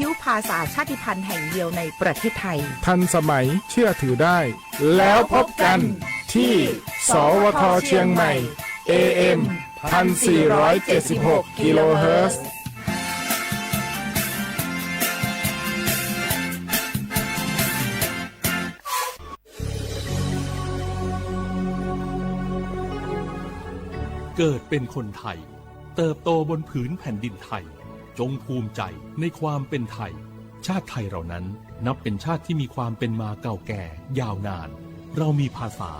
ยุภาษาชาติพันธุ์แห่งเดียวในประเทศไทยทันสมัยเชื่อถือได้แล้วพบกันที่สวทเชียงใหม่ AM 1476 กิโลเฮิรตซ์เกิดเป็นคนไทยเติบโตบนผืนแผ่นดินไทยจงภูมิใจในความเป็นไทยชาติไทยเรานั้นนับเป็นชาติที่มีความเป็นมาเก่าแก่ยาวนานเรามีภาษา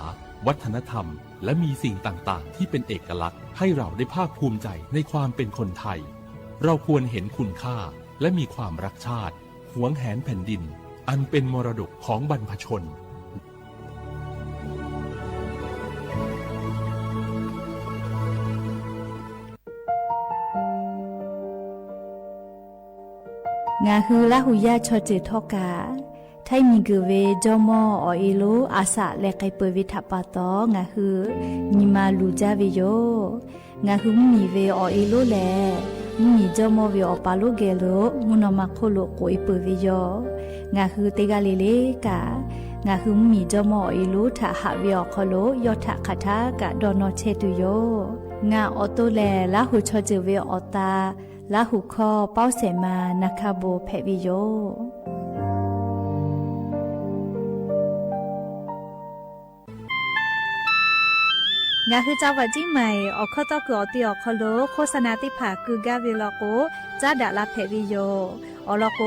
วัฒนธรรมและมีสิ่งต่างๆที่เป็นเอกลักษณ์ให้เราได้ภาคภูมิใจในความเป็นคนไทยเราควรเห็นคุณค่าและมีความรักชาติหวงแหนแผ่นดินอันเป็นมรดกของบรรพชนงาฮือละหุยาชอจือทอกาไทยมีกือเวจอมออเอโลอาสะและไกเปวิทัปปะตองาฮือนิมาลูจาเวโยงาฮือมีเวอเอโลแลมีจอมอเวอปาโลเกโลมุนอมาโคโลโกอิเปเวโยงาฮือเตกาเลเลกางาฮือมีจอมอเอโลทะหะเวอคโลยอทะคาทากะดอนอเชตุโยงาออโตแลละหุชอจือเวอตาละหุคอเป้าเสมานาคาโบเพวิโยงาคือเจ้าวัดจิ้งใหม่ออกข้อต่อคืออติออกคโลโฆษณาติผาคือกาเวลโกจ้าดาลาเพวิโยอลโก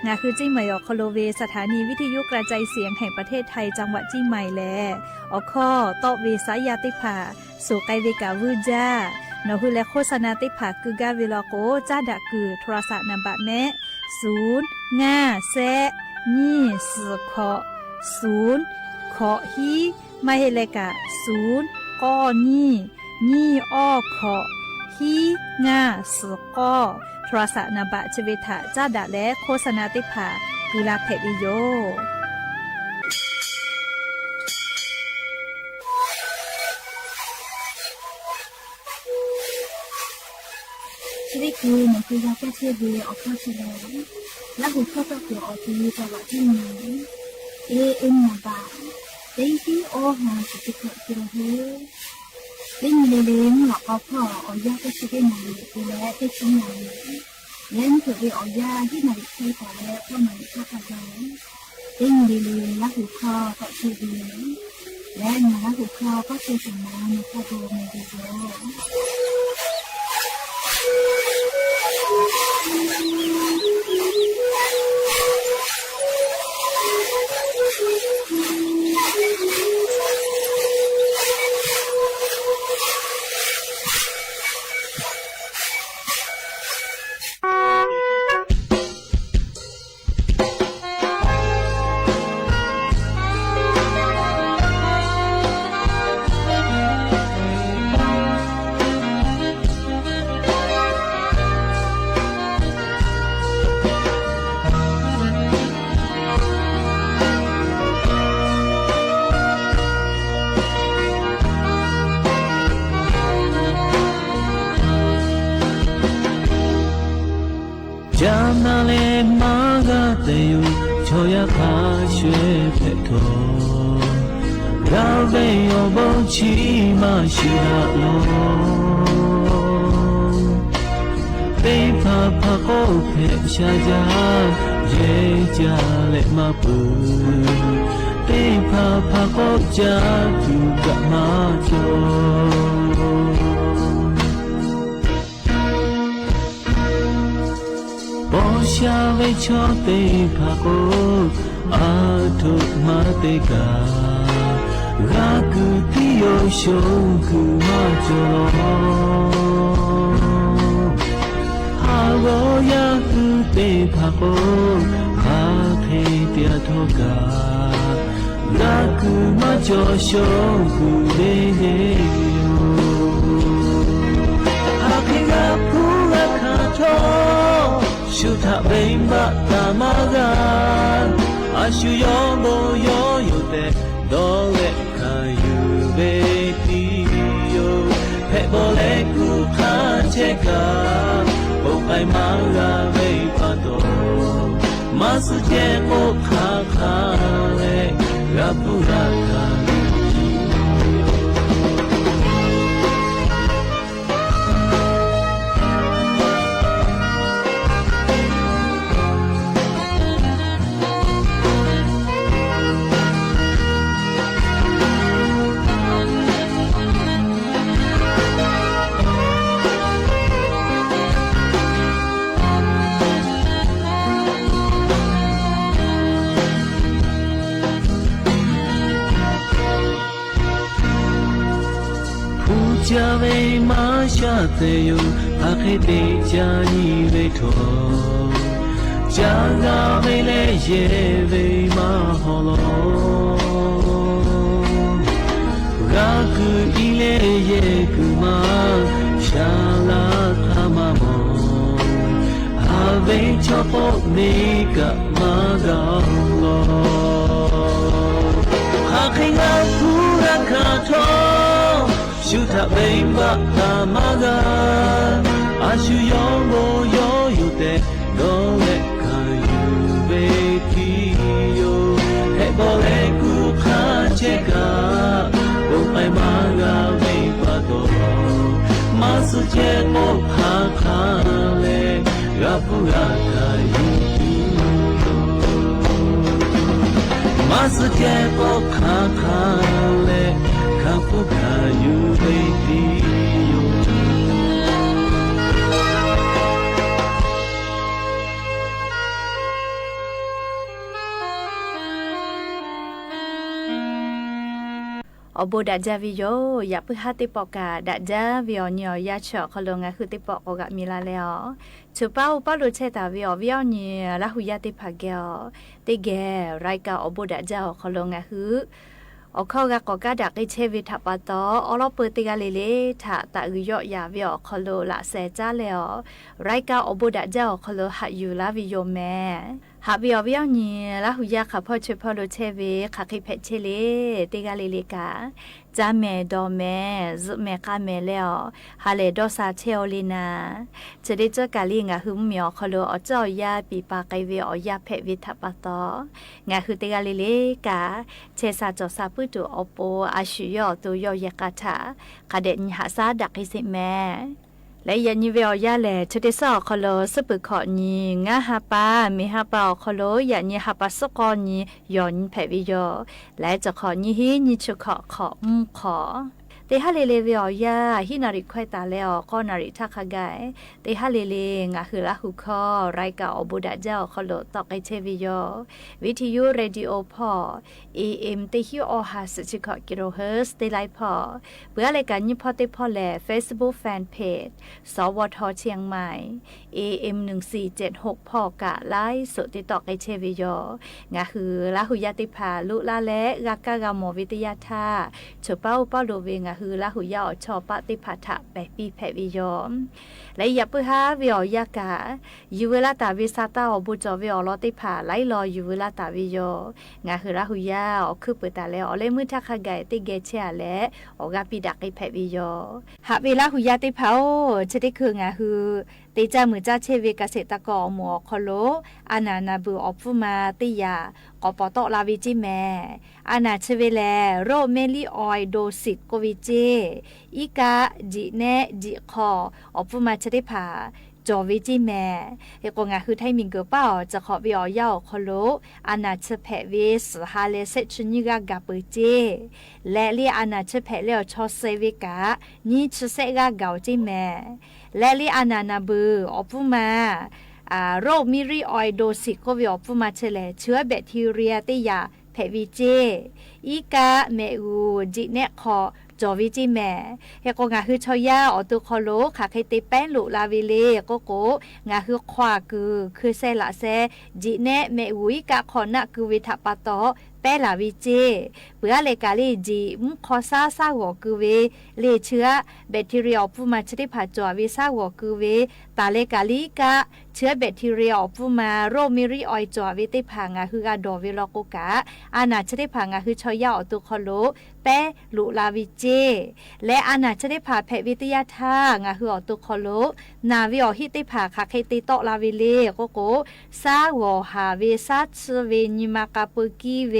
งาคือจิ้งใหม่ออกคโลเวสถานีวิทยุกระจายเสียงแห่งประเทศไทยจังหวัดจิ้งใหม่แลออกข้อต่อเวสายาติผาสู่ไกเวกาวูจ้านอฮือและโฆษณาติผาคือกาเวลโกจ้าดาคือโทรศัพท์นัมบะแม่0 5 แซนี่4ขอ0ขอฮีไม่ให้เลกะ0ก้อนี่อ้อขอฮีง่า4ก้อโทรศัพท์นัมบะชเวทะจ้าดาและโฆษณาติผาคือลาเพวิโยชีวิตคือมันคือยาแก้เชื้อเวออกข้อเฉลยและหุบข้อต่อคือออกทีจังหวะที่มีAM มาบาเด็กที่โอหาสุดที่เกิดขึ้นเลยเล่นเล่นหลอกเอาพ่อเอายาแก้เชื้อไหนดูแลได้ชิ้นไหนเล่นเถื่อนเอายาที่ไหนใช้ต่อแล้วก็มันข้าพเจ้าเล่นเล่นและหุบข้อต่อเชื้อเวและมาและหุบข้อก็เชื้อสมานข้าโดนในดีโยจำนาเลมากาเตยุชอยาคาเช่เพโตเราเบยอบชีมาชิระโลเปพาพาโกเพชาจาเยจาเลมาปูเปพาพาโกจาจูกะมาโจปอชาเวชอเตภาโกอาทุมาเตการากุติโยโชกุมาโจฮาโกยากุเตภาโกคาเทเตียโทการากุมาโจโชกุเดเดโยอาคิกาพูราคาโทชุทะเบมบะตามากาอาชุยอโบโยโยเตโดเวคายูเบติโยเพโบเลกุคาเชกาโอไกมาราเวปะโต Masu je o kha kha le Rapura kha Cha ve ma sha te yo a khe te cha ni ve tho cha ga ve le ye ve ma ho lo ra ku i le ye ku ma sha la tha ma mo a ve cho po ne ka ma ga lo ha khe ga pu ra kha tho Shuta bemba tamaga Ashu yongo yoyute Dole kayu beti yo Hebole ku kacheka Opai maga vepato Masu je mo pakale Rapura kayu Masu je mo pakale Kapuka you baby you อโบดัจจาวิโยอยากพึ่งหาติปอกาดัจจาวิโอเนียยาเฉาะคลงงาคือติปอกกะมีลาแล้วชูเป้าป้าลุเชตาวิโอวิโอเนียละหุยาติภาเกอติแกรายกาอโบดัจจาคลงงาคืออเข้ากะกอกะดักไอเชวิทัปะตออลอเปติกาเลเลทะตะอุยอยาวิโอคโลละเซจ้าแล้วรายกาอโบดัจจาคโลหะอยู่ลาวิโยแม่หาวิโอวิโอเนียละหุยาค่ะพ่อช่วยพ่อลุเชวิค่ะคิเพเชเลติกาเลเลกาจาแม่ดอแม่ซุแม่กะแม่แล้วฮาเลดอซาเชโอลีนาจะได้เจอกาลีงะหึมเหมียวคโลอเจ้ายาปีปาไกเวอยาเพวิทัปะตองะคือติกาเลเลกาเชซาจอซาปุตุอโปอาชุยอตุยอยกะทะกะเดญหาซาดักอิสิแม่และยันยิเวอยาแลชติสอคโลสปึขอนีงะฮาปามีฮาปาคโลยันยิฮาปาสกอนียอนเพวิโยและจะขอนีฮินิชุขอขอเตฮาเลเลเวียยาฮินาริควายตาแล้วก็นาริทักขะไกเตฮาเลเลงะคือละหุคอไรกะอบุดะเจ้าคโลตอกไอเชวิโยวิทยุเรดิโอพอ AM เตฮิโอฮาสจิกกิโลเฮิรตซ์เตไลพอเพื่อรายการยิพอเตพอแล Facebook Fan Page สวทเชียงใหม่ AM 1476พอกะไลฟ์สดติดต่อไอเชวิโยงะคือละหุยาติภาลุละและกะกะกะโมวิทยาธาฉเป้าโลเวงะคือละหุยาชอปฏิภาทะแปปีแผวิโยและอย่าปึหาวิโอยากะยูเวลาตาวิซาตาอบุจวิโอลอติภาไลรอยูเวลาตาวิโยงะคือละหุยาอคือปึตาแล้วอเลมือทักขะไกติเกเชะและอกะปิดักไอแผวิโยหะเวลาหุยาติภาโอชะติคืองะคือติจามือจ้าเชเวเกษตรกรหมอคโลอานานาบุอฟุมาติยากปตลาวิจิแมอานาเชเวแลโรเมลีออยโดสิกโกวิเจอีกาจิเนจิคออฟุมาชะติภาจอวิจิแมเฮกงะคือไทมิงเกเป้าจะขอวิอยาคโลอานาเชเพเวสฮาเลเซชนิกากาเปเจและเลียอานาเชเพเลอชอเซเวกานิชเซกาเกาจิแมและลีอานานาบืออฟุมาโรคมิริออยโดสิกก็วิอฟุมาเชลเชื้อแบคทีเรียติยาเพวิเจอีกาเมอูจิเนคอจอวิจิแมเฮกงาคือชอยาอตุคอโลค่ะใครติแป้นลุลาวิเลโกโกงาคือควาคือเซละเซจิเนเมอูอีกาคอนะคือวิทปะตอ แป้ลาวิเจเปื่อเลกาลีจีคอซาซาหัวกือเวเลเชื้อแบคทีเรียปูมาชนิดผาจอวิซาหัวกือเวตาเลกาลีกะเชื้อแบคทีเรียปูมาโรมิริออยจอวิติผางาคือกาดอวิลโกกะอานาชนิดผางาคือชอยาอตุคอโลแป้ลุลาวิเจและอานาชนิดผาแพวิทยาทางาคืออตุคอโลนาวิอหิติผาคาเคติโตลาวิเลโกโกซาหัวหาเวซัตสเวนิมากาปกีเว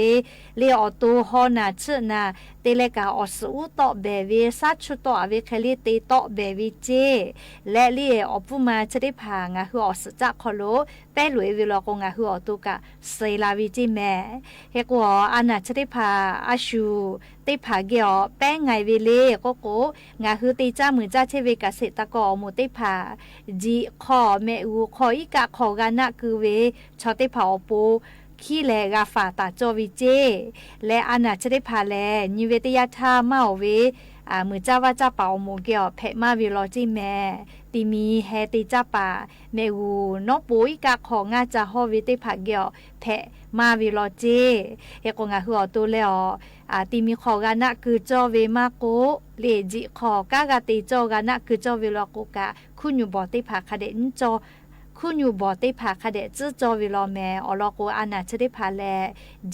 เลอตุฮอนาชนาเตเลกาอสูโตเบเวซัตชุโตอเวเคลิติโตเบวิเจและเลอปุมาชนิดผางาคืออสจักคอโลแป้ลุยวิลโกงาคืออตุกะเซลาวิจิแมเฮกัวอานาชนิดผาอาชูติผาเกียวแป้งไงเวเลโกโกงาคือติจ้ามือจ้าเชเวกเษตรกรหมู่ติผาจีขอเมอูขออีกะขอกานะคือเวชอติผาอปูขี้แลกาฝาตาโจวิเจและอานาชนิดผาแลนิเวติยาธาเมาเวมือจ้าว่าจ้าเป่าหมูเกียวเพมาวิโลจิแม่ตีมีแฮติจ้าป่าเมวูนอปุยกะของงาจาฮอวิติผาเกียวเพมาวิโลจิเฮกงาหัวตัวแล้วตีมีขอกานะคือโจเวมาโกเลจิขอกากาติโจกานะคือโจวิโลโกกะคุณอยู่บ่ติผาคาเดนโจคุณอยู่บ่ติผาคาเดจื้อโจวิโลแมอลโกอานาชดิผาแล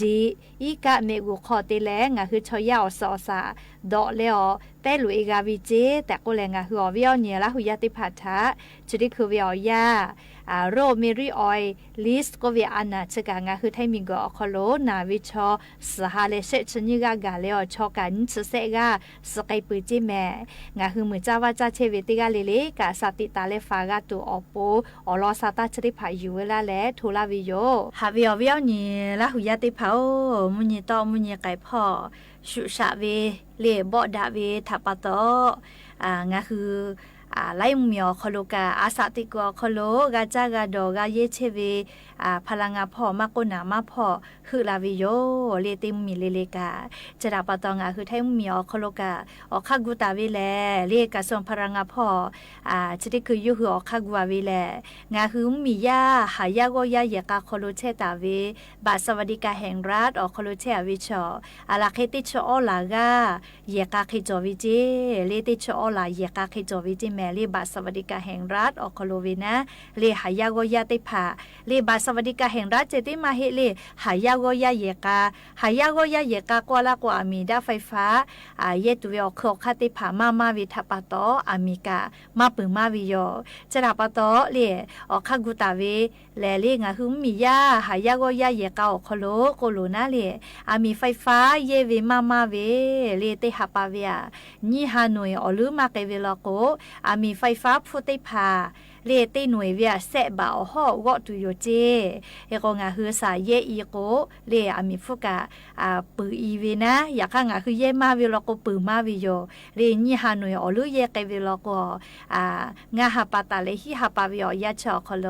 จีอีกะเมกูขอติแลงาคือชอยาอสอสาดอเลอแป้ลุอีกาวิเจแต่ก็แลงาหัววิอเนียละหุยาติผาทะจุดิคือวิอยาโรมิริออยลิสก็วิอานาชกางาคือไทมิงกอคโลนาวิชอสหาเลเชชนิกากาเลอชอกันชเซกาสไกปุจิแมงาคือมือจ้าว่าจ้าเชเวติกาเลเลกาสติตาเลฟากาตุออโปอลอซาตาชดิผาอยู่เวลาแลทูลาวิโยฮาวิอวิอเนียละหุยาติผามุญตอมุญไก่พ่อชุชาเวเลบอดาเวทัปปะโตงาคือไล่เมียวคโลกาอาสาติกอคโลกาจากาดอกาเยเชเวพลังงาพ่อมากนามาพ่อคือลาวิโยเลติมมีเลกาจะดาปะตองคือไทเมียวคโลกาออกคากุตาเวแลเลกาส่วนพลังงาพ่อจะได้คืออยู่คือออกคากัวเวแลงาคือมียาหายาโกยาเยกาคโลเชตาเวบาสวัสดิกาแห่งรัฐออกคโลเชอวิชออาลาเคติชอลากาเยกาเคจอวิเจเลติชอลาเยกาเคจอวิเจแมลีบาสวัสดิกาแห่งรัฐออกคโลเวนะเลหายาโกยาติผาเลบาสวัสดิกาแห่งรัฐเจติมาเฮเลหายาโกยาเยกาหายาโกยาเยกากว่าละกว่ามีดาไฟฟ้าเยตุเวอคอคาติผามาวิทัปะโตอามิกามาปึมาวิโยจะดาปะโตเลออกคากุตาเวแลเลงาหุมมียาหายาโกยาเยกาออกคโลโกโลนาเลอามีไฟฟ้าเยเวมาเวเลเตหาปาเวียนี่ฮานอยอลืมาเกเวลโกอามีไฟฟ้าพุติพาเลติหน่วยเวียเสบ่าวห่อวอตุโยเจเอกงาฮือสายเยอีโกเลอามีฟุกะปืออีเวนะอยากข้างาคือเยมาเวลโกปือมาวิโยเลนี่ฮานอยอลืเยเกเวลโกงาหาปาตาเลฮิหาปาวิโอยาชอคโล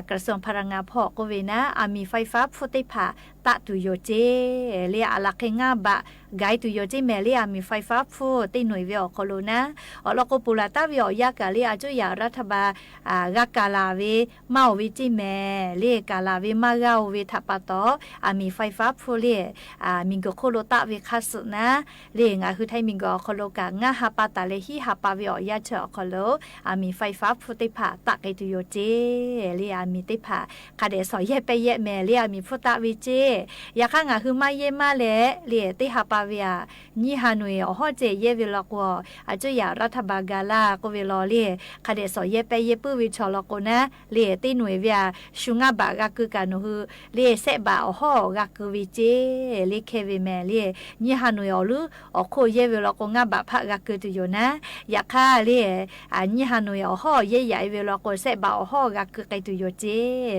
กระทรวงพลังงานพ่อโกเวนะอามีไฟฟ้าพุติพาตะตุโยเจเลอาลักเงาบะไกตุโยเจแมเลอามีไฟฟ้าฟูติหน่วยเวียโคโลนะอลโกปุลาตาวิโอยากาเลอาจุยารัฐบาลกาลาเวมาวิจิแมเลกาลาเวมากาเวทัปปะโตอามีไฟฟ้าฟูเลมิงโกโคโลตะเวคัสนะเลงาคือไทมิงโกโคโลกางาฮาปาตาเลฮิฮาปาวิโอยาเชอโคโลอามีไฟฟ้าฟูติผาตะไกตุโยเจเลอามีติผาคาเดสอยเยเปเยแมเลอามีฟุตะวิเจอยากข้างคือมาเยมาเลเลติฮาปาเวียนี่ฮานอยอฮอเจเยเวลกัวอาจุยารัฐบาลกาลาโกเวลอเลคาเดสอยเยเปเยปื้อวิชอลโกนะเลติหน่วยเวียชุงาบากาคือกันฮือเลเซบาอฮอกาคือวิเจเลเคเวแมเลนี่ฮานอยอลือโคเยเวลกงาบาพะกาคือตุโยนะอยากข้าเลนี่ฮานอยอฮอเยใหญ่เวลกเซบาอฮอกาคือไกตุโยเจ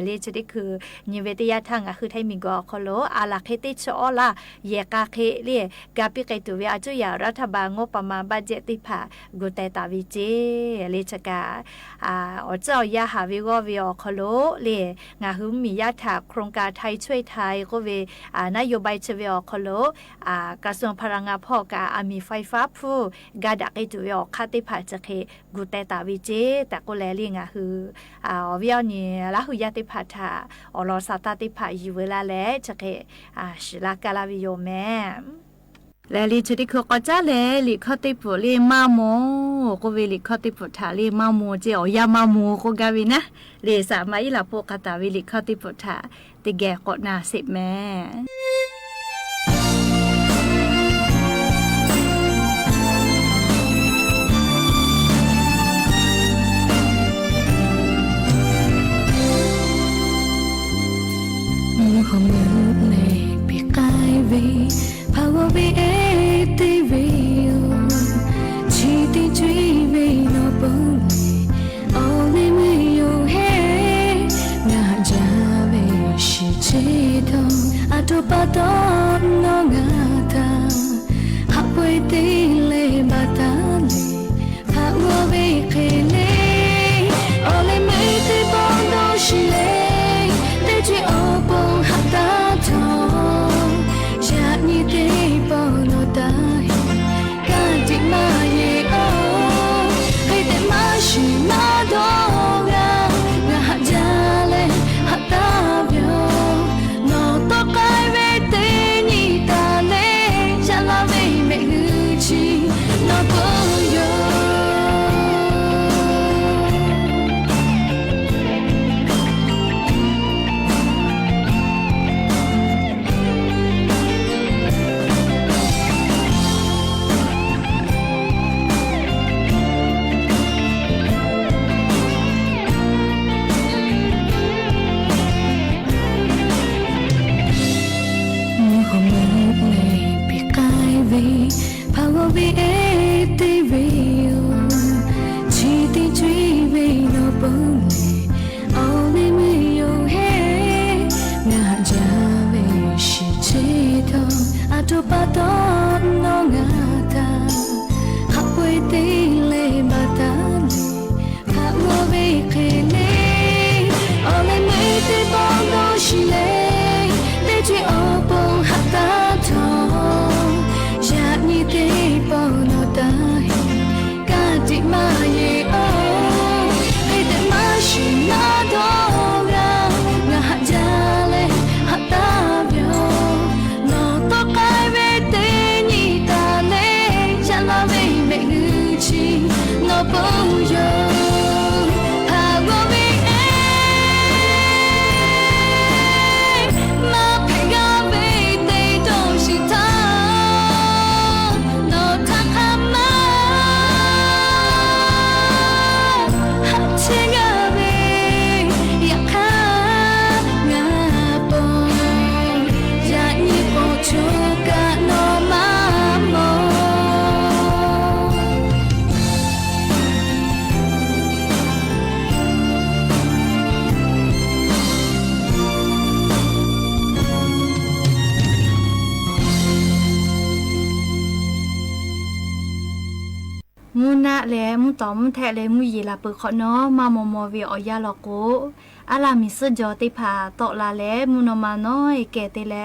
เลจะได้คือนิเวติยาทางคือไทมิงกอคโลอาลาเคติชอลาเยกาเคเล กาปิเกตุเวอาจุยารัฐบาลงบประมาณบัดเจตติผากูแต่ตาวิเจเลชกาอเจ้ายาหาวิโกวิอคโลเลงาหุมียาถาโครงการไทยช่วยไทยก็เวนโยบายเชวิอคโลกระทรวงพลังงานพ่อกามีไฟฟ้าผู้กาดักไอตุวิอคาติผาจะเคกูแต่ตาวิเจแต่ก็แลลิงาฮือวิอนี่ละหุยาติผาทาอลอสาตาติผาอยู่เวลาแลจะเคชิลากาลาวิโยแม่และลิจุดิโคก็จะเลลิคอติปุลิมาโมก็เวลิคอติปุทาลิมาโมเจอยามาโมก็กาวินะเลสามาอิลาโปกาตาวิลิคอติปุทาติแกก็นาสิแม่Power be a real Cheat the dream no bone Only me you hey Na jave shi chito Atopato no gata Hapwe tile batale Power be kele Only me te bondo shile Te ji opon hatato Ni te bono dai Kanti ma ye o Hai te ma shi ma do ga Nga hajale hatabyo No to kai ve te ni ta le Chala ve me guchi No boyo Power be a real Cheat the dream no bone Only me you hey Na jave shi chito Atopato no gata Hapwe tile batale Power be kele Only me te bondo shile Te ji opon hatato Ni te bono dai Kanti ma ye o Hai te ma shi na do ga Nga hajale hatabyo No to kai ve te ni ta le Chala ve me guchi No boyo Power be Ma pega ve te don't shi taมูนะแลมูตอมแทแลมูยีลาเปขอเนาะมามอมอเวอยาลอโกอาลามิสจอติพาตอลาแลมูนอมาน้อยแกเตแล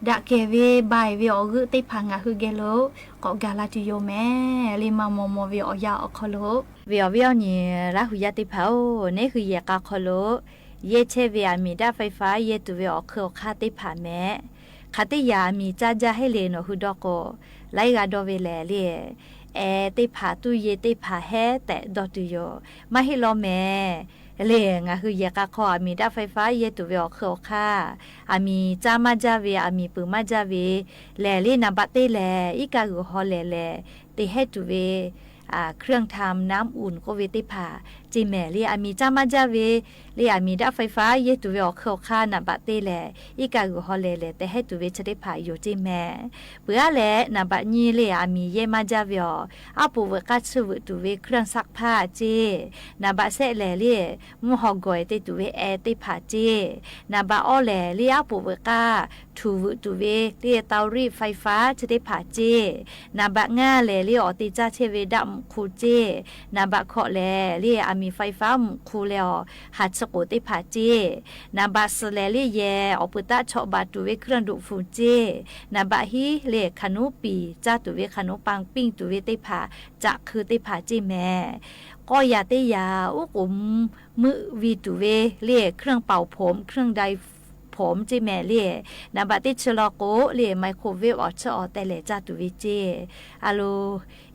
ดะเกเวบายเวออกุติพางาฮึเกโลก็กาลาติโยแม่ลิมามอมอเวอยาอคโลเวอเวอนี่ลาหุยาติพาโอเนฮึเยกาคโลเยเชเวอามีดาไฟฟ้าเยตุเวอเคอคาติพาแม่คาติยามีจาจาให้เลโนหุดอโกไลกาโดเวแลเลติผาตุเยติผาแฮแต่ดอตุโยมาให้รอแม่เลงอะคือเยกะขอมีดาไฟฟ้าเยตุเวอเคอค่ามีจามาจาเวมีปืมาจาเวแลลีนาบัตเตแลอีกากุฮอแลติให้ตุเวเครื่องทำน้ำอุ่นก็เวติผา จีแม่เรียมีจ้ามาจ้าเวเรียมีดับไฟฟ้าเยตุเวออกเข้าค่านับบัตเตแลอีกากูฮอเลเลแต่ให้ตุเวจะได้ผ่าอยู่จีแม่เบื่อแลนับบัตนี้เรียมีเยมาจ้าเวออาปูเวกัดชื่อตุเวเครื่องซักผ้าเจนับบัตเสแลเรียมูฮอกอยเตตุเวแอเตผ่าเจนับบัตอ้อแลเรียปูเวกาทูตุเวเรียเตารีไฟฟ้าจะได้ผ่าเจนับบัตง่าแลเรียอติจ้าเชเวดัมคูเจนับบัตขอแลเรียมีไฟฟ้าคูแล้วหัดสกุติผาเจนาบาสเลเลียอปุตะชอบาตุเวเครื่องดูฟูเจนาบาฮีเลขนุปีจ้าตุเวขนุปังปิ้งตุเวติผาจะคือติผาจีแม่ก็ยาเตยาอุกุมมือวีตุเวเลียเครื่องเป่าผมเครื่องใดผมจีแม่เล่นาบัติชลโกเล่ไมโครเวฟออชอแต่เลจ้าตุวิเจอะโล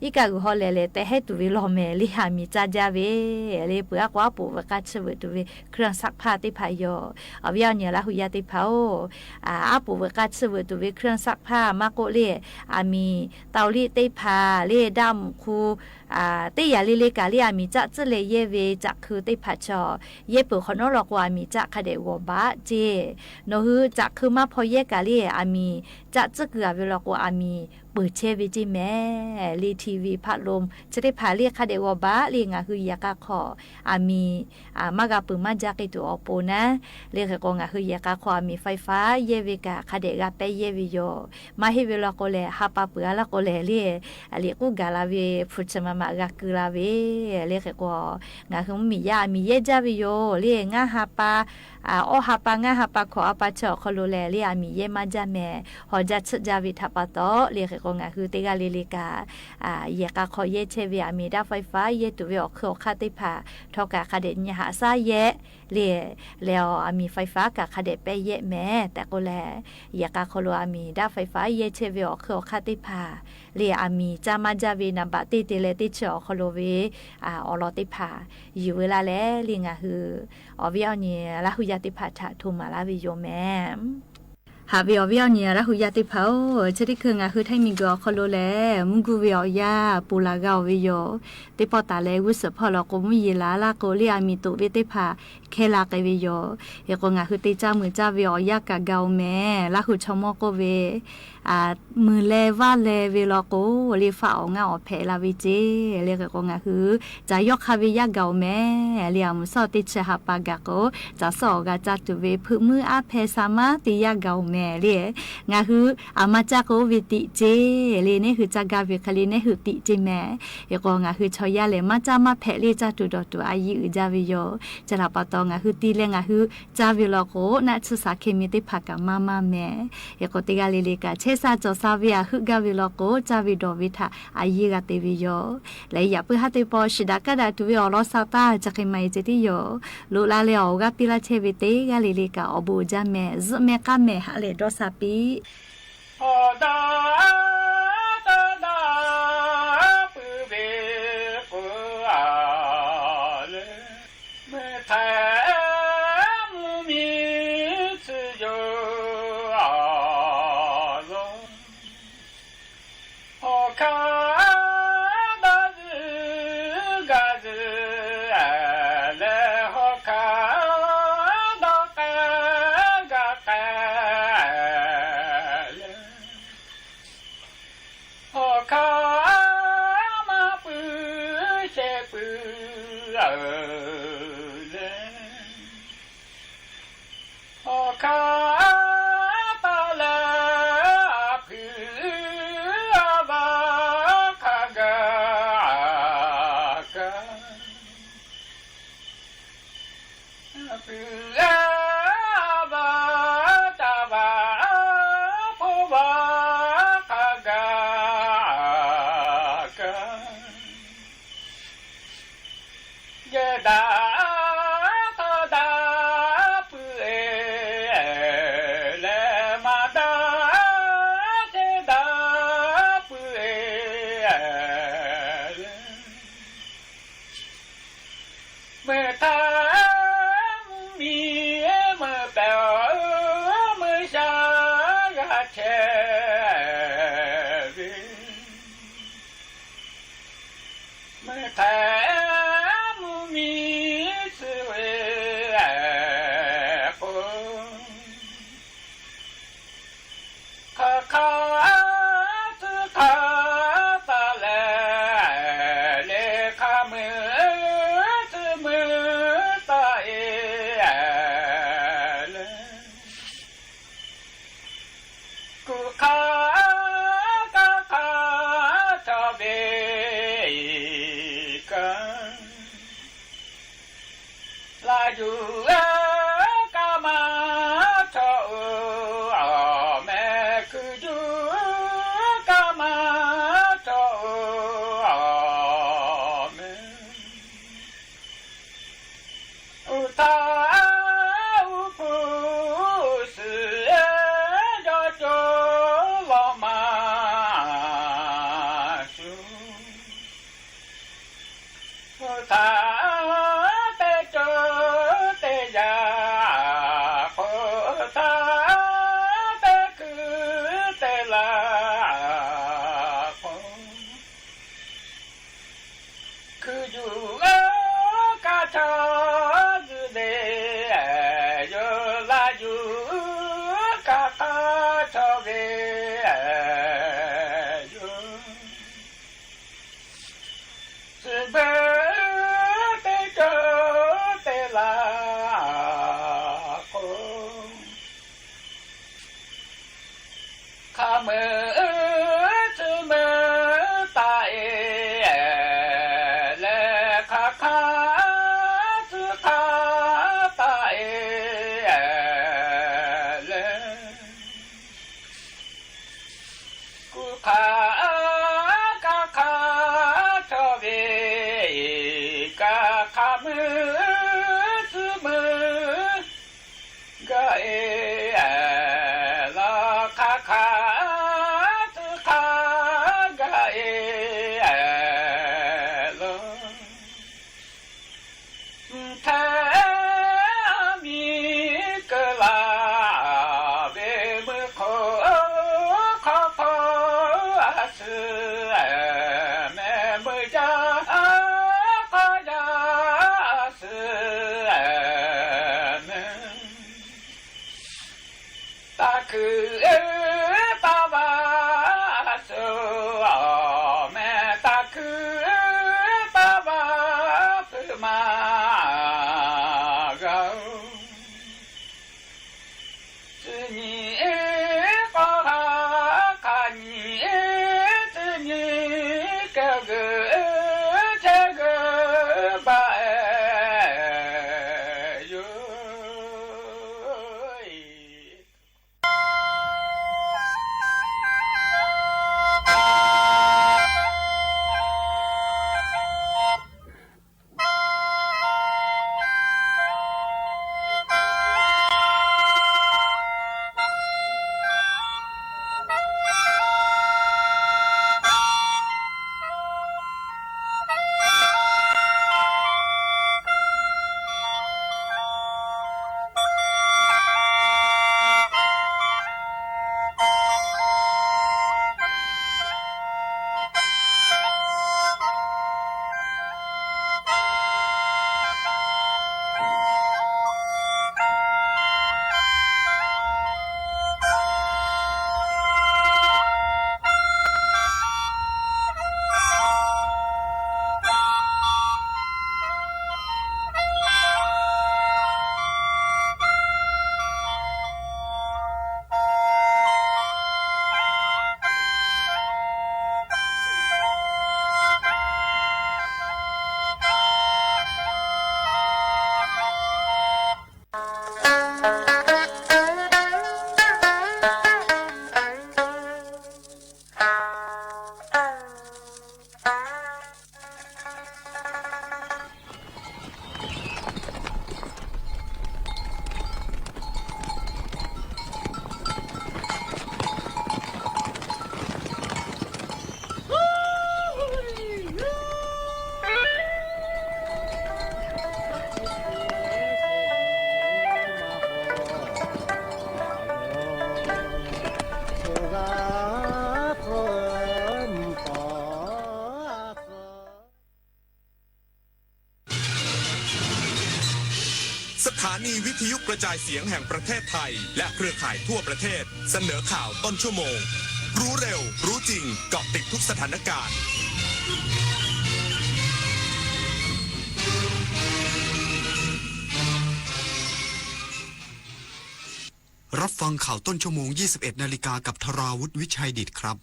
อีกากูฮอเลเลแต่ให้ตุวิลอแม่ลิหามีจ้าจาเวเลเปือกว่าปูวกัดชเวตุเวเครื่องซักผ้าติพายอเอายาเนี่ยละหุยาติพาโออาปูวกัดชเวตุเวเครื่องซักผ้ามาโกเล่มีเตาลีติพาเล่ดำคูเตยาลิเลกาเลียมีจ้าจะเลเยเวจักคือติพาชอเยเปือขนอลอกว่ามีจ้าคาเดวบะเจโนฮือจะคือมาพอเยกาลีอามีจะจะเกือเวลากูอามีเปิดเชวิจิแม่ลีทีวีพัดลมจะได้พาเรียกคาเดวบะเรียงคือยากาขออามีมากาปืนมาจากตัวอโปนะเรียกกงคือยากาขอมีไฟฟ้าเยวิกาคาเดกาเปเยวิโยมาให้เวลากูเลฮาปาเปือละกูเลเรียกกูกาลาเวฟุตมามากาคือลาเวเรียกกูคือมียามีเยจาวิโยเรียงาฮาปาโอฮาปางาฮาปาขออาปาเจาะคอโลแลเรียมีเยมาจาแม่หอจัดจาวิทัปปะโตเรียกกงคือเตกาลิลิกาเยกาขอเยเชวิอามีดาไฟฟ้าเยตุเวอเคอคาติพาทอกาคาเดญหาซาเยเรียแล้วมีไฟฟ้ากะคาเดเปเยแม่แต่ก็แลเยกาคอโลอามีดาไฟฟ้าเยเชวิอเคอคาติพาเรียอามีจามาจาวินาบะติเตเลติเจาะคอโลเวออลอติพาอยู่เวลาแลลิงคืออวิอนี่ละหุยาติพาทะทุมาลาวิโยแม่หาเวียวเนี่ยละหุยาติเผาชดิคืองาคือไทมิกอคอโลแลมุงกูเวียวยาปูลากาวิโยติปอตาเลวุสพอลกมุยีลาลาโกเลียมีตุเวติพาเคลากวิโยเอกงาคือติจ้ามือจ้าเวียวยากะเกาแม่ละหุชมอโกเวมือเลว่าเลเวลโกลีฟ้าเอางาออเพลาวิเจเรียกกงาคือจะยกคาวิยาเกาแม่เลียมุสอติเชหาปากะโกจะสอกาจัตุเวพึมืออาเพสามาติยาเกาแม่เรียงาคืออามาจากโกวิติเจเลนี่คือจากาเวคลีนี่คือติเจแม่เอกงาคือชอยาเลมาจามาเพลีจัตุดอตัวอายุจาวิโยจะลาปะตองาคือตีเลงาคือจาวิโลโกนัทสุสาเคมิติภากะมามาแม่เอกติกาเลเลกาเชซาจอซาเวียฮึกาวิโลโกจาวิโดวิทาอายุกะเตวิโยและอย่าเพื่อให้ปอชิดากะดาตุวิอลอซาตาจะเคมัยเจติโยลูลาเลออกาปิลาเชวิเตกาเลเลกาอบูจาแม่ซเมกาแม่ฮาเลดอซาปีแท้มุมี สถานีวิทยุกระจายเสียงแห่งประเทศไทยและเครือข่ายทั่วประเทศเสนอข่าวต้นชั่วโมงรู้เร็วรู้จริงเกาะติดทุกสถานการณ์รับฟังข่าวต้นชั่วโมง 21 นาฬิกากับธราวุฒิวิชัยดิษฐ์ครับ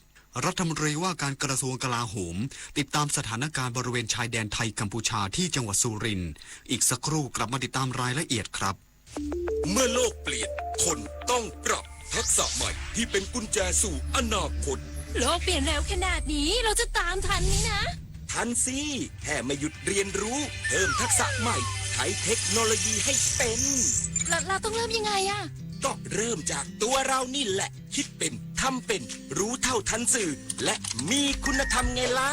รัฐมนตรีว่าการกระทรวงกลาโหมติดตามสถานการณ์บริเวณชายแดนไทยกัมพูชาที่จังหวัดสุรินทร์อีกสักครู่กลับมาติดตามรายละเอียดครับเมื่อโลกเปลี่ยนคนต้องปรับทักษะใหม่ที่เป็นกุญแจสู่อนาคตโลกเปลี่ยนเร็วขนาดนี้เราจะตามทันนี้นะทันสิแค่ไม่หยุดเรียนรู้เพิ่มทักษะใหม่ใช้เทคโนโลยีให้เป็นเราต้องเริ่มยังไงอะก็เริ่มจากตัวเรานี่แหละคิดเป็นทำเป็นรู้เท่าทันสื่อและมีคุณธรรมไงล่ะ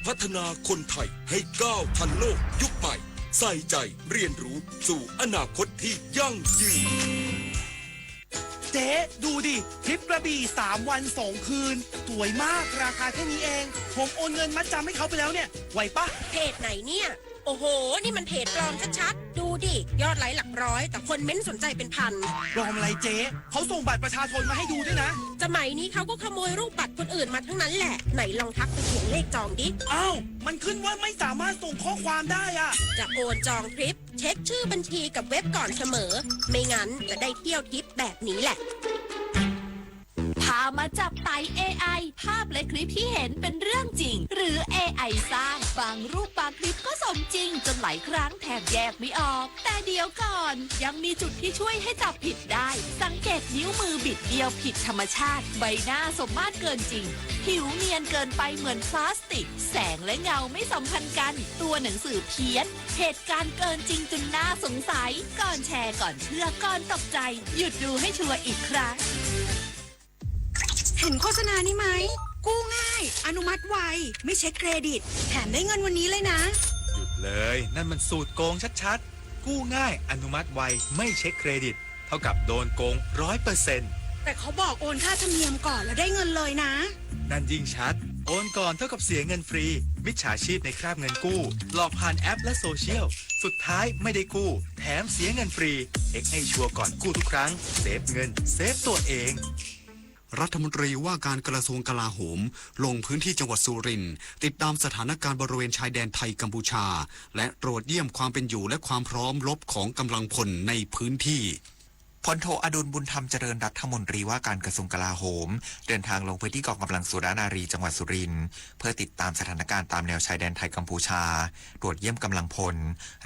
พัฒนาคนไทยให้ก้าวทันโลกยุคใหม่ใส่ใจเรียนรู้สู่อนาคตที่ยั่งยืน เจ๊ดูดิทริปกระบี่3 วัน 2 คืนสวยมากราคาแค่นี้เองผมโอนเงินมัดจำให้เขาไปแล้วเนี่ยไหวปะ เพจไหนเนี่ยโอ้โหนี่มันเพจปลอมชัดๆดูดิยอดไลค์หลักร้อยแต่คนเม้นสนใจเป็นพัน ปลอมอะไรเจ๊เขาส่งบัตรประชาชนมาให้ดูด้วยนะ สมัยนี้เขาก็ขโมยรูปบัตรคนอื่นมาทั้งนั้นแหละไหนลองทักไปเขียนเลขจองดิ อ้าวมันขึ้นว่าไม่สามารถส่งข้อความได้อะ จะโอนจองทริปเช็คชื่อบัญชีกับเว็บก่อนเสมอไม่งั้นจะได้เที่ยวทริปแบบนี้แหละพามาจับไต่ AI ภาพและคลิปที่เห็นเป็นเรื่องจริงหรือ AI สร้างบางรูปบางคลิปก็สมจริงจนหลายครั้งแทบแยกไม่ออกแต่เดี๋ยวก่อนยังมีจุดที่ช่วยให้จับผิดได้สังเกตนิ้วมือบิดเดียวผิดธรรมชาติใบหน้าสมมาตรเกินจริงผิวเนียนเกินไปเหมือนพลาสติกแสงและเงาไม่สัมพันธ์กันตัวหนังสือเพี้ยนเหตุการณ์เกินจริงจนน่าสงสัยก่อนแชร์ก่อนเชื่อก่อนตกใจหยุดดูให้ชัวร์อีกครั้งเห็นโฆษณานี้ไหมกู้ง่ายอนุมัติไวไม่เช็คเครดิตแถมได้เงินวันนี้เลยนะหยุดเลยนั่นมันสูตรโกงชัดๆกู้ง่ายอนุมัติไวไม่เช็คเครดิตเท่ากับโดนโกง 100%แต่เขาบอกโอนค่าธรรมเนียมก่อนแล้วได้เงินเลยนะนั่นยิ่งชัดโอนก่อนเท่ากับเสียเงินฟรีมิจฉาชีพในคราบเงินกู้หลอกผ่านแอปและโซเชียลสุดท้ายไม่ได้กู้แถมเสียเงินฟรีเอ็กให้ชัวร์ก่อนกู้ทุกครั้งเซฟเงินเซฟตัวเองรัฐมนตรีว่าการกระทรวงกลาโหมลงพื้นที่จังหวัดสุรินทร์ติดตามสถานการณ์บริเวณชายแดนไทยกัมพูชาและตรวจเยี่ยมความเป็นอยู่และความพร้อมรบของกำลังพลในพื้นที่พลโทอดุลบุญธรรมเจริญรัฐมนตรีว่าการกระทรวงกลาโหมเดินทางลงพื้นที่กองกำลังสุรานารีจังหวัดสุรินทร์เพื่อติดตามสถานการณ์ตามแนวชายแดนไทยกัมพูชาตรวจเยี่ยมกำลังพล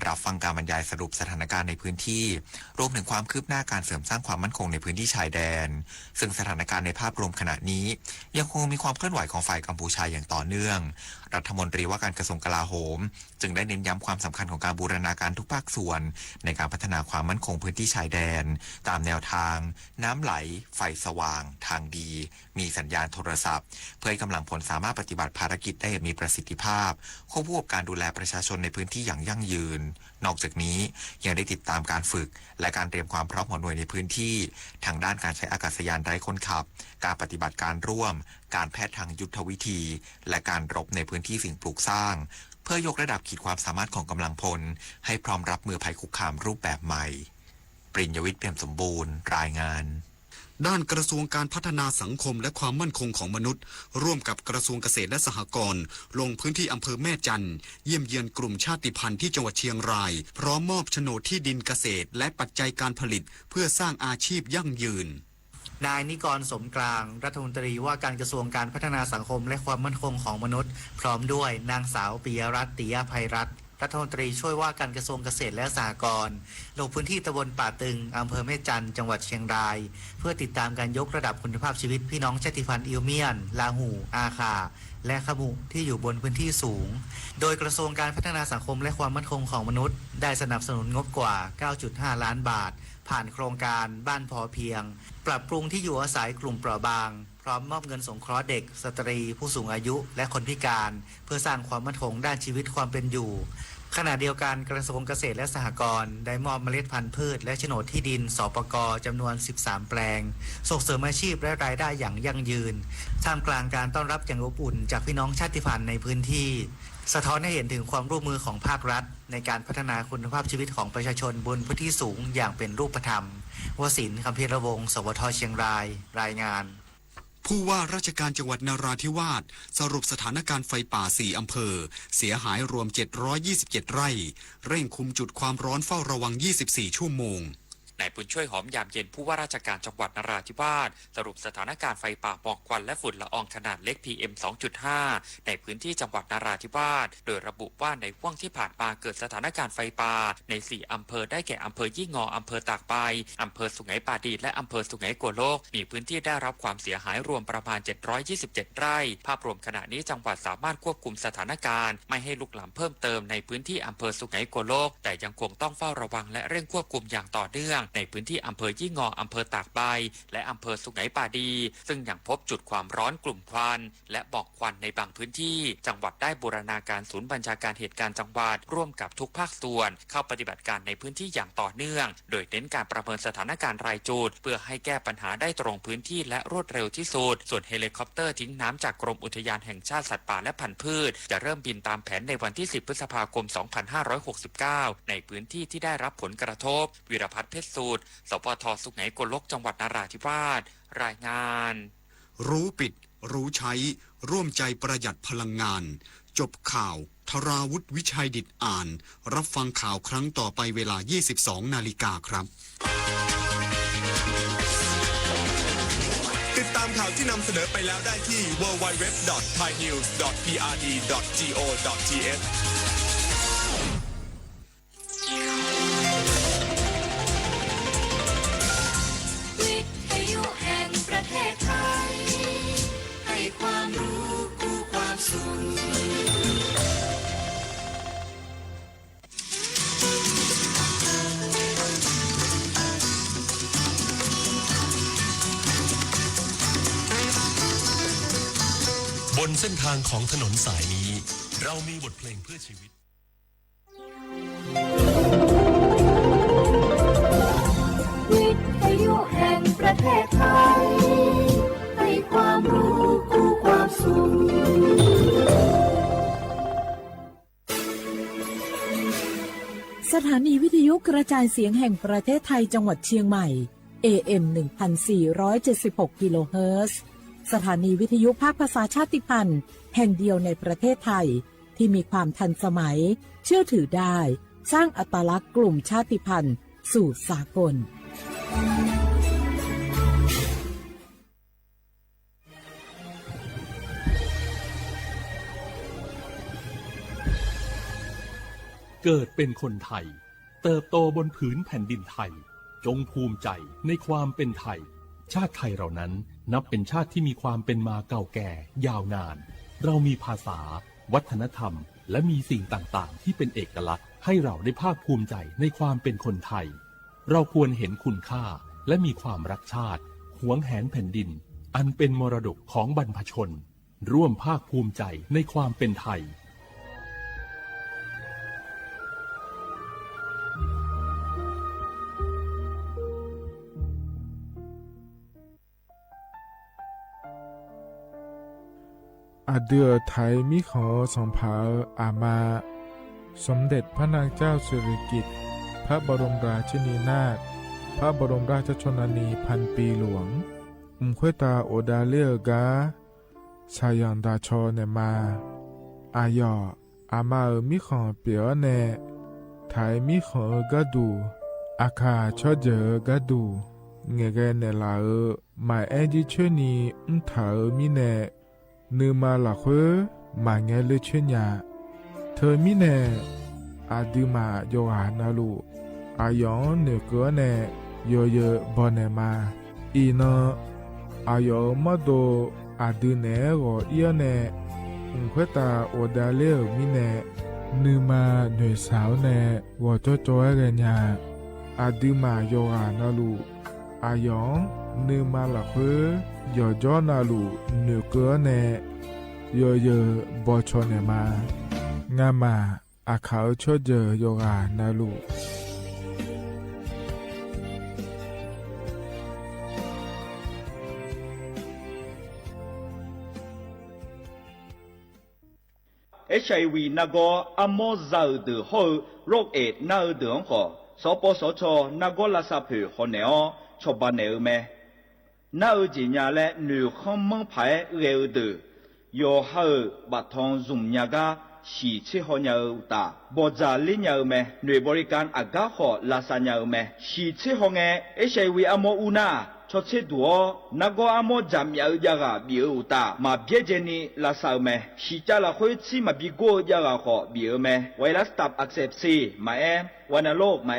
รับฟังการบรรยายสรุปสถานการณ์ในพื้นที่รวมถึงความคืบหน้าการเสริมสร้างความมั่นคงในพื้นที่ชายแดนซึ่งสถานการณ์ในภาพรวมขณะนี้ยังคงมีความเคลื่อนไหวของฝ่ายกัมพูชาอย่างต่อเนื่องรัฐมนตรีว่าการกระทรวงกลาโหมจึงได้เน้นย้ำความสำคัญของการบูรณาการทุกภาคส่วนในการพัฒนาความมั่นคงพื้นที่ชายแดนตามแนวทางน้ำไหลไฟสว่างทางดีมีสัญญาณโทรศัพท์เพื่อให้กำลังพลสามารถปฏิบัติภารกิจได้อย่างมีประสิทธิภาพควบคู่กับการดูแลประชาชนในพื้นที่อย่างยั่งยืนนอกจากนี้ยังได้ติดตามการฝึกและการเตรียมความพร้อมของหน่วยในพื้นที่ทางด้านการใช้อากาศยานไร้คนขับการปฏิบัติการร่วมการแพทย์ทางยุทธวิธีและการรบในพื้นที่สิ่งปลูกสร้างเพื่อยกระดับขีดความสามารถของกำลังพลให้พร้อมรับมือภัยคุกคามรูปแบบใหม่ปริญญวิทย์เปี่ยมสมบูรณ์รายงานด้านกระทรวงการพัฒนาสังคมและความมั่นคงของมนุษย์ร่วมกับกระทรวงเกษตรและสหกรณ์ลงพื้นที่อำเภอแม่จันทร์เยี่ยมเยือนกลุ่มชาติพันธุ์ที่จังหวัดเชียงรายพร้อมมอบโฉนดที่ดินเกษตรและปัจจัยการผลิตเพื่อสร้างอาชีพยั่งยืนนายนิกรสมกลางรัฐมนตรีว่าการกระทรวงการพัฒนาสังคมและความมั่นคงของมนุษย์พร้อมด้วยนางสาวปิยรัตน์ ติยภัยรัตน์รัฐมนตรีช่วยว่าการกระทรวงเกษตรและสหกรณ์ลงพื้นที่ตำบลป่าตึงอำเภอแม่จันทร์จังหวัดเชียงรายเพื่อติดตามการยกระดับคุณภาพชีวิตพี่น้องชาติพันธุ์อิวเมียนลาหูอาคาและขมุที่อยู่บนพื้นที่สูงโดยกระทรวงการพัฒนาสังคมและความมั่นคงของมนุษย์ได้สนับสนุนงบกว่า 9.5 ล้านบาทผ่านโครงการบ้านพอเพียงปรับปรุงที่อยู่อาศัยกลุ่มเปราะบางพร้อมมอบเงินสงเคราะห์เด็กสตรีผู้สูงอายุและคนพิการเพื่อสร้างความมั่นคงด้านชีวิตความเป็นอยู่ขณะเดียวกันกระทรวงเกษตรและสหกรณ์ได้มอบเมล็ดพันธุ์พืชและโฉนดที่ดินสปก.จำนวน13แปลงส่งเสริมอาชีพและรายได้อย่างยั่งยืนท่ามกลางการต้อนรับอย่างอบอุ่นจากพี่น้องชาติพันธุ์ในพื้นที่สะท้อนให้เห็นถึงความร่วมมือของภาครัฐในการพัฒนาคุณภาพชีวิตของประชาชนบนพื้นที่สูงอย่างเป็นรูปธรรมวศินทร์ คัมภีรวงศ์ สวท.เชียงรายรายงานผู้ว่าราชการจังหวัดนราธิวาสสรุปสถานการณ์ไฟป่า4อำเภอเสียหายรวม727ไร่เร่งคุมจุดความร้อนเฝ้าระวัง24ชั่วโมง นายบุญช่วยหอมยามเย็นผู้ว่าราชการจังหวัดนราธิวาสสรุปสถานการณ์ไฟป่าหมอกควันและฝุ่นละอองขนาดเล็ก PM 2.5 ในพื้นที่จังหวัดนราธิวาสโดยระบุว่าในช่วงที่ผ่านมาเกิดสถานการณ์ไฟป่าใน4อำเภอได้แก่อำเภอยี่งออำเภอตากใบอำเภอสุไหงป่าดีและอำเภอสุไหงโกลกมีพื้นที่ได้รับความเสียหายรวมประมาณ727ไร่ภาพรวมขณะนี้จังหวัดสามารถควบคุมสถานการณ์ไม่ให้ลุกลามเพิ่มเติมในพื้นที่อำเภอสุไหงโกลกแต่ยังคงต้องเฝ้าระวังและเร่งควบคุมอย่างต่อเนื่อง ในพื้นที่อำเภอยี่งออำเภอตากใบและอำเภอสุไหงป่าดีซึ่งยังพบจุดความร้อนกลุ่มควันและหมอกควันในบางพื้นที่จังหวัดได้บูรณาการศูนย์บัญชาการเหตุการณ์จังหวัดร่วมกับทุกภาคส่วนเข้าปฏิบัติการในพื้นที่อย่างต่อเนื่องโดยเน้นการประเมินสถานการณ์รายจุดเพื่อให้แก้ปัญหาได้ตรงพื้นที่และรวดเร็วที่สุดส่วนเฮลิคอปเตอร์ทิ้งน้ำจากกรมอุทยานแห่งชาติสัตว์ป่าและพันธุ์พืชจะเริ่มบินตามแผนในวันที่10 พฤษภาคม 2569ในพื้นที่ที่ได้รับผลกระทบวิรพัฒน์เพชรสูตรสปท.สุไหงโกลกจังหวัดนราธิวาสรายงานรู้ปิดรู้ใช้ร่วมใจประหยัดพลังงานจบข่าวธราวุฒิวิชัยดิษฐ์อ่านรับฟังข่าวครั้งต่อไปเวลา 22 นาฬิกาครับติดตามข่าวที่นำเสนอไปแล้วได้ที่ www.thainews.prd.go.thวิทยุแห่งประเทศไทยให้ความรู้กู้ความสุขบนเส้นทางของถนนสายนี้เรามีบทเพลงเพื่อชีวิตวิทยุแห่งประเทศไทยให้ความรู้กู้ความสุขสถานีวิทยุกระจายเสียงแห่งประเทศไทยจังหวัดเชียงใหม่ AM 1476 กิโลเฮิรตซ์สถานีวิทยุภาคภาษาชาติพันธุ์แห่งเดียวในประเทศไทยที่มีความทันสมัยเชื่อถือได้สร้างอัตลักษณ์กลุ่มชาติพันธุ์สู่สากลเกิดเป็นคนไทยเติบโตบนผืนแผ่นดินไทยจงภูมิใจในความเป็นไทยชาติไทยเรานั้นนับเป็นชาติที่มีความเป็นมาเก่าแก่ยาวนานเรามีภาษาวัฒนธรรมและมีสิ่งต่างๆที่เป็นเอกลักษณ์ให้เราได้ภาคภูมิใจในความเป็นคนไทยเราควรเห็นคุณค่าและมีความรักชาติหวงแหนแผ่นดินอันเป็นมรดกของบรรพชนร่วมภาคภูมิใจในความเป็นไทยอาเดือไทยมิขอสองผาอามาสมเด็จพระนางเจ้าสิริกิติ์พระบรมราชินีนาถพระบรมราชชนนีพันปีหลวงควยตาโอดาเลียกาชายันดาชอเนมาอายออามามิขอเปียวเนไทยมิขอกะดูอาคาชอเจอกะดูเงเกเนลาหมายแอจิเชนีถามิเนนืมาละเขมาเงเลเชญาเธอมิเนอาดิมาโยหานาลูอายองเนเกเนโยเยบอเนมาอีนอายอมาโดอาดิเนโกเอียเนควยตาโอดาเลมิเนนืมาเนสาวเนวอจอจอยเรญาอาดิมาโยหานาลูอายองนืมาละเขยอจอนาลูเนเกเนโยเยบอชอเนมางามาอาขาวชอเจโยกานาลูHIV 那个阿莫早的后肉诶那的好，所波所错那个拉萨皮好呢哦，错把呢咩？那今年嘞女汉门牌热的，有好把汤用那个喜吃好鸟大，不咋哩鸟咩？女บริการอาก้า好拉萨鸟咩？喜吃好诶 HIV 阿莫乌那。ชดเชยตัวนักก็อามอจำยาวๆกับบิวตามาเบียเจนี่ลาสาวเมชิจาละคุยซีมาบิโกยากับขอบิวเมไวรัสตับอักเสบซีมาวันโรคมา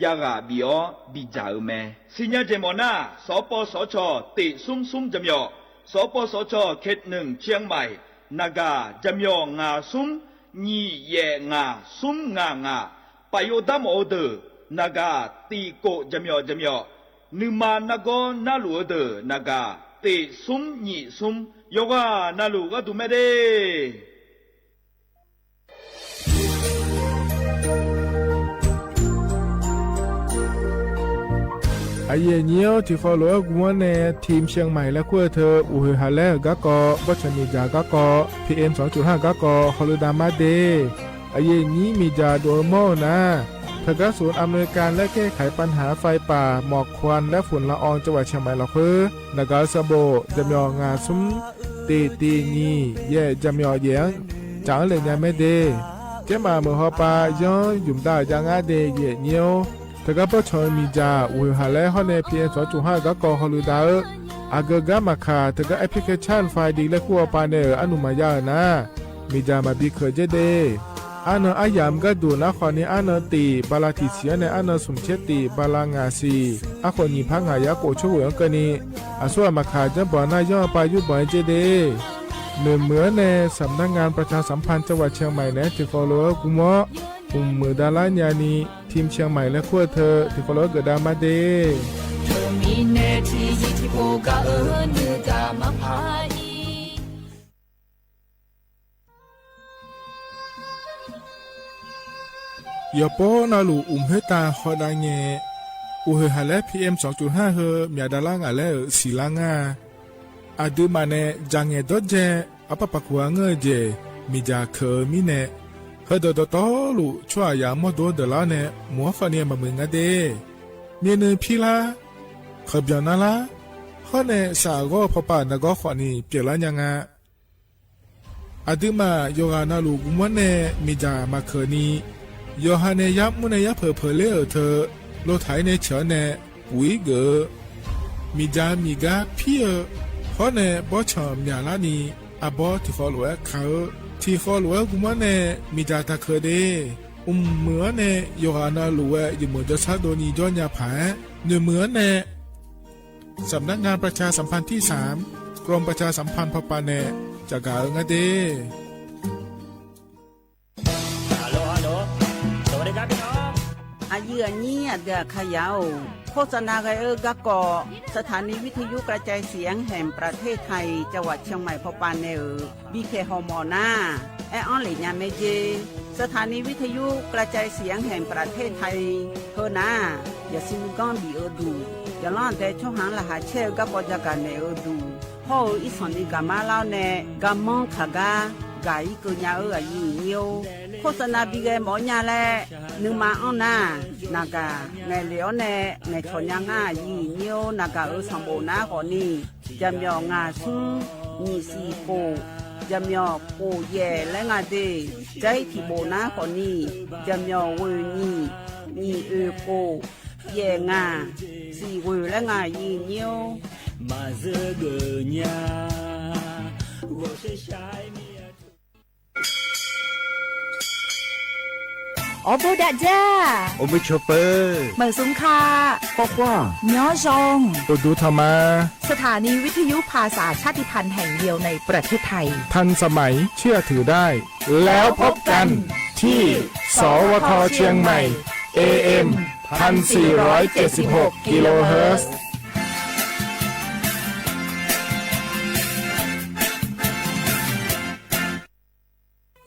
ยากับบิโอบิจาวเมสิญญาเจมอนาสปสชติซุ่มจำยอสปสชเขตหนึ่งเชียงใหม่นากาจำยองาซุ่มนี่เยงาซุ่มงาปโยดามโอเด นาคาตีโกจำยอจำยอนึมานาโกนาลูเดนาคาตีซุมหนีซุมโยกานาลูก็ดูไม่ได้ไอเยี่ยวที่ฟอลโล่กัวเนทีมเชียงใหม่และขั้วเธออุฮฮาเลกะกอวัชมีจากะกอ PM 2.5 กะกอฮอลดามาเดไอเยี่ยนี้มีจาโดโมนะทกศูนย์อำนวยการและแก้ไขปัญหาไฟป่าหมอกควันและฝุ่นละอองจังหวัดเชียงใหม่ละเพื่อนากาซาโบจำยองงาซุ้มตีงีเย่จำยอเยียงจางเลยยังไม่เดแกมาเมือฮอปาย้อนยุ่มได้จางอาเดเย่เนียวทกปชมีจาอุฮาเลฮอนเนพีเอ็น2.5 กะกอฮอลูดาอากกะมาคาทกแอปพลิเคชันไฟดีและคัวปาเนอนุมายานะมีจามาบิเคเจเดอันอายามก็ดูนะขอนี้อันตีบาลาติเสียในอันสมเชติบาลางาซีอาคนนี้พังหายาโกช่วยกันนี้อาส่วนมาขาจะบ่อนายย่อปายุบ่อยเจเดเหมือนในสำนักงานประชาสัมพันธ์จังหวัดเชียงใหม่และที่ฟอลโล่กุมะมือดาลานยานีทีมเชียงใหม่และขั้วเธอที่ฟอลโล่เกิดดามาเดเธอมีเนทีที่โบกาเนือกามาพายยาโปนาลูเฮตาฮอดาเงอุเฮฮาเล PM 2.5 เฮมีดาลางาเลสีลางาอาดูมาเนจังเงดเจอปะปะกัวเงเจมีจาเคมีเนเฮดดตอลูชัวยามอดดลาเนมัวฟาเนียมามึงาเดเนเนพีลาขบยานาลาฮอเนสาโกพปานากอขวานีเปียลายังาอาดูมาโยกานาลูกุมวันเนมีจามาเคนีโยฮันเนยับมุนยับเพอเลอเธอโลไถในเฉเนวิเกมีจามีกาพี่ฮอเนบอชอมยาลานีอาบอที่ฟอลเวเขาที่ฟอลเวกุมันเนมีจาตะเคเดเหมือนเนโยฮันนาลูเวอยู่เหมือนจะซาโดนีจอนยาผาเหมือนเนสำนักงานประชาสัมพันธ์ที่3กรมประชาสัมพันธ์พปาเนจากกาเงเดอายุนี้เดือขยาวโฆษณาไกกะกอสถานีวิทยุกระจายเสียงแห่งประเทศไทยจังหวัดเชียงใหม่พปานเนอบีเคฮอมอนาแอออนหลีญาเมเจสถานีวิทยุกระจายเสียงแห่งประเทศไทยเฮนาอย่าซิมก้อนบีดูอย่าล้อนแต่ช่องหางละหาเชลกับปจักกันเนอดูฮออีสอนนี่กามาลาวเนกามองขากากายกุญญาอายุเนียวโฆษณาบีเกหมอญาแลนึงมาอ้อนนานากาไงเหลียวเนไงชอนยางายีเนียวนากาสัมโบนาขอนี่จำยองาซุมีสีโปจำยอโปเย่และงาเดใจที่โบนาขอนี่จำยอเวนี่มีโปเย่งาสีเวและงายีเนียวมาเซเกญา我是shineออโบดาจ้าโอเมชเปอร์เหมือนสุงคาปอกว่าเนาะจงตัวดูธรรมาสถานีวิทยุภาษาชาติพันธุ์แห่งเดียวในประเทศไทยทันสมัยเชื่อถือได้แล้วพบกันที่สวทเชียงใหม่ AM 1476 กิโลเฮิรตซ์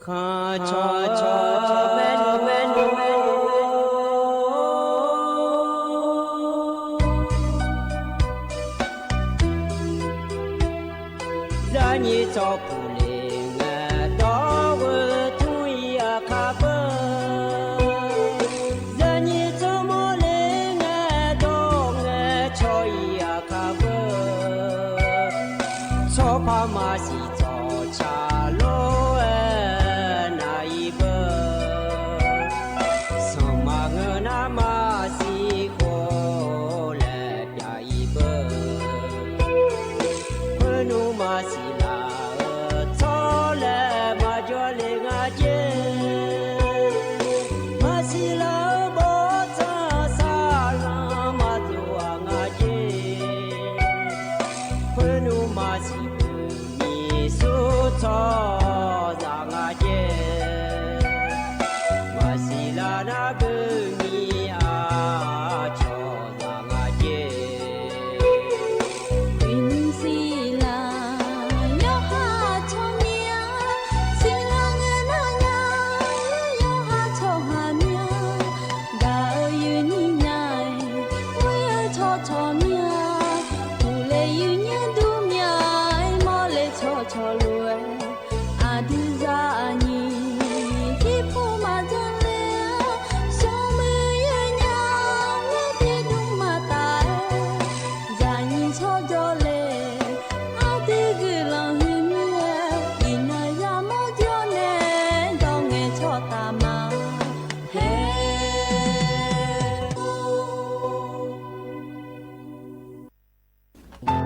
ข้าชอแม่นแม่นza ni cho pu le nga do we tu ya kha ba za ni cho mo le nga do nga cho ya kha ba cho pa ma si cho cha lo masila na gemi a เ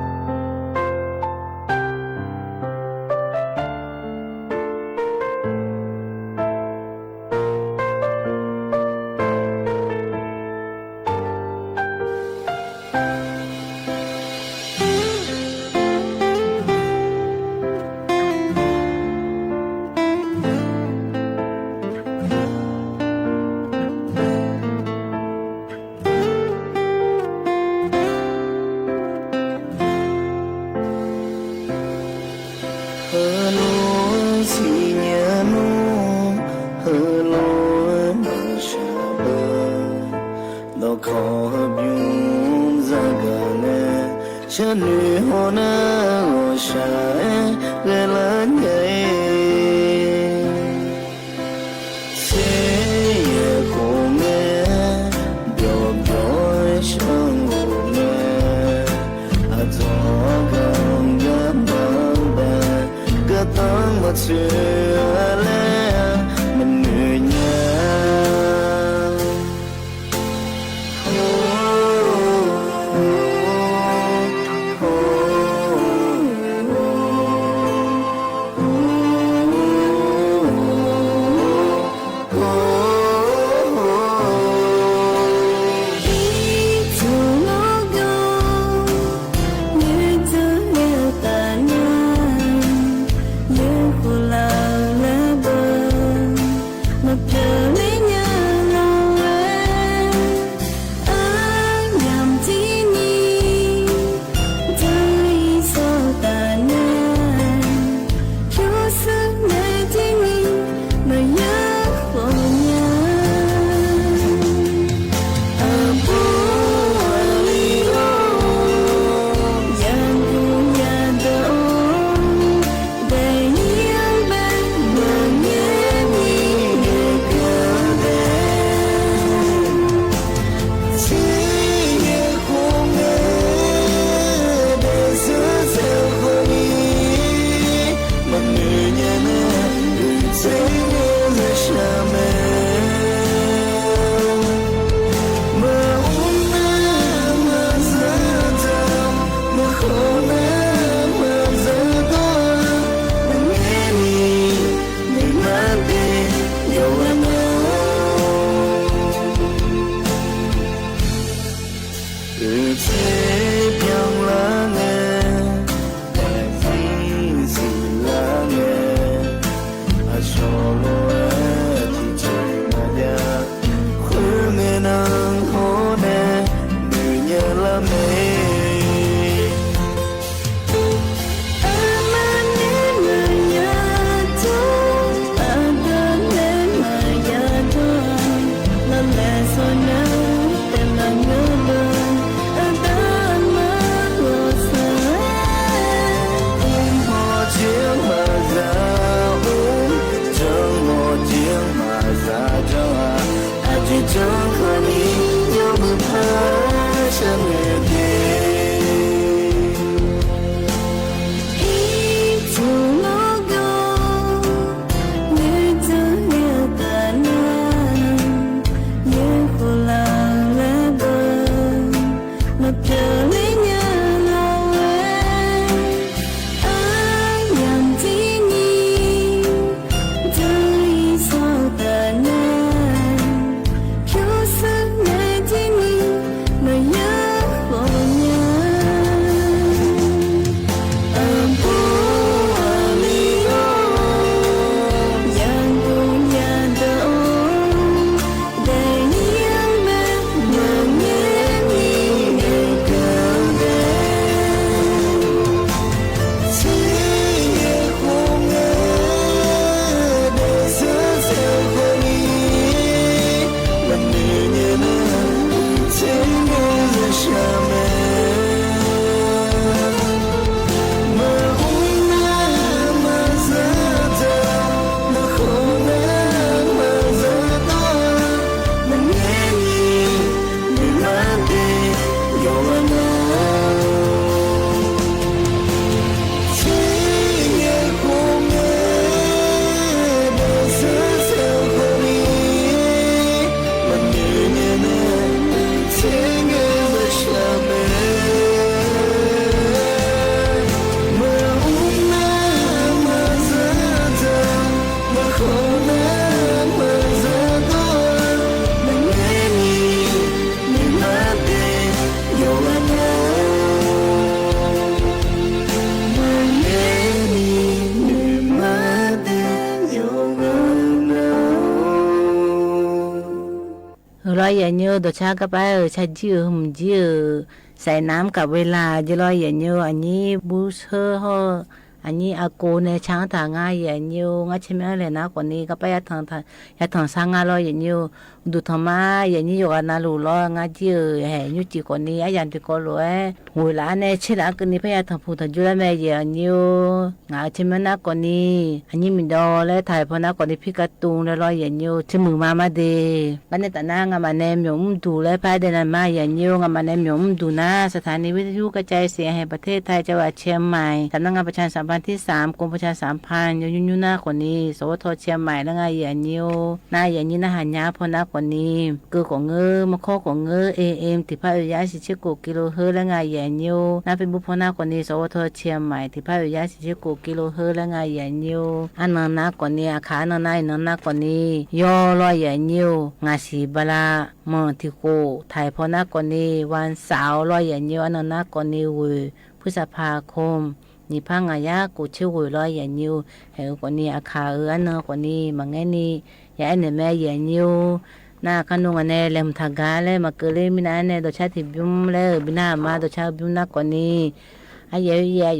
อยอย่าเยอะตัวชาก็ไปชาจื้อหุ่มจื้อใส่น้ำกับเวลาจะลอยอย่าเยอะอันนี้บูเชอร์ฮออันนี้อากูในช้างทางง่ายอย่าเยอะง่ายใช่ไหมเลยนะกว่านี้ก็ไปยัดทางสร้างงานลอยอย่าเยอะดูทำไมอย่างนี้อยู่กันนะลูกล้องาเจือแห่ยุจิคนนี้อายันติโกล้วยหัวล้านเนี่ยเชื่อกันนี้พยาทำพูดถึงจุลแม่อย่างนี้งาชิมนักคนนี้อันนี้มีดอและถ่ายพนักคนนี้พิกาตุงและลอยอย่างนี้ชิมือมาเดกันในแต่หน้างามันแนมยมดูและพายเดินมาอย่างนี้งามันแนมยมดูนะสถานีวิทยุกระจายเสียงแห่งประเทศไทยจังหวัดเชียงใหม่สำนักงานประชาสัมพันธ์ที่3กรมประชาสัมพันธ์ยุ่หน้าคนนี้สวทเชียงใหม่แล้วไงอย่างนี้หน้าอย่างนี้นะหันยาพนักคนนี้คือของเงอมาข้อของเงอAM ที่ภาควิทยา46กิโลเฮิรตซ์และไงอย่างนี้น่าเป็นบุพนาคนนี้สวทเชียงใหม่ที่ภาควิทยา46กิโลเฮิรตซ์และไงอย่างนี้อันนั้นนะคนนี้อาคารนั้นนะคนนี้ย่อลอยอย่างนี้งาสีบลามอทิโกไทยพนักคนนี้วันเสาร์ลอยอย่างนี้อันนั้นนะคนนี้เวพฤษภาคมนี่พังอายากูชื่อลอยอย่างนี้เห็นคนนี้อาคารอันนั้นคนนี้มังไงนี่ยายเนี่ยแม่อย่างนี้น่าขนมอันนี้เล่มทากาเลยมาเกลือมินาเนี่ยตัวชาติบิมเลยบินามาตัวชาบิมนักคนนี้ไอ้เ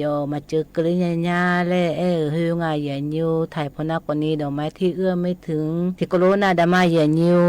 ยอะๆมาเจอเกลือญาเลยเฮืองอย่างนี้ถ่ายพนักคนนี้ดอกไม้ที่เอื้อมไม่ถึงที่โคโรนาดามาอย่างนี้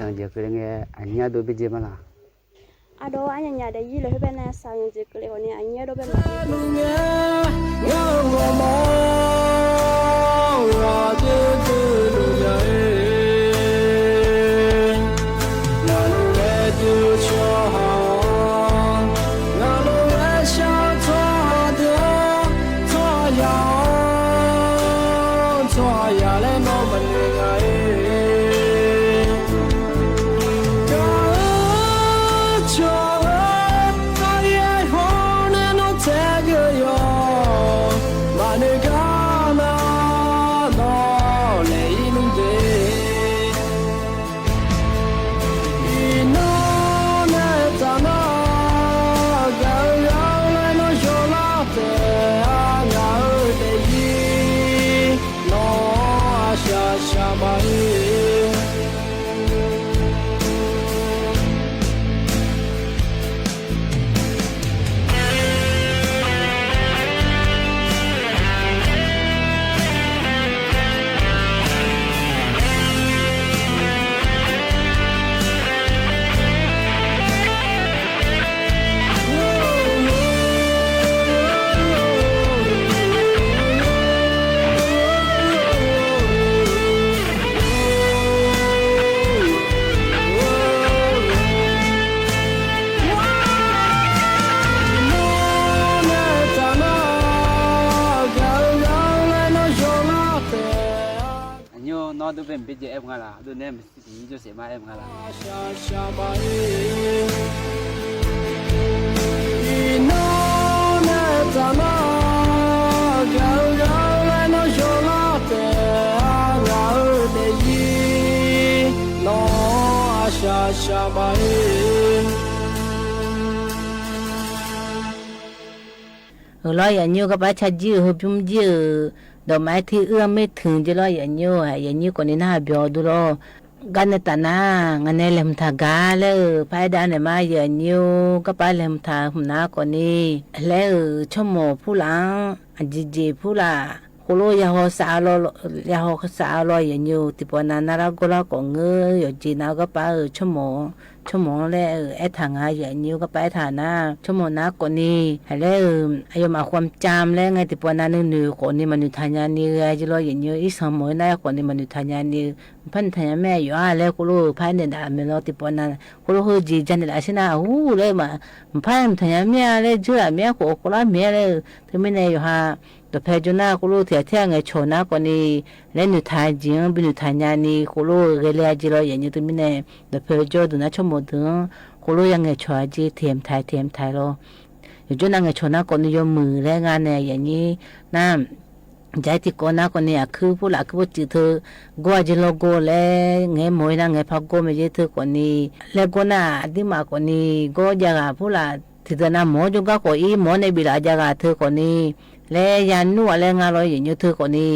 sang je kelenge anya do beje mala ado anya nya de yi le bena sang je kele oni anya do bena do ben beje em ngala do nem si jo se ma em ngala no na tama gal gal no jolate aga de yi no asha shabai loi ya nyu ka ba cha ji hu pum ji ดอกไม้ที่เอื้อมไม่ถึงจะรออย่างเงี้ยอย่างนี้คนนี้น่าเบียวดูรอกันในตาหน้างานในเลมทากาเลยไปด้านไหนมาอย่างเงี้ยก็ไปเลมทาหุ่นน้าคนนี้แล้วชั่วโมงผู้หลังจีผู้ละโลยาหัวสาวลอยอย่างอยู่ที่ปนันนารากุลากงเงยอยู่จีน่าก็ไปชั่วโมงแล้วทางอย่างอยู่ก็ไปฐานะชั่วโมงนักคนนี้แล้วอายุมาความจำแล้วไงที่ปนันนึกคนนี้มันอยู่ทันยานีจะลอยอย่างอยู่อีสมอยน่าคนนี้มันอยู่ทันยานีพันทันยาแม่อยู่แล้วกุลูพันเนี่ยดาเมลที่ปนันกุลูคือจีจันเดลาชินาเลยมาพันทันยาแม่เลยจุฬาแม่กุลาแม่เลยที่ไม่ได้อยู่ฮะตัวเพจน่ากุลูเที่ยงไงโชว์น่าคนนี้เล่นอยู่ทายจริงเป็นอยู่ทายยานีกุลูเกลียจิลอยอย่างนี้ตัวไม่ได้ตัวเพจดูน่าชมถึงกุลูยังไงโชว์จีเทียมไทยโลอยู่จนนั่งไงโชว์น่าคนนี้ยกมือแรงงานเนี่ยอย่างนี้น่าใจที่ก่อนน่าคนนี้คือผู้หลักคือผู้จิตเธอกัวจิโลโกเลยไงมวยน่าไงพักโกไม่ใช่เธอคนนี้แล้วก็น่าที่มาคนนี้ก็จะกับผู้หลักที่เธอน่าหมอจุกก็อีหมอในบิลาจะกับเธอคนนี้และยันนู่อะไรงานเราอย่างนี้เธอคนนี้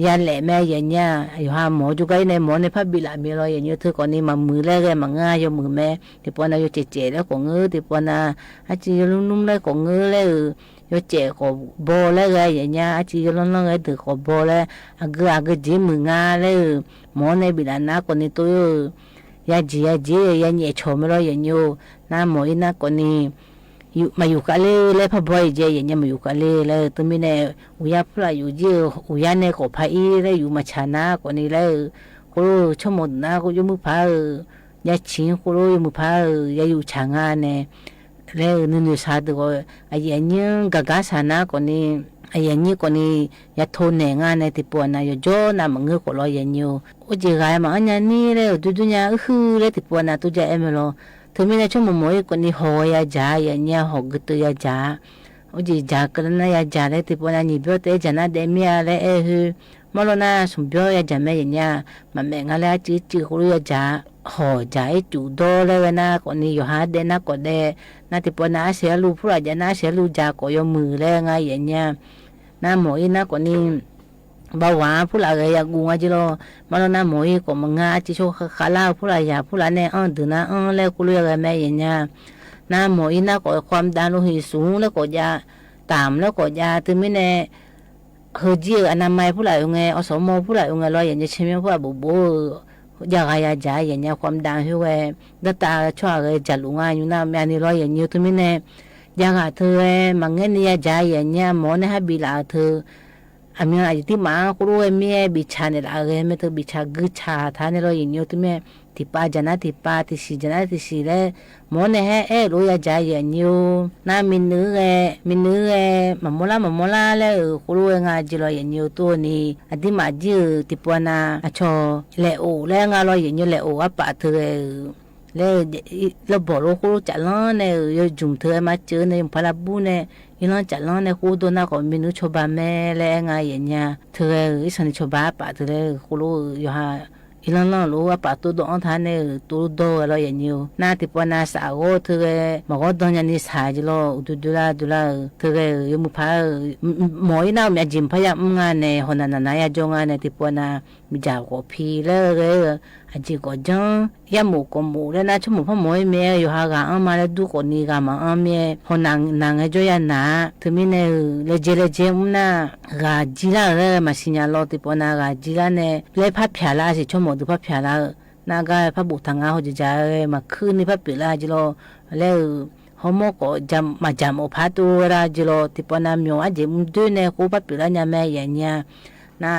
ยันแหละแม่ยันเนี่ยอยู่หาหมอจุกในหมอในพับบิลามีเราอย่างนี้เธอคนนี้มามือแรกมาง่ายอยู่มือแม่ที่ปนอยู่เจ๋แล้วของเงือที่ปนอาจีนุ่มๆเลยของเงือเลยอยู่เจ๋ของโบเลยอย่างเงี้ยอาจีนุ่มๆเลยถือของโบเลยอากจีมือง่ายเลยหมอในบิลานะคนนี้ตัวยาจียันเนี่ยชมเราอย่างนี้น้าหมออีน่าคนนี้มาอยู่กันเลยพะบ่อยเจอย่างเงี้ยมาอยู่กันเลยตัวมีเนี่ยอุยาพลาอยู่เยอะอุยาเนี่ยก็พาอีเลยอยู่มาชนะคนนี้เลยกูชั่วโมงนะกูอยู่มือพายาชิงกูอยู่มือพายาอยู่ช่างานเนี่ยแล้วนึกชาติก็ไอ้ยันยังกะชนะคนนี้ไอ้ยันนี่คนนี้ยาโทนเนี่ยงานเนี่ยที่ปวดนะอยู่จ่อนะมันเงือกก็ลอยยันอยู่อุจิกายมาอันนี้เลยดูเนี่ยเลยที่ปวดนะตุจะเอ็มโลทุกมีในชั่วโมงมื้อคนนี้หัวยาจ่ายเนี่ยหกตัวยาจ่าอุจิจ่ากันนะยาจ่าเลยที่ปนนี่เบี้ยเตจนะเดมีอะไรมาลนะสมเบี้ยยาจ่าไม่เนี่ยมันแม่งอะไรจีคุยาจ่าหัวจ่าจุดโดเลยนะคนนี้อยู่หาเดนะก็เดนะที่ปนนะเสียลูกผู้ใหญ่นะเสียลูกจ่าก็ยอมมือเลยไงอย่างเนี่ยนะหมออีนะคนนี้บ่าวผู้หลักอยากกูงาจิโลมาแล้วนะหมอยก็มังงาจิโชขาลาผู้หลักอยากผู้หลักเนี่ยดูนะแล้วกูเรียกแม่อย่างเงี้ยนะหมอยนะก็ความดันโลหิตสูงแล้วก็ยาตามแล้วก็ยาถึงไม่แน่เฮจีอนามัยผู้หลักยังไงอสมผู้หลักยังไงเราอย่างเงี้ยใช่ไหมผู้หลักบุอยากให้จ่ายอย่างเงี้ยความดันหัวดัตตาช่วยเลยจัดลุงอยู่นะแม่นี่เราอย่างเงี้ยถึงไม่แน่อยากเธอมังเงี้ยเนี่ยจ่ายอย่างเงี้ยหมอเนี่ยให้บิลาเธออามีอะไรที่มาคุรู้เมียบิชาเนี่ยอะไรไม่ต้องบิชากุชาท่านเราอย่างนี้ตัวเมียที่ป้าจนะที่ป้าที่สีจนะที่สีเลยหมอเนี่ยรู้ยาใจอย่างนี้น่ามีเนื้อมาโมลาเลยคุรู้งาจิเราอย่างนี้ตัวนี้อดีมาจีที่ปวนาชอเลโอแล้วงาเราอย่างนี้เลโอว่าป้าเธอแล้วบอกเราคุรู้จัดล้อเนี่ยยจุ่มเธอมาเจอในพลาบุเนี่ยอีหลังจากนั้นเนี่ยกูโดนนักมีนุชบาแม่และไงอย่างเงี้ยเธออีสันชบาป่ะเธอกูรู้อยู่ฮะอีหลังรู้ว่าป่ะตัวโดนท่านเนี่ยตัวโดนอะไรอย่างเงี้ยน่าที่ปนาสาวเธอมาก็โดนยันนิสัยจิโลดูแลเธออยู่มุพาหมออีน่ามีจิมพยายามงานเนี่ยคนนั้นนายจงงานเนี่ยที่ปนามีจ่าก็พีเลยอาจิก็จังยามูก็มูแล้วนะชั่วโมงพ่อหมอเมียอยู่หากันมาแล้วดูคนนี้กันมาเมียคนนางจอยนะถึงมีเนี่ยเลเจมุนะกาจีละเลยมาสิญญาลอติปนากาจีละเนี่ยเลยพับพิลาสิชั่วโมงดูพับพิลานากาพับบุทางเอาจะจ่ายมาคืนนี่พับพิลาจิโลแล้วฮอมก็จำอุปาตัวราจิโลติปนามีว่าเจมุดูเนี่ยกูพับพิลาเนี่ยแม่อย่างเงี้ยนะ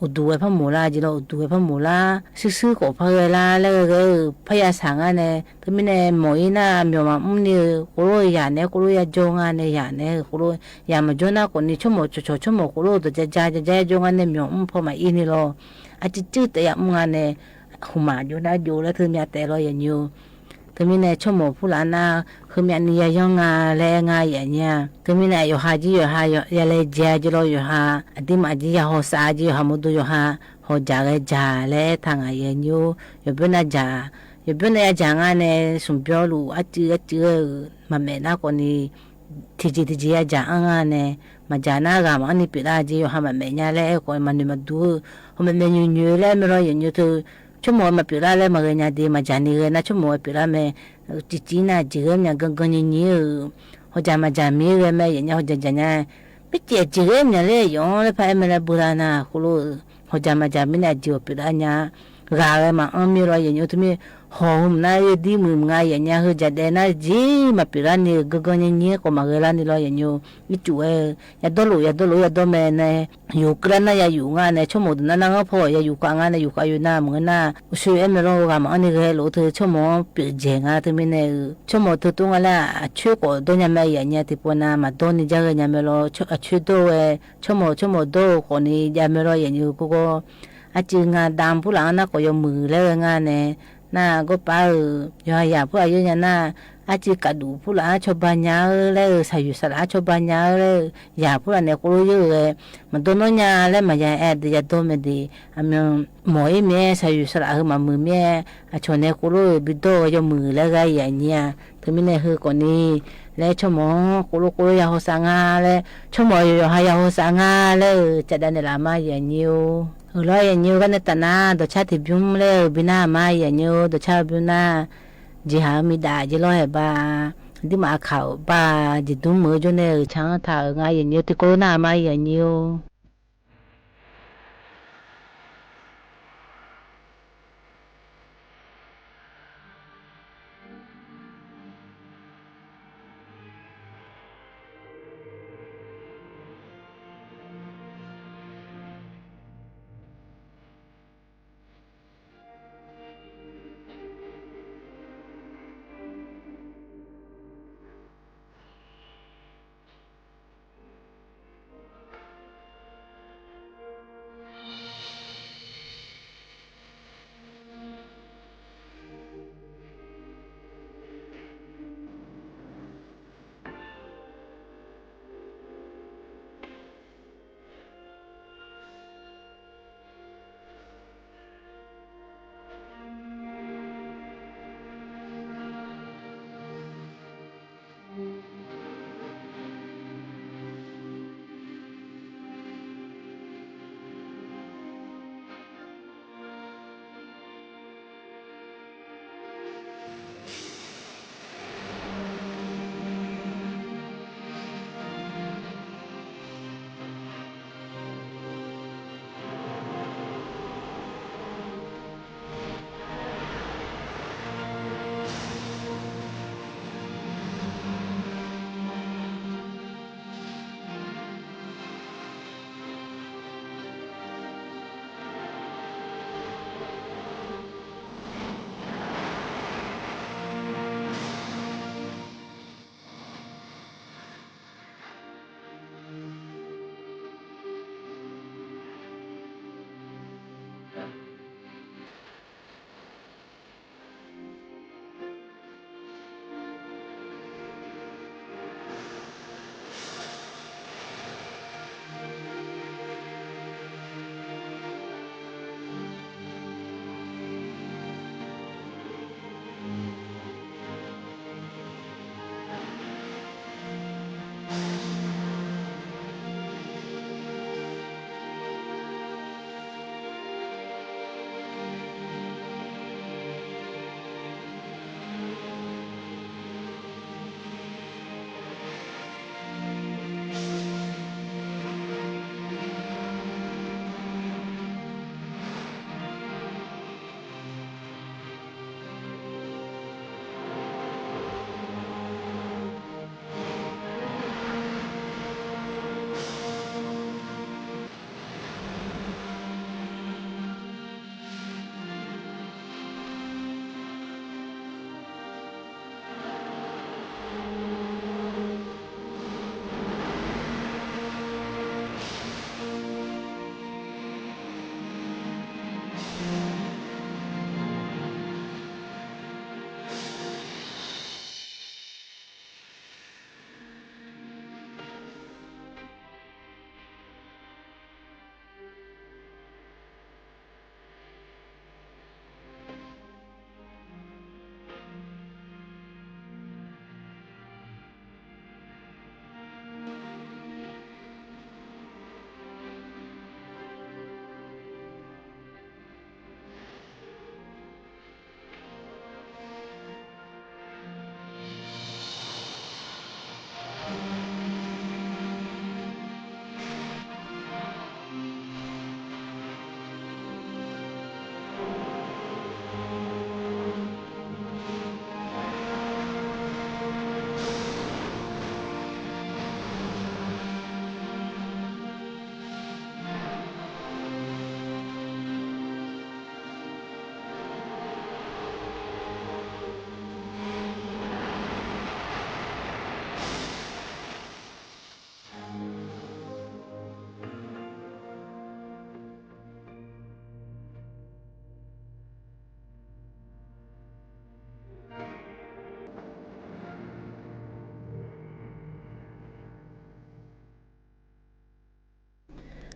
อุดด้วยพระมูลาจิโลอุดด้วยพระมูลาซื้อก็พยาลาแล้วก็พยาสังอันเนี่ยที่มีเนี่ยหมอยน่ะมีมาเนี่ยกูรู้อย่างเนี่ยกูรู้อย่างจงอันเนี่ยอย่างเนี่ยกูรู้อย่างมาจงน่ะคนนี้ชั่วโมงกูรู้ตัวจะจงอันเนี่ยมีพอมาอินี่โลอาจจะจืดแต่อย่างมึงอันเนี่ยหุมาอยู่นะอยู่แล้วถึงมีแต่เราอย่างอยู่ถึงมีเนี่ยชั่วโมงผู้หลานน่ะคือมีอันนี้ยังงาแรงงาอย่างเงี้ยถึงมีเนี่ยอยู่หาจีอยู่หาอย่าเลยเจ้าจิโลอยู่หาอดีมาจีหัวสาจีหัวมุดูอยู่หาหัวจ่าเลยจ่าเลยทางอย่างอยู่อยู่เป็นอาจ่าอยู่เป็นอาจ่างานเนี่ยสมบูรณ์อาจีมาแม่น่ะคนนี้ tiji ya janga ne majana ga ma ni pira ji ha ma menya le ko ma ni ma du ho ma menyu nyu le me ro yin tu chumo ma pira le ma nya de ma jani ge na chumo pira me tiji na ji ge nya gan gan ni ho ja ma ja mi ge me yin ho ja ja nya bi je ji ge nya le yo le pa me le bu ra na ko lo ho ja ma ja mi na ji o pira nya ga le ma am mi ro yin tu mi home na ye di mu nga ye nya ho ja de na ji ma pira ni go ni ko ma ge la ni lo ye nyu ni tu e ya do me ne yu kra na ya yu nga ne chomo na na nga pho ya yu ka nga ne yu ka yu na mu na su em ro ga ma ni ge lo tu chomo pi je nga tu mi ne chomo tu tu nga la chu ko do nya me ye nya ti po na ma do ni ja ge nya me lo chu do e chomo do ko ni ja me ro ye nyu ko a chi nga dam pu la na ko yo mu le nga ne na go pa ya pu ayo nya na a chi ka du pu la cho ba nya le sa yu sa la cho ba nya le ya pu la ne ko yo e ma do no nya le ma ya e de ya do me de a mo e me sa yu sa la ma mu me a cho ne ko lo bi do yo mu le ga ya nya tu mi ne hu ko ni le cho mo ko lo ya ho sa nga le cho mo yo ha ya ho sa nga le cha da ne la ma ya nyu lo ya nyu ga ne ta na do cha ti byum le bi na ma ya nyu do cha bi na ji ha mi da ji lo he ba di ma khao ba ji du mo jo ne chang tha nga ya nyu ti ko na ma ya nyu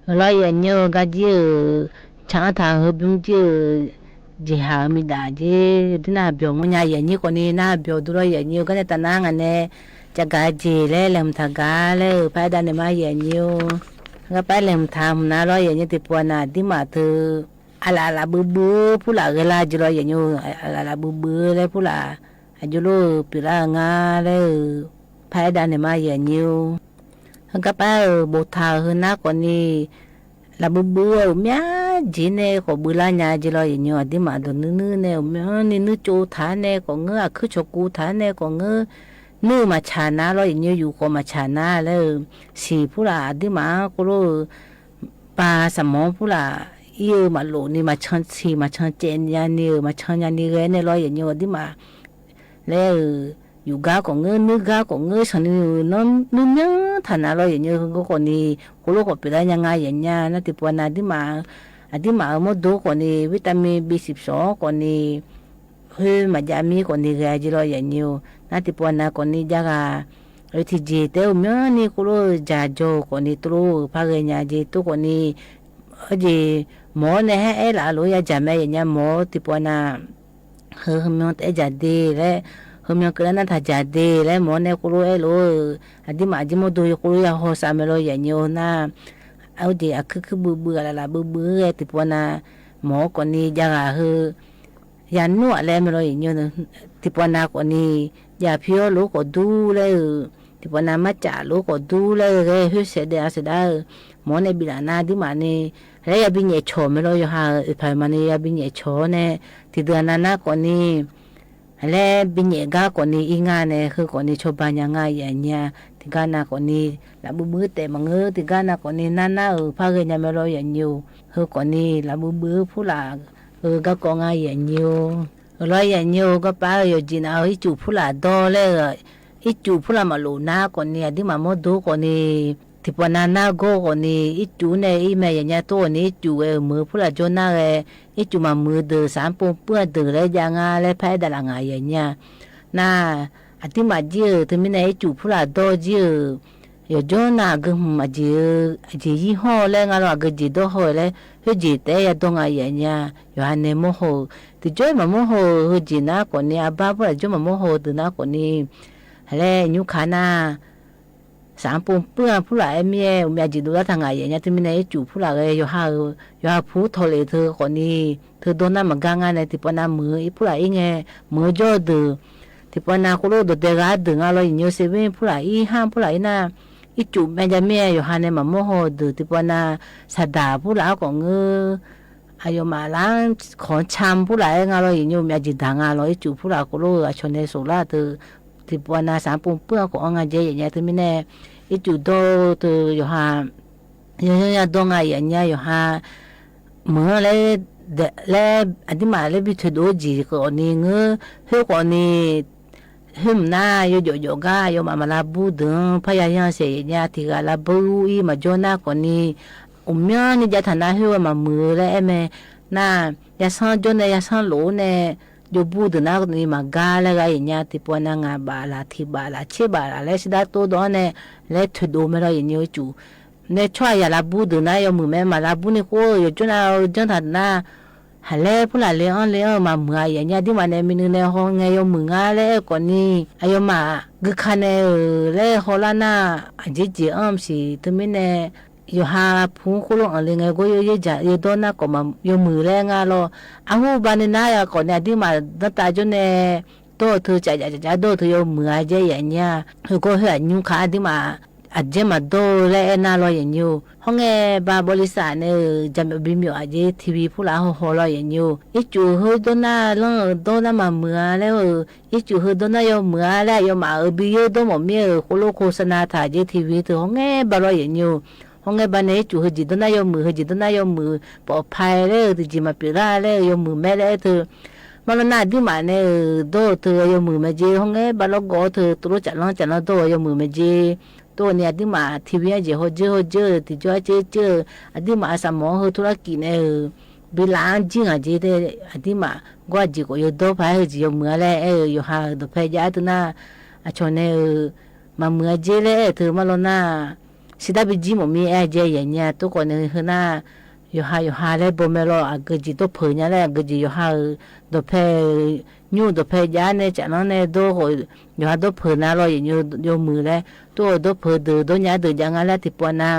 lo ya nyo ga ji cha ta ho bung ji ji ha mi da ji dina byo mo nya ya ni ko ni na byo du lo ya nyo ga ne ta na nga ne cha ga ji le lem tha ga le pa da ne ma ya nyo ga pa lem tha na lo ya ni ti po na di ma thu ala bu bu pu la ga la ji lo ya nyo ala bu bu le pu la a ju lo pi la nga le pa da ne ma ya nyo ga pa bo tha hu na ko ni là bữa mía chỉ nè có bữa la nhà chỉ lo nhiều đi mà đồ nư nè mía nư chỗ thả nè có ngư à cứ chỗ cũ thả nè có ngư nư mà chả ná lo nhiềuอยู่có mà chả ná là xì phú là đi mà có lo ba sắm món phú là yêu mà lộ ni mà chăn xì mà chăn chén nhà ni mà chăn nhà ni cái nè lo nhiều đi mà lẽอยู่กาของเงินนึกกาของเงินฉันน้องนึกเนื้อฐานะเราอย่างเงี้ยก็คนนี้กูรู้ก็เป็นยังไงอย่างเงี้ยนั่นที่ปวนาที่มาหมดดูคนนี้วิตามิน B12 คนนี้เฮ้ยมาจามีคนนี้ก็จะรออย่างเงี้ยนั่นที่ปวนาคนนี้จะกาที่เจเต้าเมื่อนี่กูรู้จ่าโจคนนี้ตู้พาเงียเจตู้คนนี้เจหมอเนี่ยให้หลานรู้ยาจ่าแม่อย่างเงี้ยหมอที่ปวนาเฮ้ยหมอแต่จ่าดีและhôm nay cái này thay giá đi lấy món này cũng rồi rồi đi mà chỉ một đôi cũng rồi họ sao mà rồi nhiều na áo gì cứ bự là bự thì bọn na mỏ còn đi ra hư yan nuốt lấy mà rồi nhiều thì bọn na còn đi giờ phiếu lúa có đu lấy thì bọn na mất trả lúa có đu lấy cái hư sẽ đã món này bị là na đi mà này lấy bị nhẹ chó mà rồi ha phải mà này bị nhẹ chó này thì đứa na còn điและบินเยกาคนนี้อีงานเนี่ยคือคนนี้ชอบบ้านยังไงอย่างเงี้ยที่กานาคนนี้ละมือแต่มังที่กานาคนนี้น่าพาเงินยังไม่รออย่างอยู่คือคนนี้ละมือผู้หลักก็กองไงอย่างอยู่รออย่างอยู่ก็ป้าอยู่จีนเอาอีจูผู้หลักดอเลยอีจูผู้หลักมาลูน่าคนนี้ที่มาโมดูคนนี้ที่ปนาโกคนนี้อีจูเนี่ยอีแม่อย่างเงี้ยตัวนี้จูมือผู้หลักจนน่าอีจูมามือเดือสามปุ่มเปื้อนเดือแล้วยังไงแล้วแพ้แต่ละไงอย่างเงี้ยน่าอันที่มาเจอที่ไม่ได้จูผู้หลักโตเจออยู่จนน่าก็มาเจอยี่ห้อแล้วงั้นเราก็จีโตห้อแล้วเฮ้ยจีแต่ยังต้องไงอย่างเงี้ยอยู่หันในโมโหที่จ้อยมาโมโหเฮ้ยจีน่าคนนี้อาบ้าผู้หลักจ้อยมาโมโหตัวน่าคนนี้แล้วยุคน่าสามปุ่มเปื้อนผู้หลายเมียจีดูแลทางไงอย่างเงี้ยที่ไม่ได้จูผู้หลายอยู่หาผู้ทอเลเธอคนนี้เธอโดนน้ำมันกางานในที่ปนามืออีผู้หลายอีไงมือจ่อดื้อที่ปนาคุโรดเดกาดึงอะไรอย่างเงี้ยเซเว่นผู้หลายอีห้ามผู้หลายน่ะอีจูแม่จะเมียอยู่หาในมันโมโหดื้อที่ปนาสะดาผู้หลายของเงออายุมาล้างของชามผู้หลายงานอะไรอย่างเงี้ยเมียจีดังงานอะไรจูผู้หลายคุโรชนในโซล่าเธอที่ปนาสามปุ่มเปื้อนของงานเจอย่างเงี้ยที่ไม่แน่อีจุดโตตัวอยู่หาอย่างดงไงอย่างเงี้ยอยู่หาเมื่อแล้วอันที่มาแล้วบิดดูจีก่อนนี้เงือเฮ้ยก่อนนี้หึมหน้าอยู่ก้าอยู่มาลาบูดึงพยายามเสียเนี่ยที่กาลาบูอีมาจนหน้าก่อนนี้เมียนี่จะฐานะเฮ้ยมามือแล้วเอ็มน่ายาสังจนยาสังโหลเนี่ยอยู่บูดนักนี่มากาเลยก็อย่างเงี้ยที่ปนงาบาลาที่บาลาเชบาลาแล้วสิได้ตัวดอนเนี่ยแล้วถุดไม่ได้อย่างเงี้ยจู่เนี่ยช่วยอย่าลาบูดนะอย่ามือแม่มาลาบูนี่ก็อยู่จนเอาจนถัดนะฮัลโหลผู้หลานเลี้ยงมาเมื่ออย่างเงี้ยที่มาเนี่ยมีเนี่ยห้องไงอยู่มืองาแล้วก่อนนี้อายุมาก็คันเนี่ยแล้วฮอลาน่าจีสิที่มีเนี่ยอยู่หาผู้คนลงอะไรเงี้ยก็อยู่จ่าอยู่โดนน่ะก็มาอยู่มือแรงอ่ะเราเอาหูบานนี่นะก่อนเนี่ยที่มาตั้งแต่จนเนี่ยตัวเธอจ่าตัวเธออยู่มืออะไรอย่างเงี้ยเขาก็เห็นยุ่งขาที่มาอาจจะมาโดแล้วน่าเราอย่างอยู่ห้องเงี้ยบาบริษัทเนี่ยจะไม่บินอยู่อาจจะทีวีผู้หลานเขาเราอย่างอยู่อีจู่เขาโดนน่ะลงโดนน่ะมามือแล้วอีจู่เขาโดนน่ะอยู่มือแล้วอยู่มาบิโยโดนหมดเมียโฆษณาถ่ายทีวีเธอห้องเงี้ยบาเราอย่างอยู่ห้องไงบ้านนี้จู่จิตน่ายมือจิตน่ายมือปลอดภัยเลยที่จิมาปีร่าเลยยมือแม่เลยเธอมาแล้วน่าดีมาเนี่ยโดเธอยมือแม่จีห้องไงบ้านเราก็เธอตัวจัดล้างโดยมือแม่จีตัวเนี่ยดีมาทีวีจีเขาเจอที่จ่อเจอดีมาสมองเขาธุรกิจเนี่ยบิลานจริงอ่ะจีเธอดีมาก็จีก็อยู่โดภัยจียมือเลยอยู่หาโดภัยยาตัวน่ะชนเนี่ยมามือจีเลยเธอมาแล้วน่ะ สิได้ไปจีมมีแอเจอย่างเงี้ยตัวก่อนนึงคือหน้าอยู่หาเลยบ่แม่รออะกะจิตัวเพิ่นเนี่ยแหละกะจิอยู่หาดอกเพยูดอกเพยาเนี่ยจะนั้นเนี่ยโดอยู่หาดอกเพิ่นน่ะรออยู่มือแล้วตัวดอกเพิ่นโดญาจังอะไรที่ปวนะ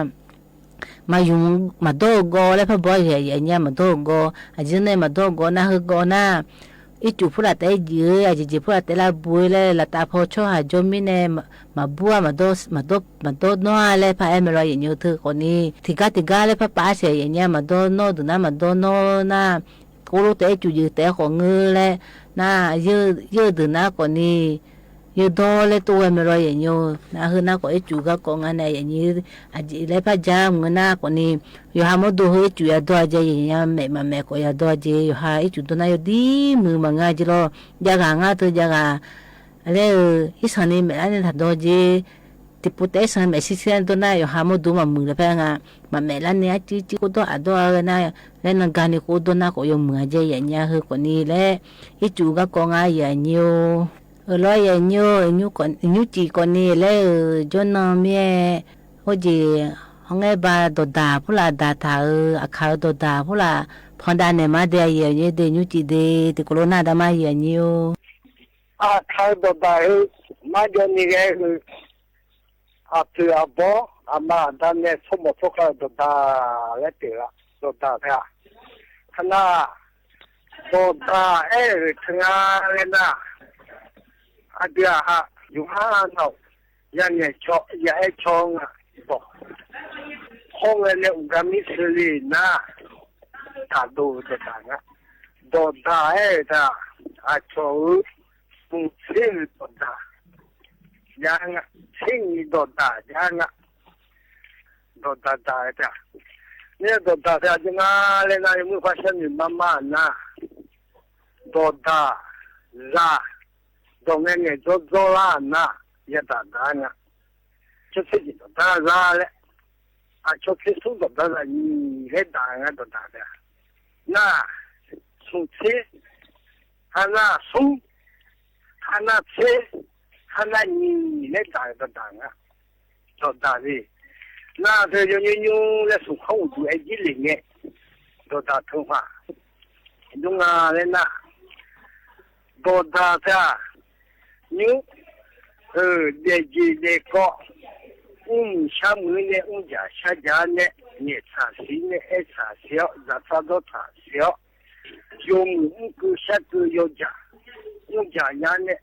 มายุงมาโดกอแล้วพะบ่อย่างเงี้ยมาโดกออะจิเนี่ยมาโดกอนะคือกอนะอีจูพูดแต่เยอะอาจจะพูดแต่ละบุยเลยละตาพอชอบหาจมีเนี่ยมาบัวมาโดน้อเลยพาเอ็มรอยอย่างเงี้ยเธอคนนี้ที่กาเลยพาป้าเสียอย่างเงี้ยมาโดโน่ดูนะมาโดโน่นะกูรู้แต่จูยืแต่ของเงือเลยนะเยอะดูนะคนนี้เยอะโดเลยตัวเอ็มรอยอย่างเงี้ยนะคือนะก็จูก็กงอันไหนอย่างเงี้ยอาจจะเลยพาจามเงินนะคนนี้อยู่หามาดูให้จูยาดูอาจจะอย่างเงี้ยแม่ก็ยาดูอาจจะอยู่หาจูตัวนั้นอยู่ดีมือมังอาจจะรอยากงาตัวอยากอะไรอีสันนี่แม่เนี่ยถ้าดูอาจจะที่พูดแต่สันแม่สิเสียตัวนั้นอยู่หามาดูมามือเลยเพื่อนมาแม่ละเนี่ยจีก็ตัวอาอะไรนะแล้วนั่งการนี่ก็ตัวนั้นก็อยู่มืออาจจะอย่างเงี้ยคือคนนี้แหละอีจูก็กงอาอย่างเงี้ยรอยอย่างยูจีก่อนนี่เลยจนน้องเมียโอ้จีห้องไอ้บาดดาพูลาดาถาอาคาดดาพูลาพอนดาเนี่ยมาเดียเยเดยูจีเดติโคโรนาดามาเยนิโออาคาดดามาเดียนี่ไงอาตัวอาบอามาดานเนี่ยสมมติเขาดดาเล็กละดดาเนี่ยขณะดดาถึงอะไรนะอาเดียฮะอยู่ห้าเนาะยังไงชอยังไอ้ชงอ่ะบอกห้องเนี่ยอุกามิสลีนะตาดูจะต่างอ่ะโดดได้แต่อาชงมุสิลโดดได้ยังอ่ะทิ้งโดดได้ยังอ่ะโดดได้แต่เนี่ยโดดได้แต่ยังไงเลยนะยังไม่发现你妈妈呢โดดได้ละตรงนี้เนี่ยโจล่านะยาตาดานะชุดที่ตัวตาลาเลยชุดที่สุดตัวตาลานี่เฮ็ดได้นะตัวตาเนี่ยน่าสุดที่ฮานาสุฮานาเชฮานานี่เฮ็ดได้ตัวตานะตัวตาดิน่าเธอจะยุ่งและสุขหูดูไอ้ยี่หลิงเนี่ยตัวตาทุ่งฟ้ายุ่งอะไรนะตัวตาจ้าnewเด็กเด็กก็ชามือเนี่ยจะชาจานเนี่ยชาสีเนี่ยชาเสียวจะชาโดชาเสียวยงกูชากูยจ่ายานเนี่ย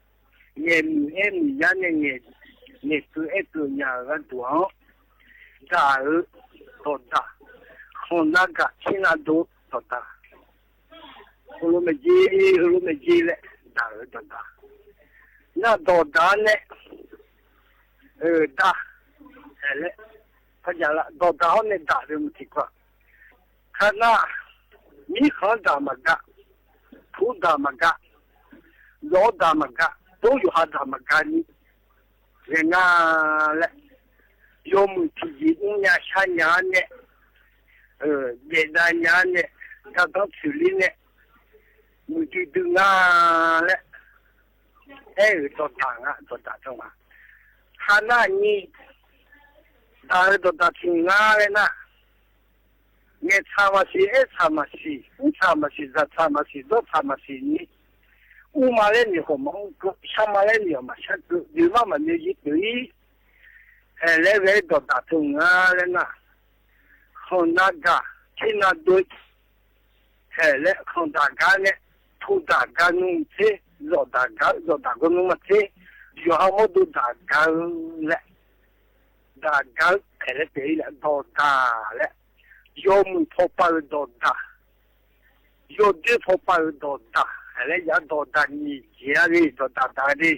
มียานเนี่ยกูยากันตัวจ้าตัวตาคนนักชินาดูตัวตาฮูลุเมจีเลยจ้าตัวตา那多大呢？大，了，他讲了，多大呢？大的没听过。看那米河大么个，土大么个，肉大么个，都有哈大么个呢？人家嘞，有没提人家三年呢？元旦年呢？他到处理呢？没提到啊嘞。ตัวต่างอ่ะตัวต่างจังหวะขณะนี้ตาตัวต่างทิ้งงาเลยนะเนี่ยชามาสีชามาสีจะชามาสีตัวชามาสีนี้มาเล่นนี่ผมก็ชามาเล่นนี่มาชักดูว่ามันมียี่ตัวอีแล้วเวตัวต่างทิ้งงาเลยนะคนนักการที่นักด้วยแล้วคนต่างกันเนี่ยทุกต่างกันนุ่งเช่โดดาก็นุ่มมาเช่อยู่ห้องดูดากันแหละดากันอะไรเดี๋ยวโดดาแหละยมพบไปโดดายมดีพบไปโดดาอะไรอย่าโดดานี่เจียรีโดดาตาดี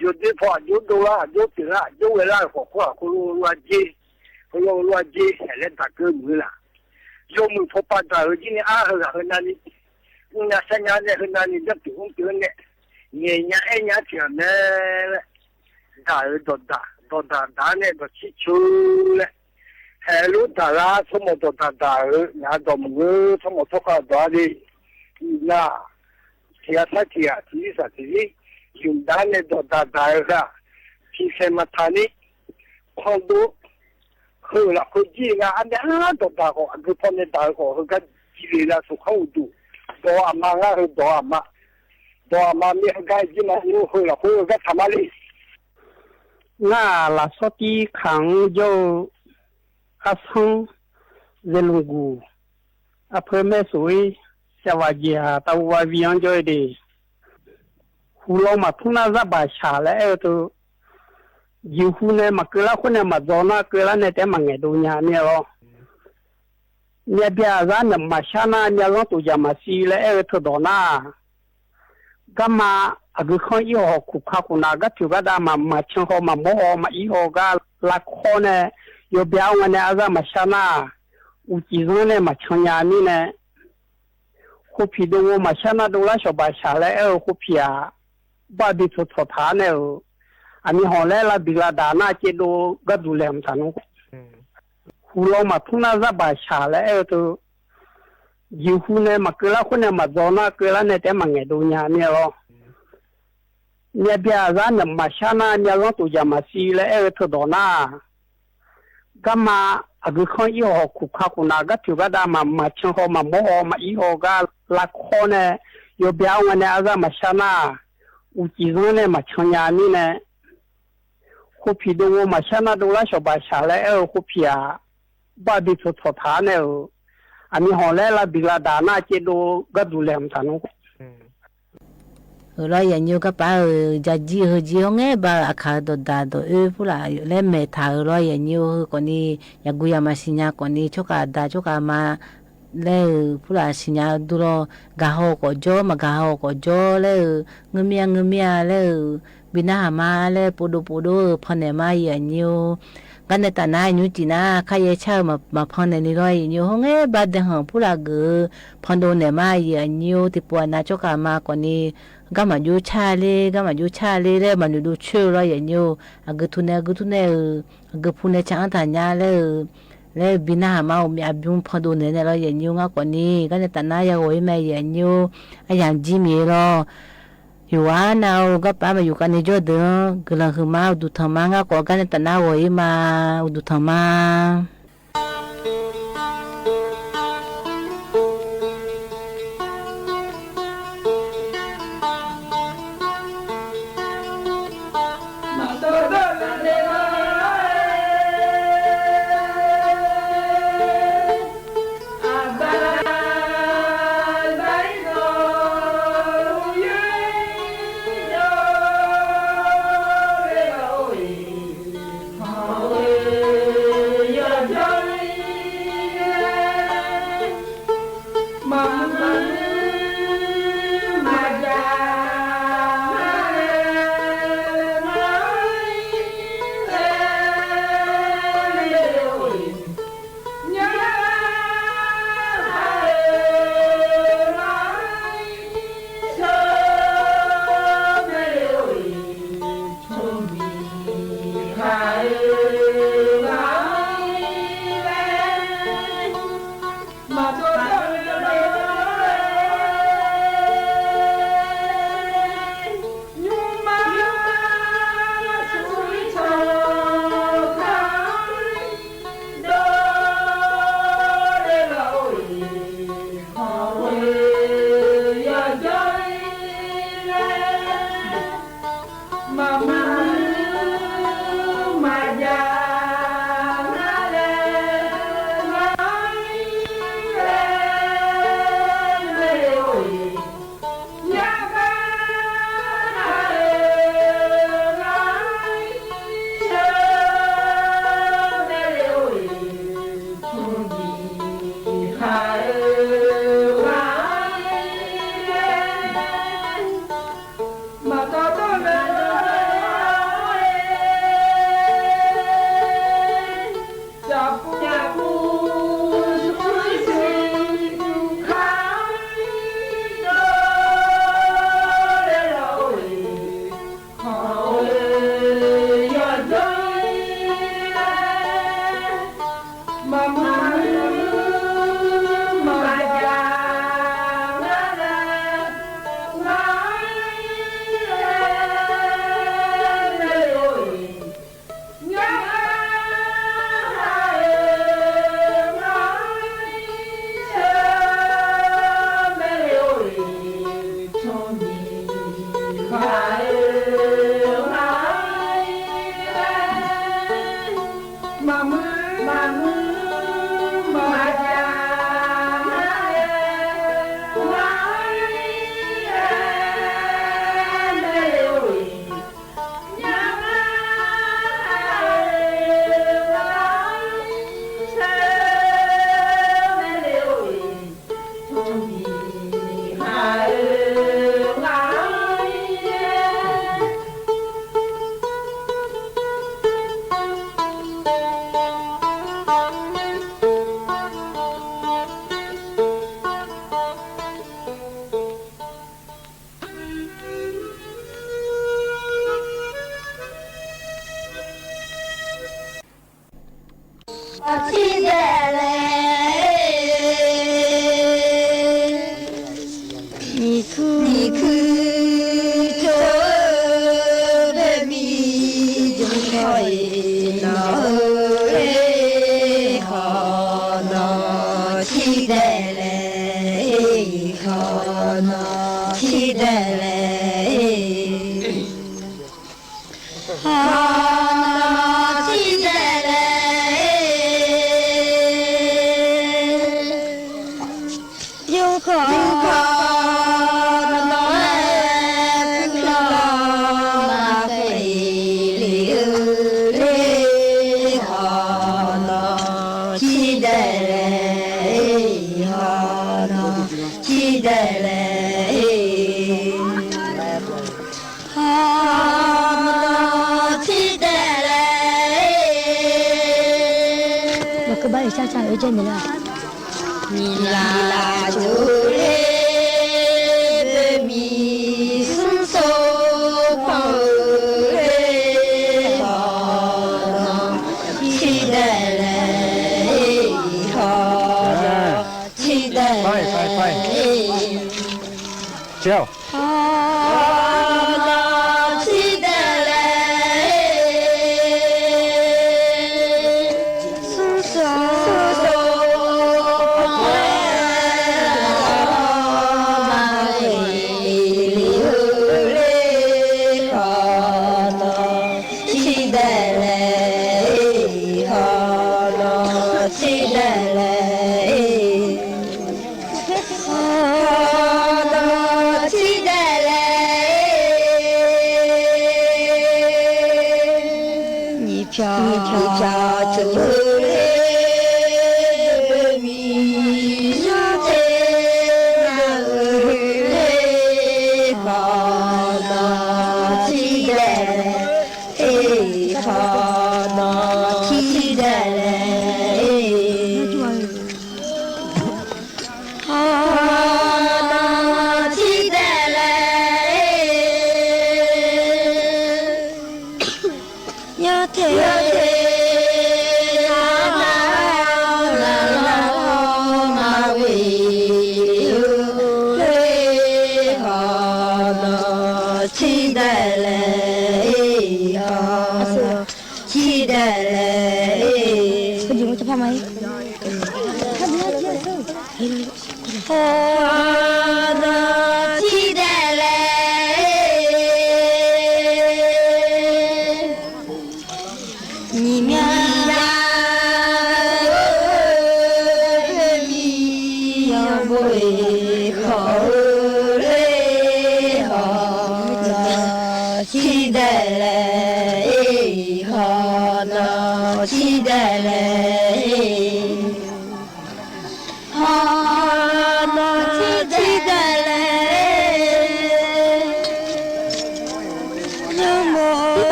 ยมดีพอยุดูละยุติละยุเวลาหัวข้อคุณรู้ว่าจีอะไรตาเกินมือละยมพบไปตาจีนี่เหรอนั่นนี่那三年的很难，你这不公平的，年天的，大儿多大呢，都起球了，海路大啦，什么都大儿，那都么个什么都好大的，那天用大呢都大儿个，其实嘛他呢， คือละคือจีงอันนี้ตัวตาก็คือพอในตาก็คือกันจีเลยสุขดูตัวอามาก็คือตัวอามามีก็จีมาอยู่คือละคือก็ทำอะไรน่าละสติขังโยอาซังเจลุงกูอเภอแม่สวยสวัสดีฮะตาวาวิอันจอยดีหูลมาทุนาจะบาชาแล้วตัวยูหูเนี่ยมาเกล้าคนเนี่ยมาโดนเกล้าเนี่ยแต่มาเงดูเนี่ยเนี่ยหรอเนี่ยเบียร์ร้านเนี่ยมาชนะเนี่ยร้องตัวจะมาซีแล้วตัวโดนก็มาอากุข้ออีหอคุกข้าคุณาก็ถือว่าได้มาเชิงหอมาโมหมาอีหอก็ลักข้อเนี่ยโยเบียร์วันเนี่ยอาจจะมาชนะอุจิโซเนี่ยมาชนยานี่เนี่ยคุพีดูมาชนะดูแลชาวบ้านชาแล้วคุพีอาบ้าดิสุดสุดท้ายเนี่ยอันนี้หอแล้วบิลาดานาเจดูก็ดูแลมันนุหูลมาทุนาจะบาชาแล้วตัวยูหูเนี่ยมาเกล้าคนเนี่ยมาโดนเกล้าเนี่ยแต่มาเงดูเนี่ยเนี่ยหรอเนี่ยเบียร์ร้านเนี่ยมาชนะเนี่ยร้องตัวจะมาซีแล้วตัวโดนก็มาอากุข้ออีหอคุกข้าคุณาก็ถือว่าได้มาเชิงหอมาโมหมาอีหอก็ลักข้อเนี่ยโยเบียร์วันเนี่ยอาจจะมาชนะอุจิโซเนี่ยมาชนยานี่เนี่ยคุพีดูมาชนะดูแลชาวบ้านชาแล้วคุพีอาบ้าดิสุดสุดท้ายเนี่ยอันนี้หอแล้วบิลาดานาเจดูก็ดูแลมันนุเราอย่างนี้ก็ไปจะจีเหจีฮงเงบาอาคาโดดาโดพูดอะไรเล่เมทาเราอย่างนี้คนนี้อยากกุยามาสิญญาคนนี้ชกาดาชกามาเล่พูดอะไรสิญญาดูโรกาโฮก็โจมากาโฮก็โจเล่เงมียเล่บินามาเล่ปูดูพอเนมาอย่างนี้กันในตาหน้าอยู่จีน่าใครจะเช่ามาพอนในนี้ร้อยอยู่ห้องบาดเดหังผู้ละเกือพอนโดนเนี่ยมาอย่างนี้ที่ปวดนาจกามาก่อนนี้ก็มาอยู่ชาเล่เลยมันดูเชื่อร้อยอย่างนี้กุทุนเกุพูนช่างฐานยาเลยบินามามีอาบุญพอนโดนเนี่ยร้อยอย่างนี้ก่อนนี้กันในตาหน้าอย่างโอยแม่อย่างนี้อย่างจีมีรออยู่ว่าเราก็ป้ามาอยู่กันในจอดก็เลยคือมาดูธรรมะก็กันในตนาไว้มาดูธรรมะMama,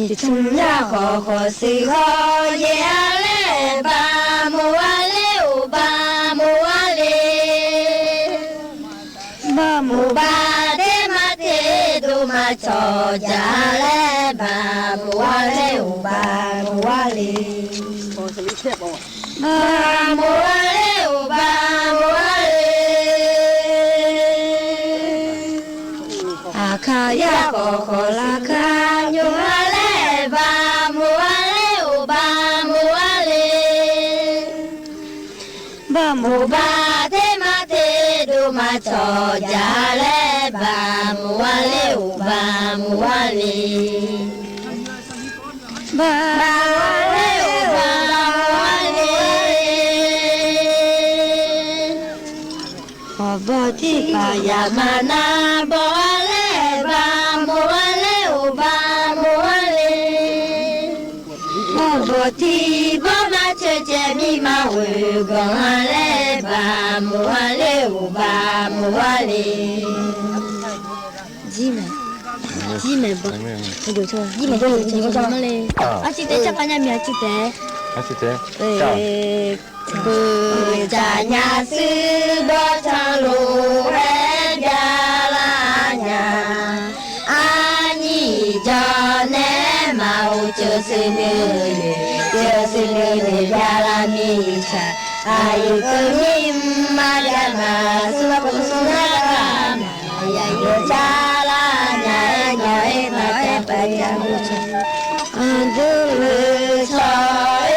Mi ชุมยาขอขอสิขอเยาเลบามัวเลอุบามัวเลบามูบาเดมาเทดูมาชอจาเลบามัวเลอุบามัวเลบามัวเลอุบามัวเลอาคายาขอขอลาคาโยเลบามัวเลอุบามัวเลบามูบาเทมาเทดูมาชอจาเลบามัวเลอุบามัวเลบาเลอุบามัวเลบอที่ปายามานาบอเลบามัวเลอุบามัวเลบอที่บอมาเจเจมีมาเวกอนเลบามัวเลอุบามัวเลจีไหมจีไหมบอไม่ดูชัวจีไหมก็有情况怎么嘞？啊，记得叫人家名记得。啊，记得。不在nhà sư bó thang lù hết gia la nhà anh cho nè màu chưa sư nữ gia la mi cha ai cứ nhim mà gia mà sư bó sư na ma ai cha la nhà nói mà cha bà cha mu cha anh đưa trời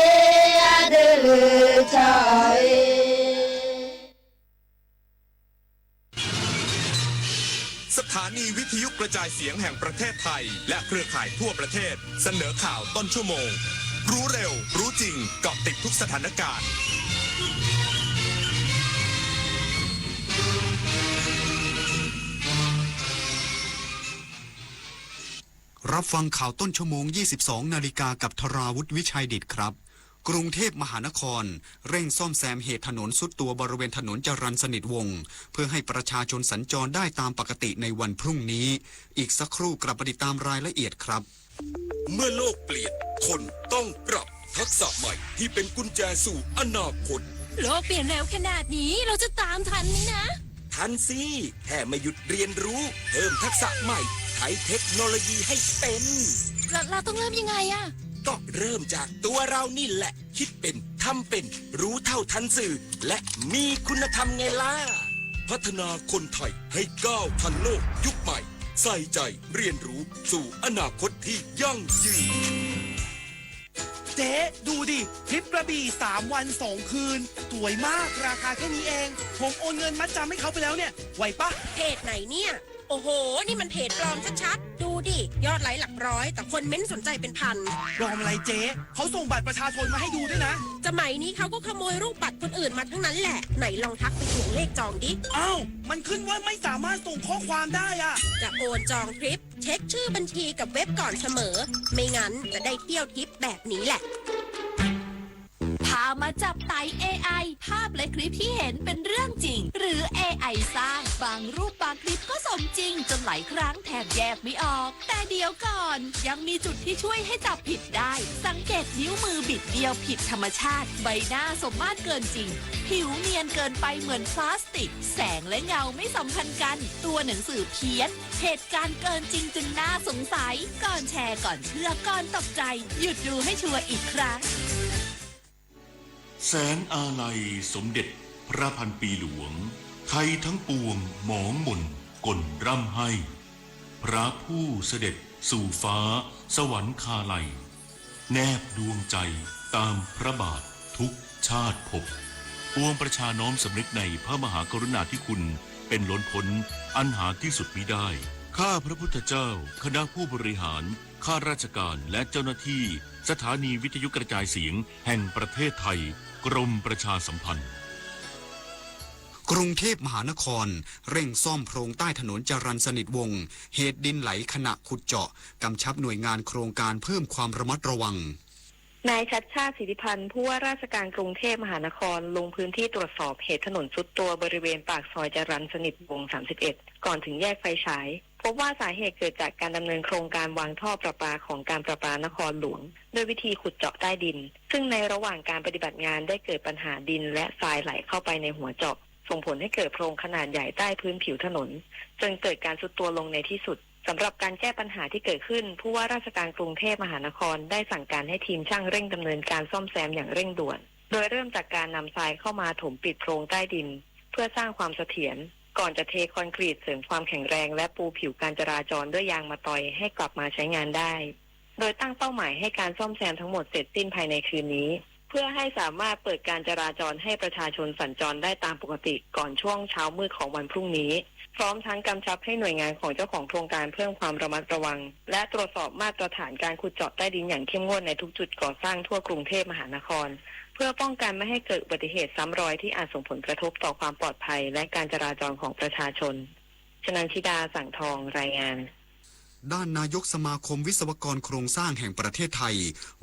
สถานีวิทยุกระจายเสียงแห่งประเทศไทยและเครือข่ายทั่วประเทศเสนอข่าวต้นชั่วโมงรู้เร็วรู้จริงเกาะติดทุกสถานการณ์รับฟังข่าวต้นชั่วโมง 22 นาฬิกากับธราวุฒิวิชัยดิษฐ์ครับกรุงเทพมหานครเร่งซ่อมแซมเหตุถนนทรุดตัวบริเวณถนนจรัญสนิทวงศ์เพื่อให้ประชาชนสัญจรได้ตามปกติในวันพรุ่งนี้อีกสักครู่กลับมาติดตามรายละเอียดครับเมื่อโลกเปลี่ยนคนต้องปรับทักษะใหม่ที่เป็นกุญแจสู่อนาคตโลกเปลี่ยนเร็วขนาดนี้เราจะตามทันไหมนะทันสิแค่ไม่หยุดเรียนรู้เพิ่มทักษะใหม่ใช้เทคโนโลยีให้เป็นเราต้องเริ่มยังไงอะก็เริ่มจากตัวเรานี่แหละคิดเป็นทำเป็นรู้เท่าทันสื่อและมีคุณธรรมไงล่ะพัฒนาคนไทยให้ก้าวทันโลกยุคใหม่ใส่ใจเรียนรู้สู่อนาคตที่ยั่งยืนเจ๊ดูดิทริปกระบี่3 วัน 2 คืนสวยมากราคาแค่นี้เองผมโอนเงินมัดจำให้เขาไปแล้วเนี่ยไหวปะเพจไหนเนี่ยโอ้โหนี่มันเพจปลอมชัดๆดูดิยอดไลค์หลักร้อยแต่คนเม้นสนใจเป็นพันปลอมอะไรเจ๊เขาส่งบัตรประชาชนมาให้ดูด้วยนะสมัยนี้เขาก็ขโมยรูปบัตรคนอื่นมาทั้งนั้นแหละไหนลองทักไปถึงเลขจองดิอ้าวมันขึ้นว่าไม่สามารถส่งข้อความได้อะจะโอนจองทริปเช็คชื่อบัญชีกับเว็บก่อนเสมอไม่งั้นจะได้เที่ยวทริปแบบนี้แหละพามาจับไต่ AI ภาพและคลิปที่เห็นเป็นเรื่องจริงหรือ AI สร้างบางรูปบางคลิปก็สมจริงจนหลายครั้งแทบแยกไม่ออกแต่เดี๋ยวก่อนยังมีจุดที่ช่วยให้จับผิดได้สังเกตนิ้วมือบิดเดียวผิดธรรมชาติใบหน้าสมมาตรเกินจริงผิวเนียนเกินไปเหมือนพลาสติกแสงและเงาไม่สัมพันธ์กันตัวหนังสือเพี้ยนเหตุการณ์เกินจริงจนน่าสงสัยก่อนแชร์ก่อนเชื่อก่อนตกใจหยุดดูให้ชัวร์อีกครั้งแสนอาลัยสมเด็จพระพันปีหลวงไทยทั้งปวงหมองหม่นก่นร่ำให้พระผู้เสด็จสู่ฟ้าสวรรคาลัยแนบดวงใจตามพระบาททุกชาติภพปวงประชาน้อมสำนึกในพระมหากรุณาธิคุณเป็นล้นพ้นอันหาที่สุดมิได้ข้าพระพุทธเจ้าคณะผู้บริหารข้าราชการและเจ้าหน้าที่สถานีวิทยุกระจายเสียงแห่งประเทศไทยกรมประชาสัมพันธ์กรุงเทพมหานครเร่งซ่อมโพรงใต้ถนนจรัญสนิทวงศ์เหตุดินไหลขณะขุดเจาะกำชับหน่วยงานโครงการเพิ่มความระมัดระวังนายชัชชาติสิทธิพันธ์ผู้ว่าราชการกรุงเทพมหานครลงพื้นที่ตรวจสอบเหตุถนนทรุดตัวบริเวณปากซอยจรัญสนิทวงศ์31ก่อนถึงแยกไฟฉาย พบว่าสาเหตุเกิดจากการดำเนินโครงการวางท่อประปาของการประปานครหลวงโดยวิธีขุดเจาะใต้ดินซึ่งในระหว่างการปฏิบัติงานได้เกิดปัญหาดินและทรายไหลเข้าไปในหัวเจาะส่งผลให้เกิดโพรงขนาดใหญ่ใต้พื้นผิวถนนจนเกิดการทรุดตัวลงในที่สุดสำหรับการแก้ปัญหาที่เกิดขึ้นผู้ว่าราชการกรุงเทพมหานครได้สั่งการให้ทีมช่างเร่งดำเนินการซ่อมแซมอย่างเร่งด่วนโดยเริ่มจากการนำทรายเข้ามาถมปิดโพรงใต้ดินเพื่อสร้างความเสถียรก่อนจะเทคอนกรีตเสริมความแข็งแรงและปูผิวการจราจรด้วยยางมะตอยให้กลับมาใช้งานได้โดยตั้งเป้าหมายให้การซ่อมแซมทั้งหมดเสร็จสิ้นภายในคืนนี้เพื่อให้สามารถเปิดการจราจรให้ประชาชนสัญจรได้ตามปกติก่อนช่วงเช้ามืดของวันพรุ่งนี้พร้อมทั้งกำชับให้หน่วยงานของเจ้าของโครงการเพิ่มความระมัดระวังและตรวจสอบมาตรฐานการขุดเจาะใต้ดินอย่างเข้มงวดในทุกจุดก่อสร้างทั่วกรุงเทพมหานครเพื่อป้องกันไม่ให้เกิดอุบัติเหตุซ้ำรอยที่อาจส่งผลกระทบต่อความปลอดภัยและการจราจรของประชาชนชนันชิดาสั่งทองรายงานด้านนายกสมาคมวิศวกรโครงสร้างแห่งประเทศไทย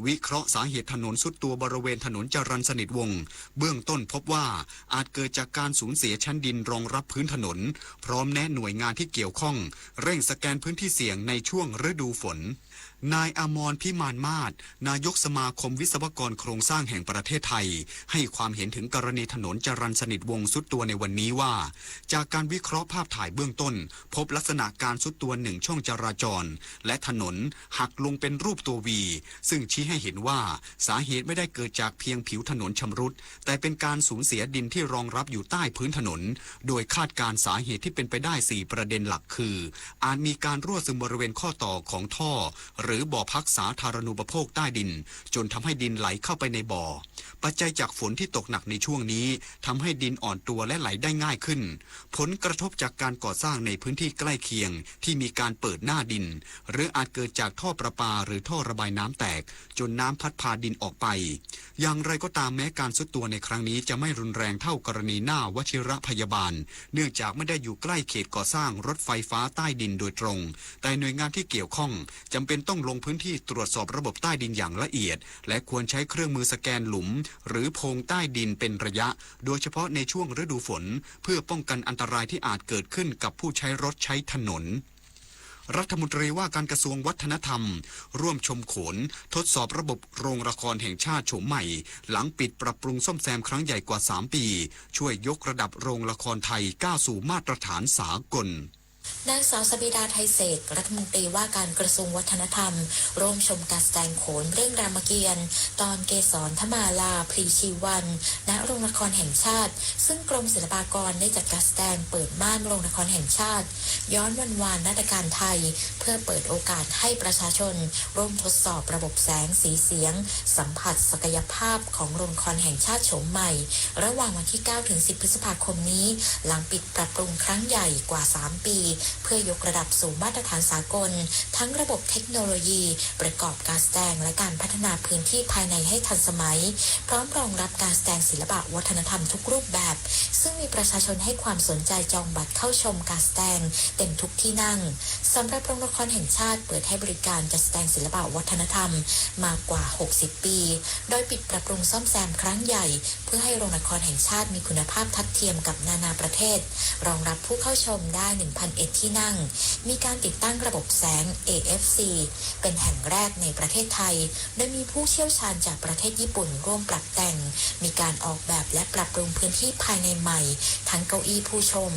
วิเคราะห์สาเหตุถนนทรุดตัวบริเวณถนนจรัญสนิทวงศ์เบื้องต้นพบว่าอาจเกิดจากการสูญเสียชั้นดินรองรับพื้นถนนพร้อมแนะหน่วยงานที่เกี่ยวข้องเร่งสแกนพื้นที่เสี่ยงในช่วงฤดูฝนนายอมรพิมานมาศนายกสมาคมวิศวกรโครงสร้างแห่งประเทศไทยให้ความเห็นถึงกรณีถนนจรัญสนิทวงศ์ทรุดตัวในวันนี้ว่าจากการวิเคราะห์ภาพถ่ายเบื้องต้นพบลักษณะการทรุดตัวหนึ่งช่องจราจรและถนนหักลงเป็นรูปตัววีซึ่งชี้ให้เห็นว่าสาเหตุไม่ได้เกิดจากเพียงผิวถนนชำรุดแต่เป็นการสูญเสียดินที่รองรับอยู่ใต้พื้นถนนโดยคาดการสาเหตุที่เป็นไปได้4ประเด็นหลักคืออาจมีการรั่วซึมบริเวณข้อต่อของท่อหรือบ่อพักสาธารณูปโภคใต้ดินจนทำให้ดินไหลเข้าไปในบ่อปัจจัยจากฝนที่ตกหนักในช่วงนี้ทำให้ดินอ่อนตัวและไหลได้ง่ายขึ้นผลกระทบจากการก่อสร้างในพื้นที่ใกล้เคียงที่มีการเปิดหน้าดินหรืออาจเกิดจากท่อประปาหรือท่อระบายน้ำแตกจนน้ำพัดพาดินออกไปอย่างไรก็ตามแม้การทรุดตัวในครั้งนี้จะไม่รุนแรงเท่ากรณีหน้าวชิระพยาบาลเนื่องจากไม่ได้อยู่ใกล้เขตก่อสร้างรถไฟฟ้าใต้ดินโดยตรงแต่หน่วยงานที่เกี่ยวข้องจำเป็นต้องลงพื้นที่ตรวจสอบระบบใต้ดินอย่างละเอียดและควรใช้เครื่องมือสแกนหลุมหรือโพรงใต้ดินเป็นระยะโดยเฉพาะในช่วงฤดูฝนเพื่อป้องกันอันตรายที่อาจเกิดขึ้นกับผู้ใช้รถใช้ถนนรัฐมนตรีว่าการกระทรวงวัฒนธรรมร่วมชมโขนทดสอบระบบโรงละครแห่งชาติโฉมใหม่หลังปิดปรับปรุงซ่อมแซมครั้งใหญ่กว่า3ปีช่วยยกระดับโรงละครไทยก้าวสู่มาตรฐานสากลนางสาวสบิดาไทยเศษรัฐมนตรีว่าการกระทรวงวัฒนธรรมร่วมชมการแสดงโขนเรื่องรามเกียรติ์ตอนเกสรธมาลาพลีชีวันณโรงละครแห่งชาติซึ่งกรมศิลปากรได้จัดการแสดงเปิดม่านโรงละครแห่งชาติย้อนวันวานนาฏการไทยเพื่อเปิดโอกาสให้ประชาชนร่วมทดสอบระบบแสงสีเสียงสัมผัสศักยภาพของโรงละครแห่งชาติโฉมใหม่ระหว่างวันที่ 9-10 พฤษภาคมนี้หลังปิดปรับปรุงครั้งใหญ่กว่า3ปีเพื่อยกระดับสู่มาตรฐานสากลทั้งระบบเทคโนโลยีประกอบการแสดงและการพัฒนาพื้นที่ภายในให้ทันสมัยพร้อมรองรับการแสดงศิลปะวัฒนธรรมทุกรูปแบบซึ่งมีประชาชนให้ความสนใจจองบัตรเข้าชมการแสดงเต็มทุกที่นั่งสำหรับโรงละครแห่งชาติเปิดให้บริการจัดแสดงศิลปะวัฒนธรรมมากว่า60ปีโดยปิดปรับปรุงซ่อมแซมครั้งใหญ่เพื่อให้โรงละครแห่งชาติมีคุณภาพทัดเทียมกับนานาประเทศรองรับผู้เข้าชมได้ 1,001 ที่นั่งมีการติดตั้งระบบแสง AFC เป็นแห่งแรกในประเทศไทยโดยมีผู้เชี่ยวชาญจากประเทศญี่ปุ่นร่วมปรับแต่งมีการออกแบบและปรับปรุงพื้นที่ภายในใหม่ทั้งเก้าอี้ผู้ชม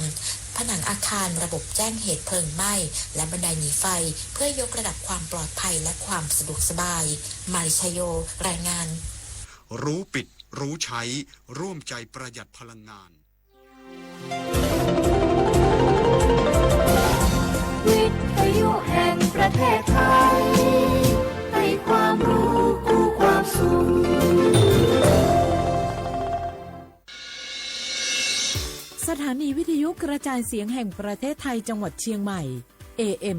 ผนังอาคารระบบแจ้งเหตุเพลิงไหม้และบันไดหนีไฟเพื่อยกระดับความปลอดภัยและความสะดวกสบายมาริชโยรายงานรู้ปิดรู้ใช้ร่วมใจประหยัดพลังงานวิทยุแห่งประเทศไทยให้ความรู้กู้ความสุขสถานีวิทยุกระจายเสียงแห่งประเทศไทยจังหวัดเชียงใหม่ AM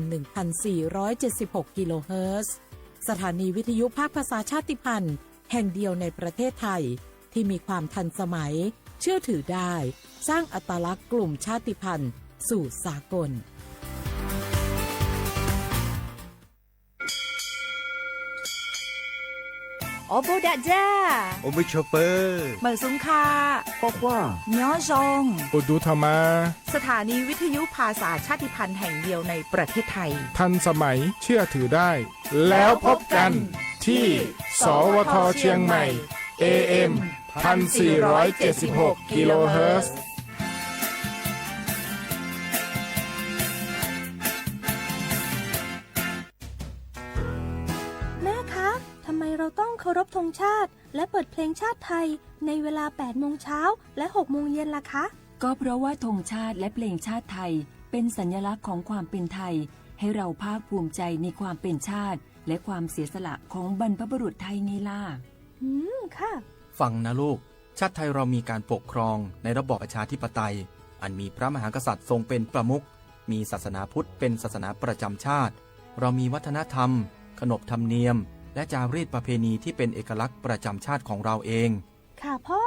1476 กิโลเฮิรตซ์สถานีวิทยุภาคภาษาชาติพันธุ์แห่งเดียวในประเทศไทยที่มีความทันสมัยเชื่อถือได้สร้างอัตลักษณ์กลุ่มชาติพันธุ์สู่สากล โอโบดะจ้า 我们ชอปเปอร์ เหมือซุงคา พ่อว่า ย้อซง อุดูธรรมา สถานีวิทยุภาษาชาติพันธุ์แห่งเดียวในประเทศไทย ทันสมัยเชื่อถือได้ แล้วพบกันที่ สวทเชียงใหม่ AM 1476 กิโลเฮิรตซ์ แม่คะทำไมเราต้องเคารพธงชาติและเปิดเพลงชาติไทยในเวลา 8 โมงเช้าและ 6 โมงเย็นล่ะคะ ก็เพราะว่าธงชาติและเพลงชาติไทยเป็นสัญลักษณ์ของความเป็นไทยให้เราภาคภูมิใจในความเป็นชาติและความเสียสละของบรรพบุรุษไทยไงล่ะ ค่ะ ฟังนะลูกชาติไทยเรามีการปกครองในระบอบประชาธิปไตยอันมีพระมหากษัตริย์ทรงเป็นประมุขมีศาสนาพุทธเป็นศาสนาประจำชาติเรามีวัฒนธรรมขนบธรรมเนียมและจารีตประเพณีที่เป็นเอกลักษณ์ประจำชาติของเราเองค่ะพ่อ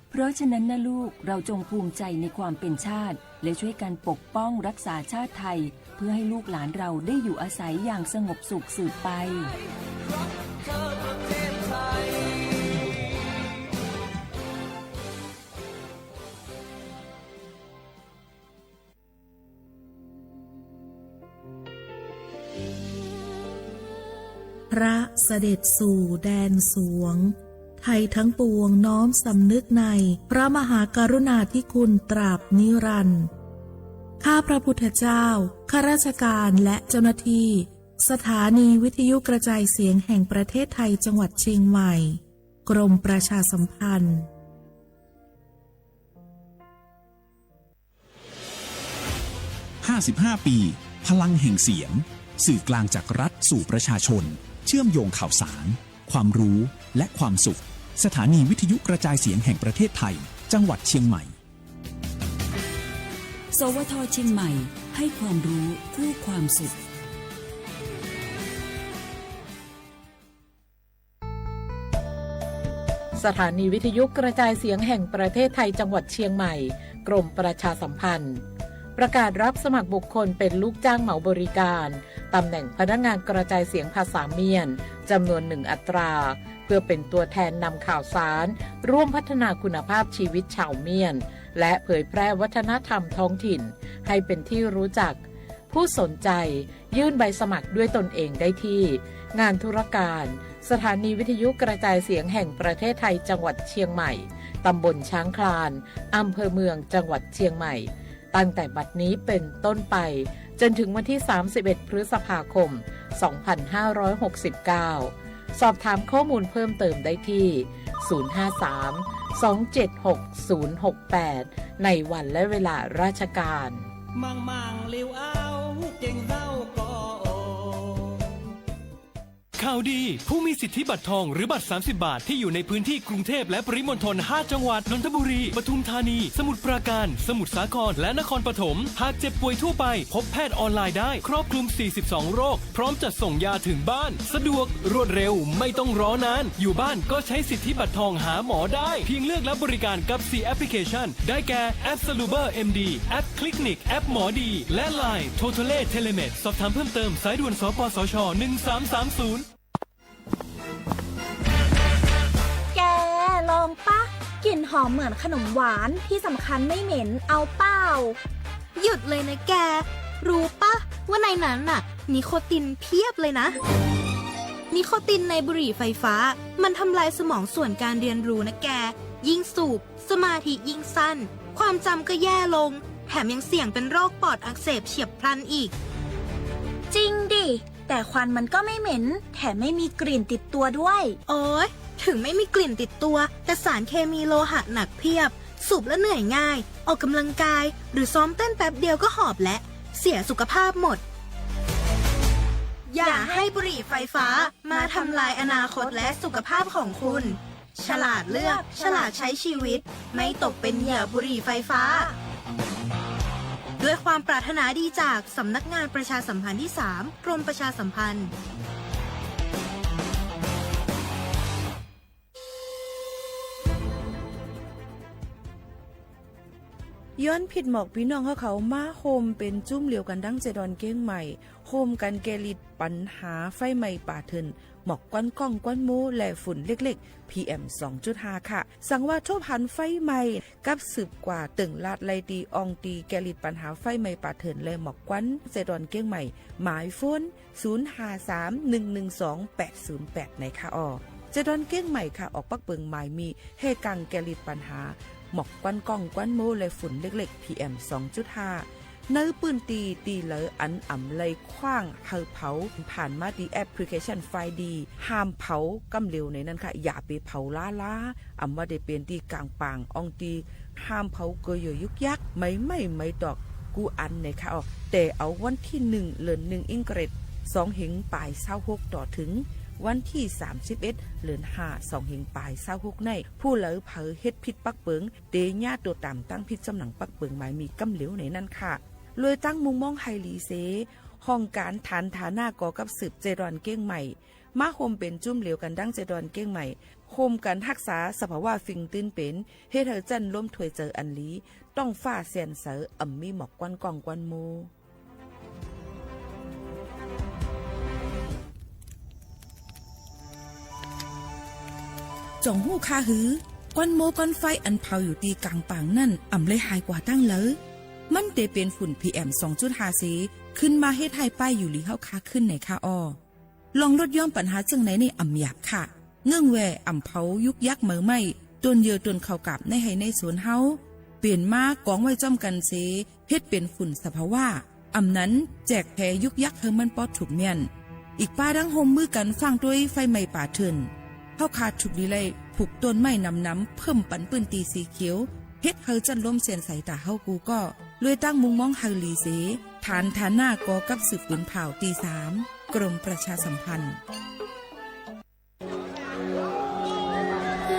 เพราะฉะนั้นนะลูกเราจงภูมิใจในความเป็นชาติและช่วยกันปกป้องรักษาชาติไทยเพื่อให้ลูกหลานเราได้อยู่อาศัยอย่างสงบสุขสืบไปพระเสด็จสู่แดนสวงไทยทั้งปวงน้อมสำนึกในพระมหากรุณาธิคุณตราบนิรันดร์ข้าพระพุทธเจ้าข้าราชการและเจ้าหน้าที่สถานีวิทยุกระจายเสียงแห่งประเทศไทยจังหวัดเชียงใหม่กรมประชาสัมพันธ์55 ปีพลังแห่งเสียงสื่อกลางจากรัฐสู่ประชาชนเชื่อมโยงข่าวสารความรู้และความสุขสถานีวิทยุกระจายเสียงแห่งประเทศไทยจังหวัดเชียงใหม่สวทเชียงใหม่ให้ความรู้คู่ความสุขสถานีวิทยุกระจายเสียงแห่งประเทศไทยจังหวัดเชียงใหม่กรมประชาสัมพันธ์ประกาศรับสมัครบุคคลเป็นลูกจ้างเหมาบริการตำแหน่งพนักงานกระจายเสียงภาษาเมียนจำนวน1 อัตราเพื่อเป็นตัวแทนนำข่าวสารร่วมพัฒนาคุณภาพชีวิตชาวเมียนและเผยแพร่วัฒนธรรมท้องถิ่นให้เป็นที่รู้จักผู้สนใจยื่นใบสมัครด้วยตนเองได้ที่งานธุรการสถานีวิทยุกระจายเสียงแห่งประเทศไทยจังหวัดเชียงใหม่ตำบลช้างคลานอำเภอเมืองจังหวัดเชียงใหม่ตั้งแต่บัดนี้เป็นต้นไปจนถึงวันที่31 พฤษภาคม 2569 สอบถามข้อมูลเพิ่มเติมได้ที่ 053-276-068 ในวันและเวลาราชการมังเลียวเอาเก่งเจ้าก็ข่าวดีผู้มีสิทธิบัตรทองหรือบัตร30 บาทที่อยู่ในพื้นที่กรุงเทพและปริมณฑล5 จังหวัดนนทบุรีปทุมธานีสมุทรปราการสมุทรสาครและนครปฐมหากเจ็บป่วยทั่วไปพบแพทย์ออนไลน์ได้ครอบคลุม42โรคพร้อมจัดส่งยาถึงบ้านสะดวกรวดเร็วไม่ต้องรอนานอยู่บ้านก็ใช้สิทธิบัตรทองหาหมอได้เพียงเลือกรับบริการกับ4แอปพลิเคชันได้แก่แอป Saluber MD แอป Clinic แอปหมอดีและ LINE Totale Telemed สอบถามเพิ่มเติมสายด่วนสปสช1330แกลองปะกลิ่นหอมเหมือนขนมหวานที่สำคัญไม่เหม็นเอาเปล่าหยุดเลยนะแกรู้ปะว่าในนั้นน่ะนิโคตินเพียบเลยนะนิโคตินในบุหรี่ไฟฟ้ามันทำลายสมองส่วนการเรียนรู้นะแกยิ่งสูบสมาธิยิ่งสั้นความจำก็แย่ลงแถมยังเสี่ยงเป็นโรคปอดอักเสบเฉียบพลันอีกจริงดิแต่ควันมันก็ไม่เหม็นแถมไม่มีกลิ่นติดตัวด้วยโอ๊ยถึงไม่มีกลิ่นติดตัวแต่สารเคมีโลหะหนักเพียบสูบแล้วเหนื่อยง่ายออกกำลังกายหรือซ้อมเต้นแป๊บเดียวก็หอบและเสียสุขภาพหมดอย่าให้บุหรี่ไฟฟ้ามาทำลายอนาคตและสุขภาพของคุณฉลาดเลือกฉลาดใช้ชีวิตไม่ตกเป็นเหยื่อบุหรี่ไฟฟ้าด้วยความปรารถนาดีจากสำนักงานประชาสัมพันธ์ที่3กรมประชาสัมพันธ์ ย้อนผิดหมอกพี่น้องเขามาโฮมเป็นจุ้มเหลียวกันดั้งเจดอนเก้งใหม่โฮมกันแกลิดปัญหาไฟไหม้ป่าเถินหมอกก้อนก้องก้อนมูและฝุ่นเล็กๆ PM 2.5 ค่ะสั่งว่าโทษพันไฟไหม้กับสืบกว่าตึงลาดไลตีอองตีแกลิดปัญหาไฟไหม้ป่าเถินและหมอกก้อนเจดอนเก้งใหม่หมายฟ้น0531128008ในค่ะเจดอนเก้งใหม่ค่ะออกปักเปิงหมายมีเฮกังแกลิดปัญหาหมอกก้อนก้องก้อนโมและฝุ่นเล็กๆ PM 2.5 เนื้อปืนตีเหลออันอ่ำเลยคว้างเฮาเผาผ่านมาดีแอปพลิเคชันไฟดีห้ามเผากำเร็วในนั้นค่ะอย่าไปเผาล้าอ่ำว่าได้เป็นตีกลางปางอองตีห้ามเผาเกยยุกยักไม่ดอกกูอันในค่ะแต่เอาวันที่1เดือน1อิงเกรด2หิงปลาย26ต่อถึงวันที่31เดือน5 2หิงปลาย26ในผู้เหลอเผาเฮ็ดผิดปักเปิงเตญาตัวตามตั้งผิดจำหนังปักเปิงหมายมีกำเหลวในนั้นค่ะเลยตั้งมุงมองไฮลีเซห้องการฐานฐานาก่อกับสืบเจดอนเก้งใหม่มาโฮมเป็นจุ่มเหลวกันดั้งเจดอนเก้งใหม่โฮมกันรักษาสภาวะฟิงตื้นเป็นเฮ็ดให้จันล้มถวยเจออันลีต้องฟ้าแสนเสออ่ำมีหมอกกวนกองกวนโมจ่องหู้คาหือก้อนโมก้อนไฟอันเผาอยู่ตีกลางปางนั่นอ่ำเลยหายกว่าตั้งเลยมันเตเป็นฝุ่น PM 2.5 สีขึ้นมาเฮ็ดให้ป้ายอยู่ลีเฮาคาขึ้นในค่าลองลดย่อมปัญหาจังไหนในอ่ำหยาบค่ะเงื่องแวอ่ำเผายุกยักเหมือไม่ต้นเยือต้นเข้ากับในให้ในสวนเฮาเปลี่ยนมากองไว้จ้อมกันเสเฮ็ดเป็นฝุ่นสภาวะอ่ำนั้นแจกแพยุกยักเฮมันปอดถูกเมียนอีกป้าดังโฮมมือกันฟังด้วยไฟไหม้ป่าเถินเฮาขาดถูกดีเลยผูกต้นไม้น้ำเพิ่มปันปืนตีสีเขียวเฮ็ดเฮาจันล้มเสียนใส่ตาเฮากูก็เลยตั้งมุงมองเฮาลีเสฐานหน้ากอกับสืบปืนเผาตี3กรมประชาสัมพันธ์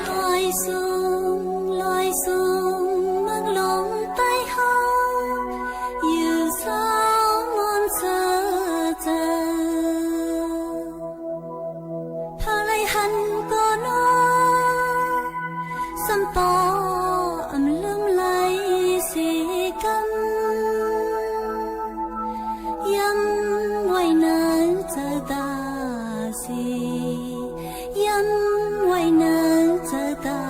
ลอยสูงมังลงใต้เฮาอยู่สาวมอนเจอพาไลหันก็นอสัมปออำลืมไหลสีกำย้ำไว้นานเจอตาสีย้ำไว้นานเจอตา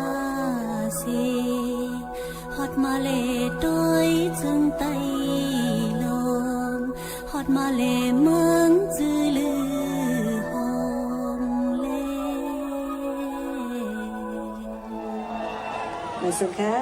สีฮอดมาเลต้อยจึงไตลมฮอดมาเลเมืองจือลือหงเลมาสุขะ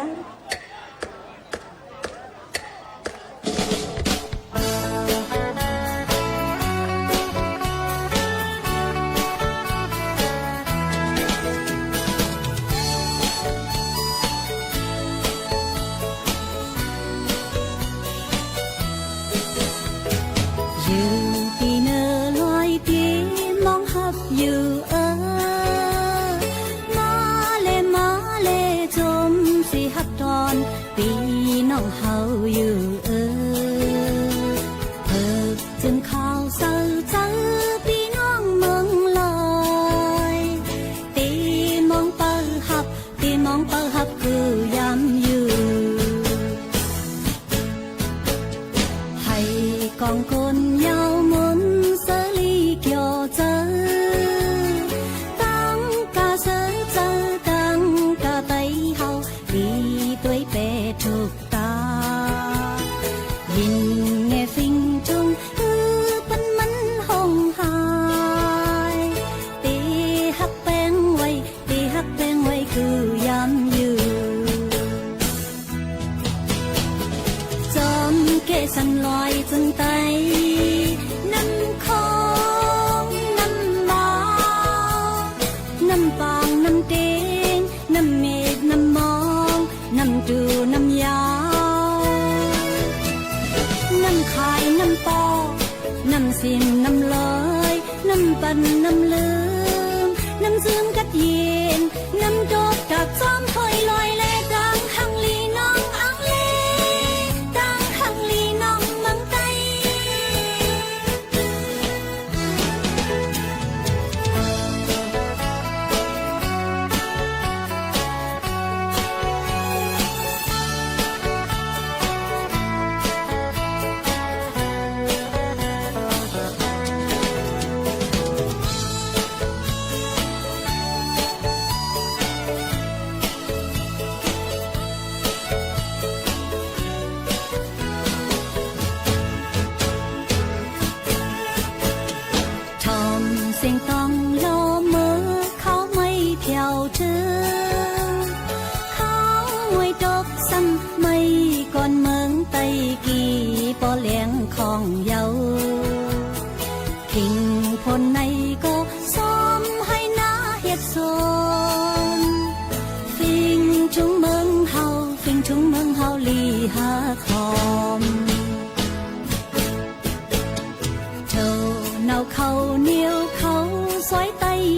กองคนยาวมนเสลีเกี่ยวเจอ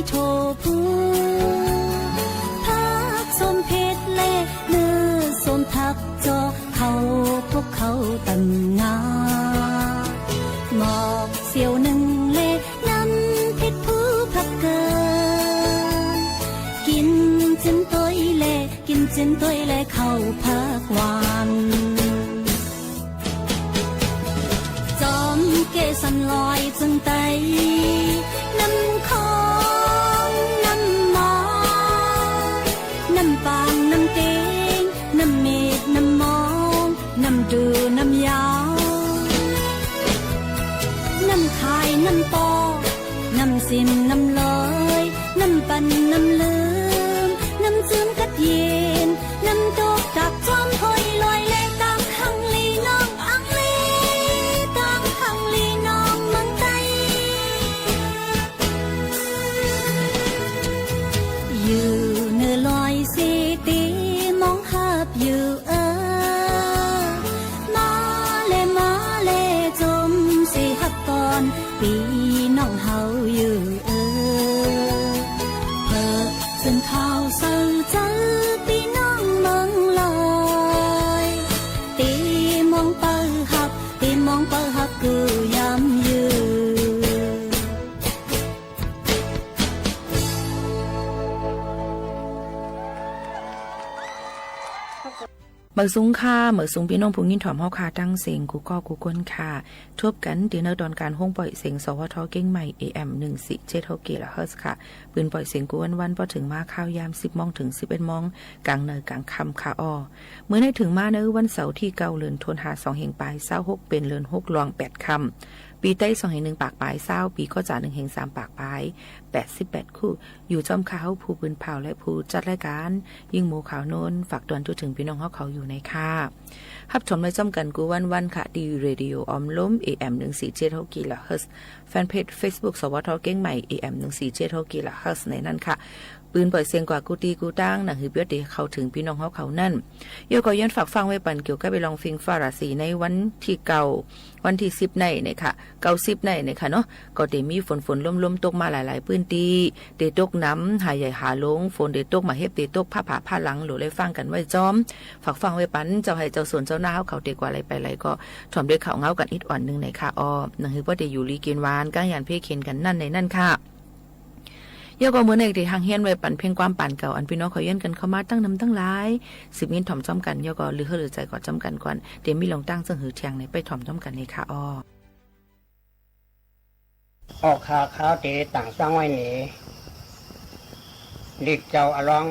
โชพูพักสมเพชรเล่เนื้อสมทักจอเขาพวกเขาตันงาหมอกเสียวหนึ่งเล่นั้นเพชรผู้พักเกินกินเจนตัวเล่กินเจนตัวเล่เข้าพักหวานจอมเกสันลอยจึงไตน้ำของน้ำมองน้ำปางน้ำเต็งน้ำเม็ดน้ำมองน้ำดูน้ำยาวน้ำคายน้ำปอน้ำซิมน้ำลอยน้ำปันน้ำลืมน้ำจืมกัดเย็นน้ำตกตักจอมพอยลอยเล่ตามขังลีน้องอังลีตามขังลีน้องเมืองไทยอยู่เนื้อลอยสีตีมองหับอยู่มาเลจมสีหับก่อนปีน้องเฮาอยู่เพิ่จนข้าวเศร้าเจอปีน้องเมืองลอยตีมองเปิดหับตีมองเปิดหับกูย้ำอยู่เมื่อสูงค่าเมื่อสูงพี่น้องผู้ยินถ่อมเฮาคาตั้งเสียงกูก็กูก้นค่ะทบกันเดี๋ยวในตอนการห้องปล่อยเสียงสวทเก่งใหม่ AM 147 กิโลเฮิรตซ์ค่ะปืนปล่อยเสียงกูวันพอถึงมาข้าวยาม 10 โมงถึง 11 โมงกลางเนยกลางค่ำค่ะอ้อเมื่อในถึงมาในวันเสาร์ที่9เดือนธันวาคม2แห่งปลาย26เป็นเดือน6ลวง8ค่ำปีใต้2แห่ง1ปากปลาย20ปีก็จะ1แห่ง3ปากปลาย88คู่อยู่จอมข่าวผู้ปืนเผาและผู้จัดรายการยิ่งหมูข่าวโน้นฝากตวนทุกถึงพี่น้องเขาอยู่ในค่ะรับชมและจำกันกูวันค่ะดีเรดิโอออมล้ม AM 147 กิโลเฮิรตซ์แฟนเพจ Facebook สวทเก้งใหม่ AM 147 กิโลเฮิรตซ์ในนั้นค่ะปืนปล่อยเสียงกว่ากูตีกูตั้งหนังหือเบียดเดเข้าถึงพี่น้องเขานั่นโยก็ย้อนฝากฟังไว้ปันเกี่ยวกับไปลองฟิงฟาราสีในวันที่เก่าวันที่10ในเนี่ยค่ะ90ในเนี่ยค่ะเนาะก็ได้มีฝนลมๆตกมาหลายๆพื้นที่ได้ตกน้ำหาใหญ่หาลงฝนได้ตกมาเฮ็ดได้ตกผ้าหลังหรือเลยฟังกันไว้จอมฝากฟังไว้ปันเจ้าให้เจ้าสวนเจ้าหน้าเขาเด็กกว่าอะไรไปอะไรก็ถ่อมด้วยข่าวเงากันอิดอ่อนนึงในค่ะอ้อหนังหือบ่ได้อยู่ลีกินหวานก้างยานเพเข็นกันนั่นในนั่นค่ะยก็เหมือนเอกที่ทางเฮียนไว้ปั่นเพียงความปั่นเก่าอันพี่น้องเขาเย็นกันเข้ามาตั้งน้ำตั้งหลาย10 มิลถ่อมจ้อมกันยก็หรือเฮหรือใจก็จ้อมกันก่อนเดี๋ยวมีลงตั้งซึ่งหือเทียงในไปถ่อมจ้อมกันในค่ะอ้อออกขาขาวเตต่างสร้างไว้หนีดิกเจ้าอลอง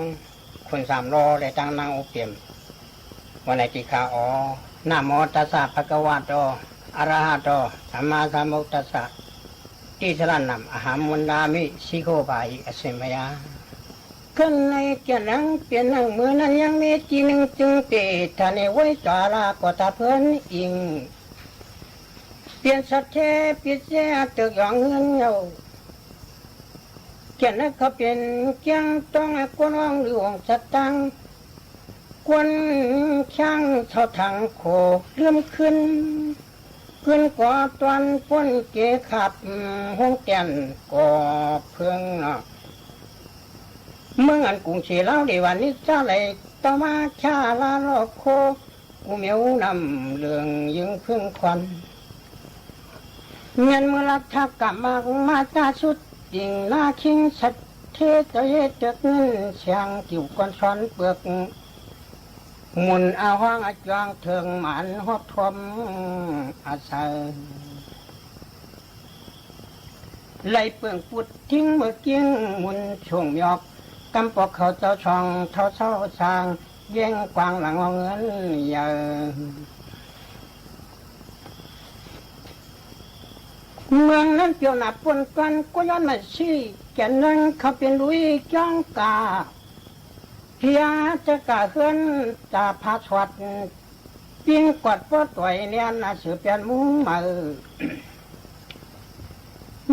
คน3 ล้อได้ตั้งนางอุเปียมวันไหนจิขาอ๋อนะโมตัสสะภะคะวะโตอะระหะโตสัมมาสัมพุทธัสสะที่สระนำอาหารมุนดามิสิโกบายอสิมยาขึ้นในเกียรนังเปลี่ยนนังเมื่อนั้นยังมีจีนึงจึงเตทะเนไว้จาลาก็ตาเพื่อนอิงเปลี่ยนสัตเทปิเสตึกอย่างเงินเงาเกียรนักเขาเป็นเกียงต้องกวนว่างหรือวงสัตตังกวนช่างเท่าทางโคเลื่อมขึ้นก่อตวนป้นเกขับห้องแก่นก่อเพื่องเนาะเมื่ออันกุ้งเสียเล่าดีวันนี้จะไหลต่อมาชาลาลอกโคกูเมียวนำเรื่องยึงพึ่งควันเงินเมื่อรักทักกลับมาตาสุดจริงหน้าคิงสัตเทตเยตเงินเสียงจิ๋วก้อนช้อนเปลือกมุนอาห้างอาจางเถิงหมันหดทมอาศัยไล่เปลืองปุดทิ้งเมื่อกิ้งมุนช่วงยอกกำปอกเขาเจ้าช่องเท่าเศร้าสร้างแย่งกวางหลังเอาเงินใหญ่เมืองนั้นเปียวหนาปนกันก็ย้อนมาชี้แก่นั้นเขาเป็นลุยจ้องกาเฮียจะกะเฮือนตาพาสวัดปิ้งกอดป้อต่อยเลียนอาเสือเปลี่ยนมุ้งมือ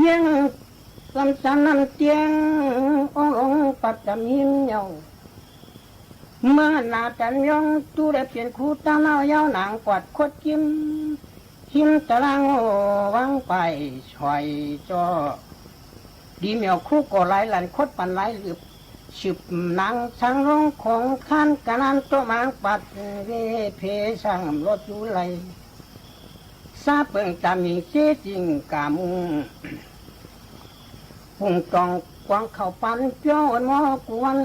ยังลำสันน้ำเตียงองปัดจำยิ้มเยาเมื่อนาจันยองตู้ได้เปลี่ยนคู่ตาเล่าเย้าหนังกอดคดยิ้มหิมตะลังวางไปช่วยจ่อ ดีเหมียวคู่ก่อหลายหลันคดปันหลายหลืบสืบนางสังร้องของขันกะนันโตมางปัดเวเพสังรถอยู่ไหลซาเปิงตามีเจจริงกามุงปุ่งตองกวางเข้าปันเปี้ยวมอกวน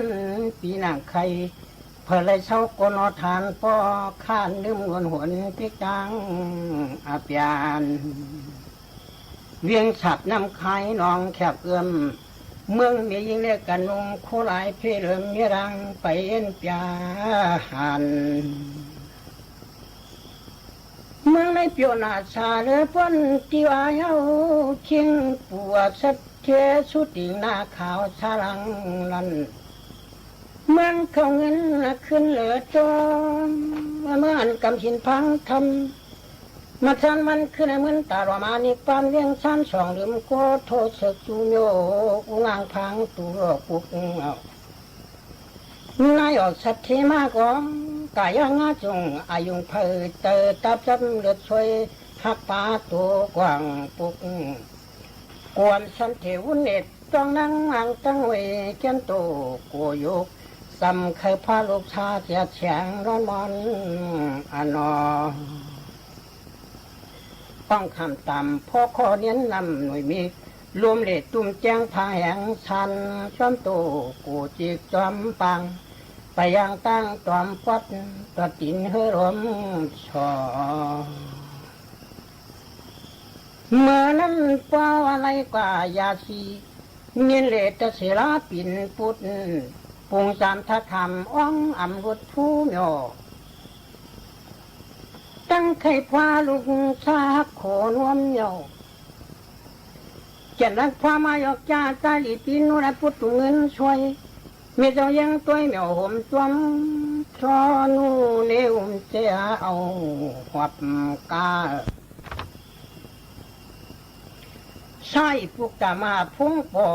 ปีนางไข่เพื่อเลยเช้ากนอทานปอข้านลืมวนหวนพิจังอาเปียนเวียงฉับน้ำไข่นองแคบเอื้อมเมืองมียิ่งเรียกกันนงโคหลายเพเริมมีรังไปเอ็นปยาหันเมืองในเปียวนาชาเลือพ้นที่ว่าเฮาคิงปวดสัดเทสุติหน้าขาวชาลังลันเมืองเขาเงินขึ้นเหลือจอเมื่ออันกำชินพังทำมาทันมันขึ้นเหมือนตาลมานิปานเลี้ยงชั้นสองลืมโกโทษจูโยอุงางพังตัวปุกเอานายออกสัตเทมากองกายงาจงอายุเพอเตอตับจำเลือดช่วยหักปาตัวกว้างปุกกวนสันเทวุนเนตต้องนั่งอ่างตั้งเวเกียนโตโกยกซ้ำเคยพาลูกชาเสียแฉงร้อนมอนอนอต้องคำต่ำพ่อข้อเนียนนำหน่วยมีรวมเลดตุ้มแจ้งพาแหงชันช้อมโตกูจิกจอมปังไปยังตั้งตอมปัดตัดตินเฮรมชอเมื่อนั้นเป้าอะไรกว่ายาสีเงินเลตเสลาปินปุดปุงสามทัดทำอ้องอำรุดผู้โยตั้งไข่พาลูกชาโขนวมโยเจ็ดรักพามายกจ่าตาลีปีนุระพุทธเงินช่วยมีเจ้ายังตัวเหมียวห่มจวมชอนูเลี้ยวเจ้าเอาหับกาใช่พวกตามาพุ่งปอ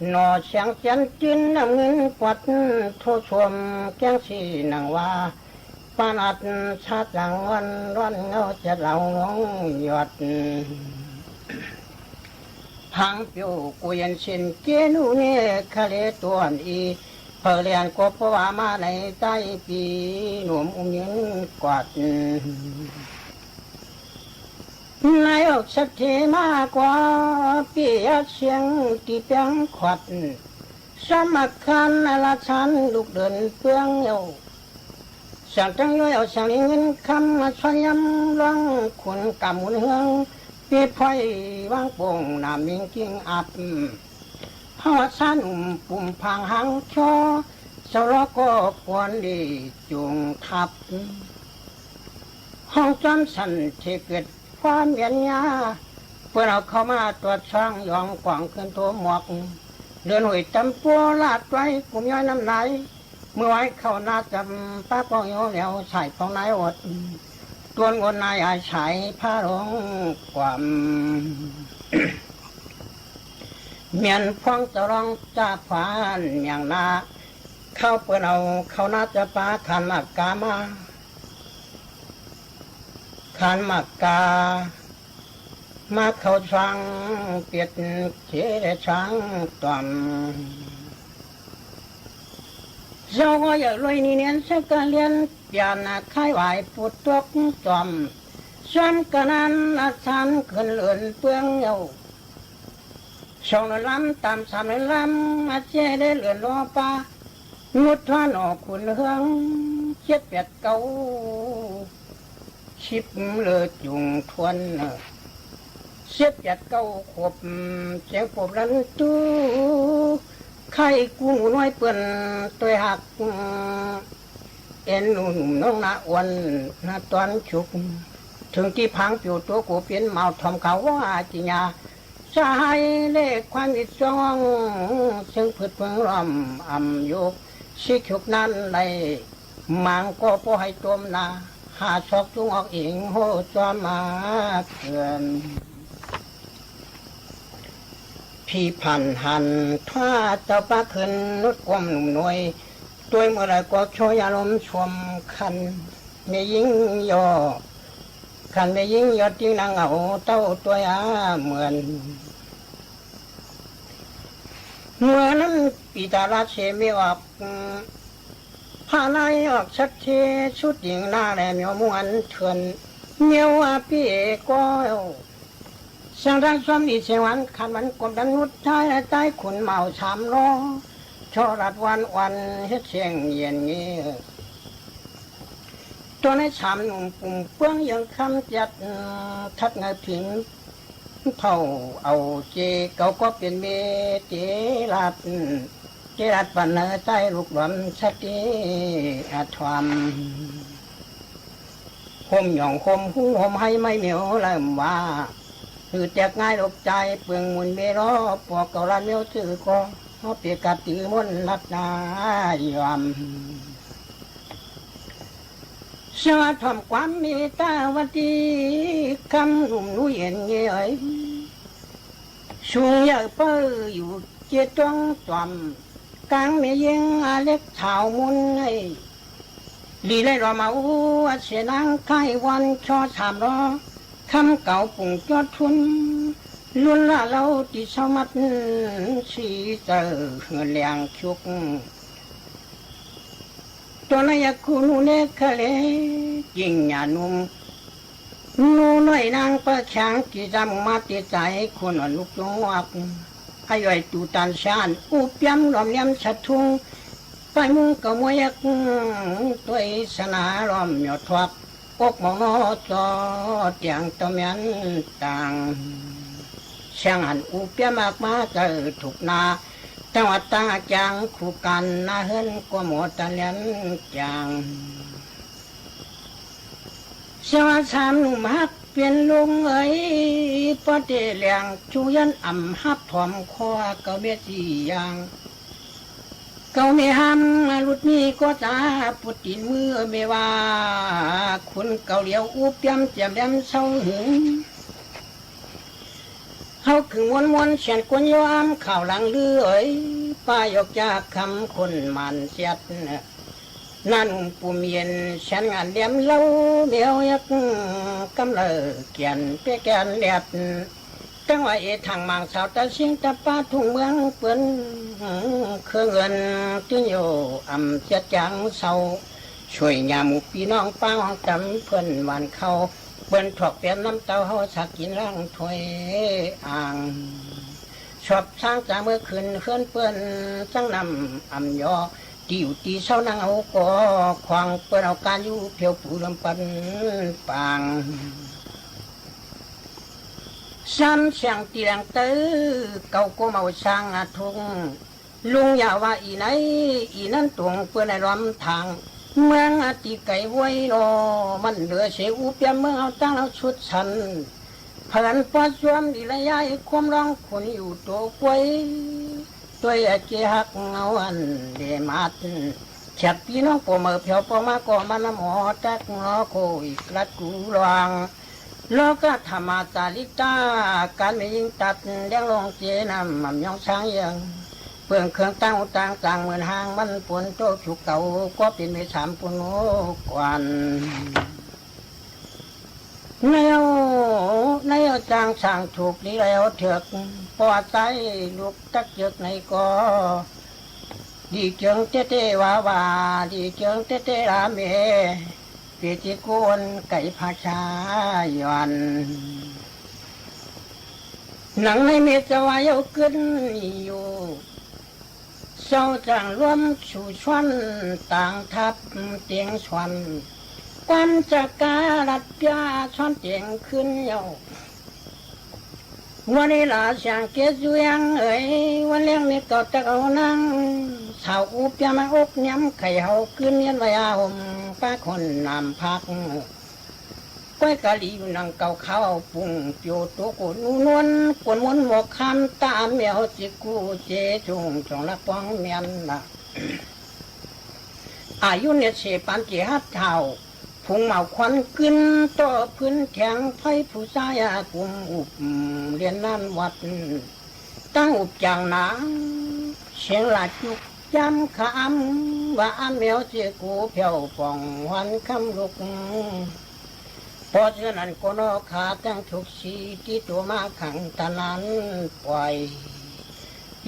หนอเสียงเจียนจินน้ำเงินปัดโทชมแก้งสีนังว่าปานัดชาจังวันร้อนเงาจะเหล่างงหยดพังเปียวกุยันเช่นเกนูเนคาเลตัวอีเพอเลียนกบว่ามาในใต้ปีหนุ่มอุ้มยิงกวาดนายออกสักเทมากกว่าปียเสียงที่เปียงขวัดสมัครคันละชันลูกเดินเปลืองเยาสั่งตั้งย้อยเอาสั่งเงินคำมาช่วยยำร้องคนกำมุนเฮืองปีพอยว่างโป่งน้ำมิงกิ้งอับหอสันปุ่มพังหังชอสลก็ปวนดีจุงทับห้องจำสันที่เกิดความเย็นยาเพื่อเราเข้ามาตรวจช่างยองกว่างขึ้นตัวหมวกเดินหวยจำปัวลาดไว้กุมย้อยน้ำไหลเมื่อไว้เข้านาจำป้าปองโยเหลวใส่ปองนายอดตัวนวนนายอาศัยผ้าหลงความเมียนพองจะร้องจ้าผานอย่างนาเข้าเปิดเอาเข้านาจะป้าขันมากกามาขันมากกามาเข้าช่างเปียดเฉลช่างต่อมเจ้าก็อยากรวยนี่เนียนสักการเรียนเปลี่ยนค่ายไหวปุดตกจอมซ้ำกันนั้นอาจารย์ขึ้นเลื่อนเปลืองเยาสองลำตามสามลำอาเจได้เลื่อนล้อปลางดท่านออกขุนเฮืองเจ็ดแปดเก้าชิบเลือดยุงทวนเจ็ดแปดเก้าขบเสียงปบลันตู้ไข่กูน้อยเปื่อนตัวหักเอ็นหนุ่มน้องนาอ้วนนาตอนฉุกถึงที่พังผิวตัวกูเปลี่ยนเมาทอมเขาว่าจิญาสายเล็กความอิจฉาซึ่งพืชเพิ่งรำอ่ำยุกชิขุกนั้นเลยมังก็พอให้ตัวมนาหาชอกจุงออกอิงโหจอมาเกินพี่พันหันถ้าเจ้าป้าขึ้นนุดกลมหนุ่มหน่วยตัวเมื่อไรก็ช่วยอารมณ์ชมคันไม่ยิ่งย่อคันไม่ยิ่งยอดจริงนางเอาเต้าตัวเหมือน นั้นปีตาลาเชมีออกพานายออกชัดเทชุดหญิงหน้าแหลมมวนเถื่อนเมียวพี่ก็สังรักความดีเสียงวันขันวันกลมดันนุดใจใต้ขุนเมาชามล้อชอรัดวันเฮ็ดเสียงเย็นงี้ตัวในชามหนุ่มปุ่มเปื้องยังคำจัดทัดเงยผิงเท่าเอาเจเก่าก็เป็นเมเจรัดปันเนใต้ลูกหลอนชัดดีอาทวามห่มหย่องห่มหุ้งห่มให้ไม่เหนียวเริ่มว่าคือแจกง่ายหลบใจเปลืองมุนเบรอปอกเกาลันเมียวถือก็เขาเปียกัดตือมนลัดนายอมเชื่อทำความมีตาวันดีคำรุ่มนุ่ยเย็นเงยช่วงใหญ่เปิ้ลอยู่เจี๊ยจ้องจอมกลางเมียยังอาเล็กเท้ามุนไอลีเลยรอมาเสียนางไข่วันชอถามรอคำเก่าปุ่งยอดทุนล้วนละเราที่สมัดสีเจอเหือเลียงชุกตัวนายคุณเนคเลยิ่งหยานุ่มนูน้อยนางประชังที่จำมาติใจคนลูกจงวักอายุตูตันชานอุปยำหลอมยำชัดทุงไปมุงกมวยกตัวสนาลอมหยดทวักอกมองนอจอเตียงตะเมียนต่างช่างหันอุปยมากมาเจอถูกนาจังหวัดตาจางคู่กันนาเฮินก็หมดตะเลียนจางเสียงสามหนุ่มฮักเปลี่ยนลงเอ้ยปะเดเลียงชูยันอ่ำฮับถอมคอเกาเบียสียางเกาไม่ห้ำลุดนี้ก็ตาปุดตินมือไม่ว่าคุณเกาเหลียวอุบยำเจียมแดมเศร้าหึงเขาคือมวนเฉียนกวนโยอามข่าวหลังเลื่อยป้ายกจากคำคนมันเสียดนั่นปูเมียนฉันงานเลี้ยมเล่าเดียวยักกำเลเกียนเปียแกนเลียดตั้งว่าทางมังสาวตาสิงตาป้าทุ่งเมืองเปิ้นเครื่องเงินที่โยอำเสียจังเศร้าช่วยยาหมู่พี่น้องป้าห้องจำเพื่อนวันเขาเปิ้นถอกเปลี่ยนน้ำเต้าเขาสักกินร่างถวยอ่างชอบสร้างจากเมื่อคืนเคลื่อนเปิ้นจังนำอำยอตีอยู่ตีเศร้านางเอาก่อควางเปิ้นเอาการอยู่เพียวผู้ลำปันปางซ้ำเสียงตีแรงตื้อเก่าก็เมาช่างอาทุงลุงอย่าว่าอีไหนอีนั่นตวงเพื่อนในล้อมทางเมืองอาติไก่ไว้รอมันเหลือเสียอุปยาเมืองเอาตั้งเอาชุดฉันเพื่อนปอดสวมดีละยายความร้องคนอยู่ตัวกวยตัวเจีหักเงาอันเดมัดแฉบพี่น้องปมเพียวปมาก่อมันหมอจักงอโคอีกลัดกูรวงโลกธรรมตาลิตาการไม่ยิงตัดเลี้ยงลงเจนำมันยองช้างยังเปลืองเครื่องตั้งต่างเหมือนหางมันปนโตฉุกเก่าก็เป็นไม่สามปนโกวันในเอาจางช่างถูกนี้แล้วเถือกปอดใจลูกตักเจือกในก็ดีเจิงเต้ว่าดีเจิงเต้ราเมปีจิโกนไก่พาชายอนหนังในเมตวายเอาขึ้นอยู่เศร้าจางรวมสู่ชวนต่างทับเตียงชวนความจักการัดยาชวนเตียงขึ้นเยาวันนี้ลาเสียงเกศอยู่ยังเอ๋ยวันเลี้ยงมีเก่าตะเอานั่งสาวอุปยามาอกย้ำไข่เฮาขึ้นยันไว้อาหมป้าคนนำพักก้อยกะลีอยู่นังเก่าข้าวปุ่งเปียวตัวกุนนวลกวนวนหมกคำตามเมียวจิกูเจจงละป้องเมียนละอายุเนี่ยเสปันเจหัดเท้าพุงเมาควันขึ้นต่อพื้นแข็งไฟผู้ชายกลุ่มอุบเรียนนั่นวัดตั้งอุบจางหนาเสียงหลาจุกจำคำว่าเมียวเจกูเพียวป่องวันคำลุกเพราะฉะนั้นก็นอขาตั้งทุกสีที่ตัวมาขังตะนั้นปล่อย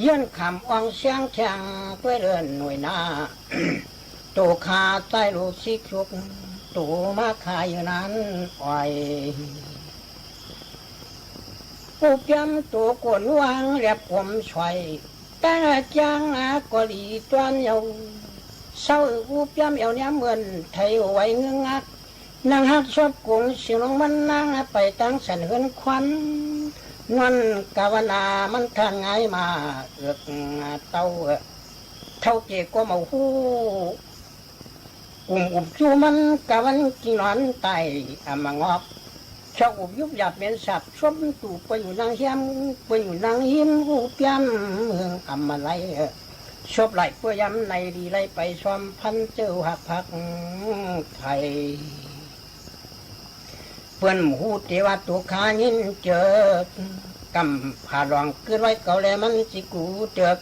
เยื่นคำอ่องเสียงแข็งด้วยเรือนหน่วยหน้า โตขาใต้ลูกซิกชุกโตมาขายอยู่นั้นอ่อยอุบยำตัวกวนวางเรียบผมช่วยแต่จางก็ดีตัวเยาเศร้าอุบยำเอาเนี้ยเหมือนไทยไว้เงื้องักนางฮักชอบกุ้งสิลงมันนางไปตั้งสันเหินควันนวลกาวนามันทางไงมาเอือกเต้าเท่าเกก็มาหูกลุ่มอุบจูมันกาวันกินนอนไตมางอกชอบอุบยุบหยาบเป็นสับชมตู่ไปอยู่นางเฮียมไปอยู่นางหิมอุบยำเมืองมาไลชอบไหลเพื่อยำในดีไลไปชมพันเจ้าหักพักไทยเพื่อนหูเทวาตัวขายินเจอกำผ่าลองเกิดไว้เก่าแล้วมันสิกูเจอก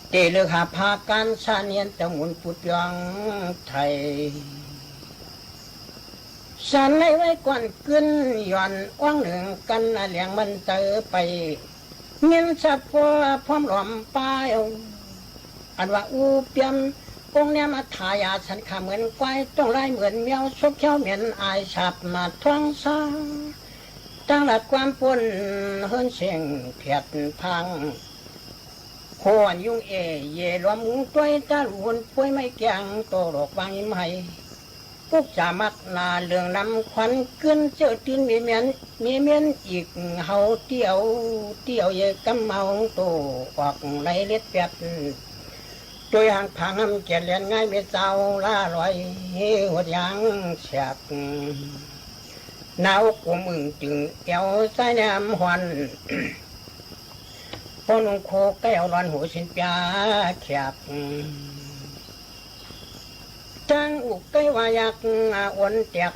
เตเลือกหาพาการชาเนียนตะมุนปุดยังไทยฉันในไว้ก่อนขึ้นย่อนว่างหนึ่งกันเลี้ยงมันเตอไปเงินสับพอพร้อมหลอมป้ายอันว่าอูเปียมองเนี้ยมาทายาฉันขาเหมือนควายต้องไล่เหมือนเมียวชกเขี้ยวเหม็นอายฉับมาท้องซาตั้งหลักความปนเฮิรนเสียงเพียดพังโคนยุ่งเเย่รวมมุงตัวตาลุนป่วยไม่แกงโตหลอกวางยิ้มให้ปุ๊บจะมักนาเรื่องนำควันขึ้นเจอตีนมีเมียนอีกเฮาเตี้ยวเย่กำเมาโตออกในเล็ดเปียดโดยหางพังน้ำเกลียดเลียนง่ายเม็ดเจ้าล่าลอยหัวยางแฉบหนาวกุมึงจึงเอวใส่น้ำหวันพอนุ่งโคแก้วร้อนหัวสินปลาแฉบจังอุกใกล้วายักวนเตียก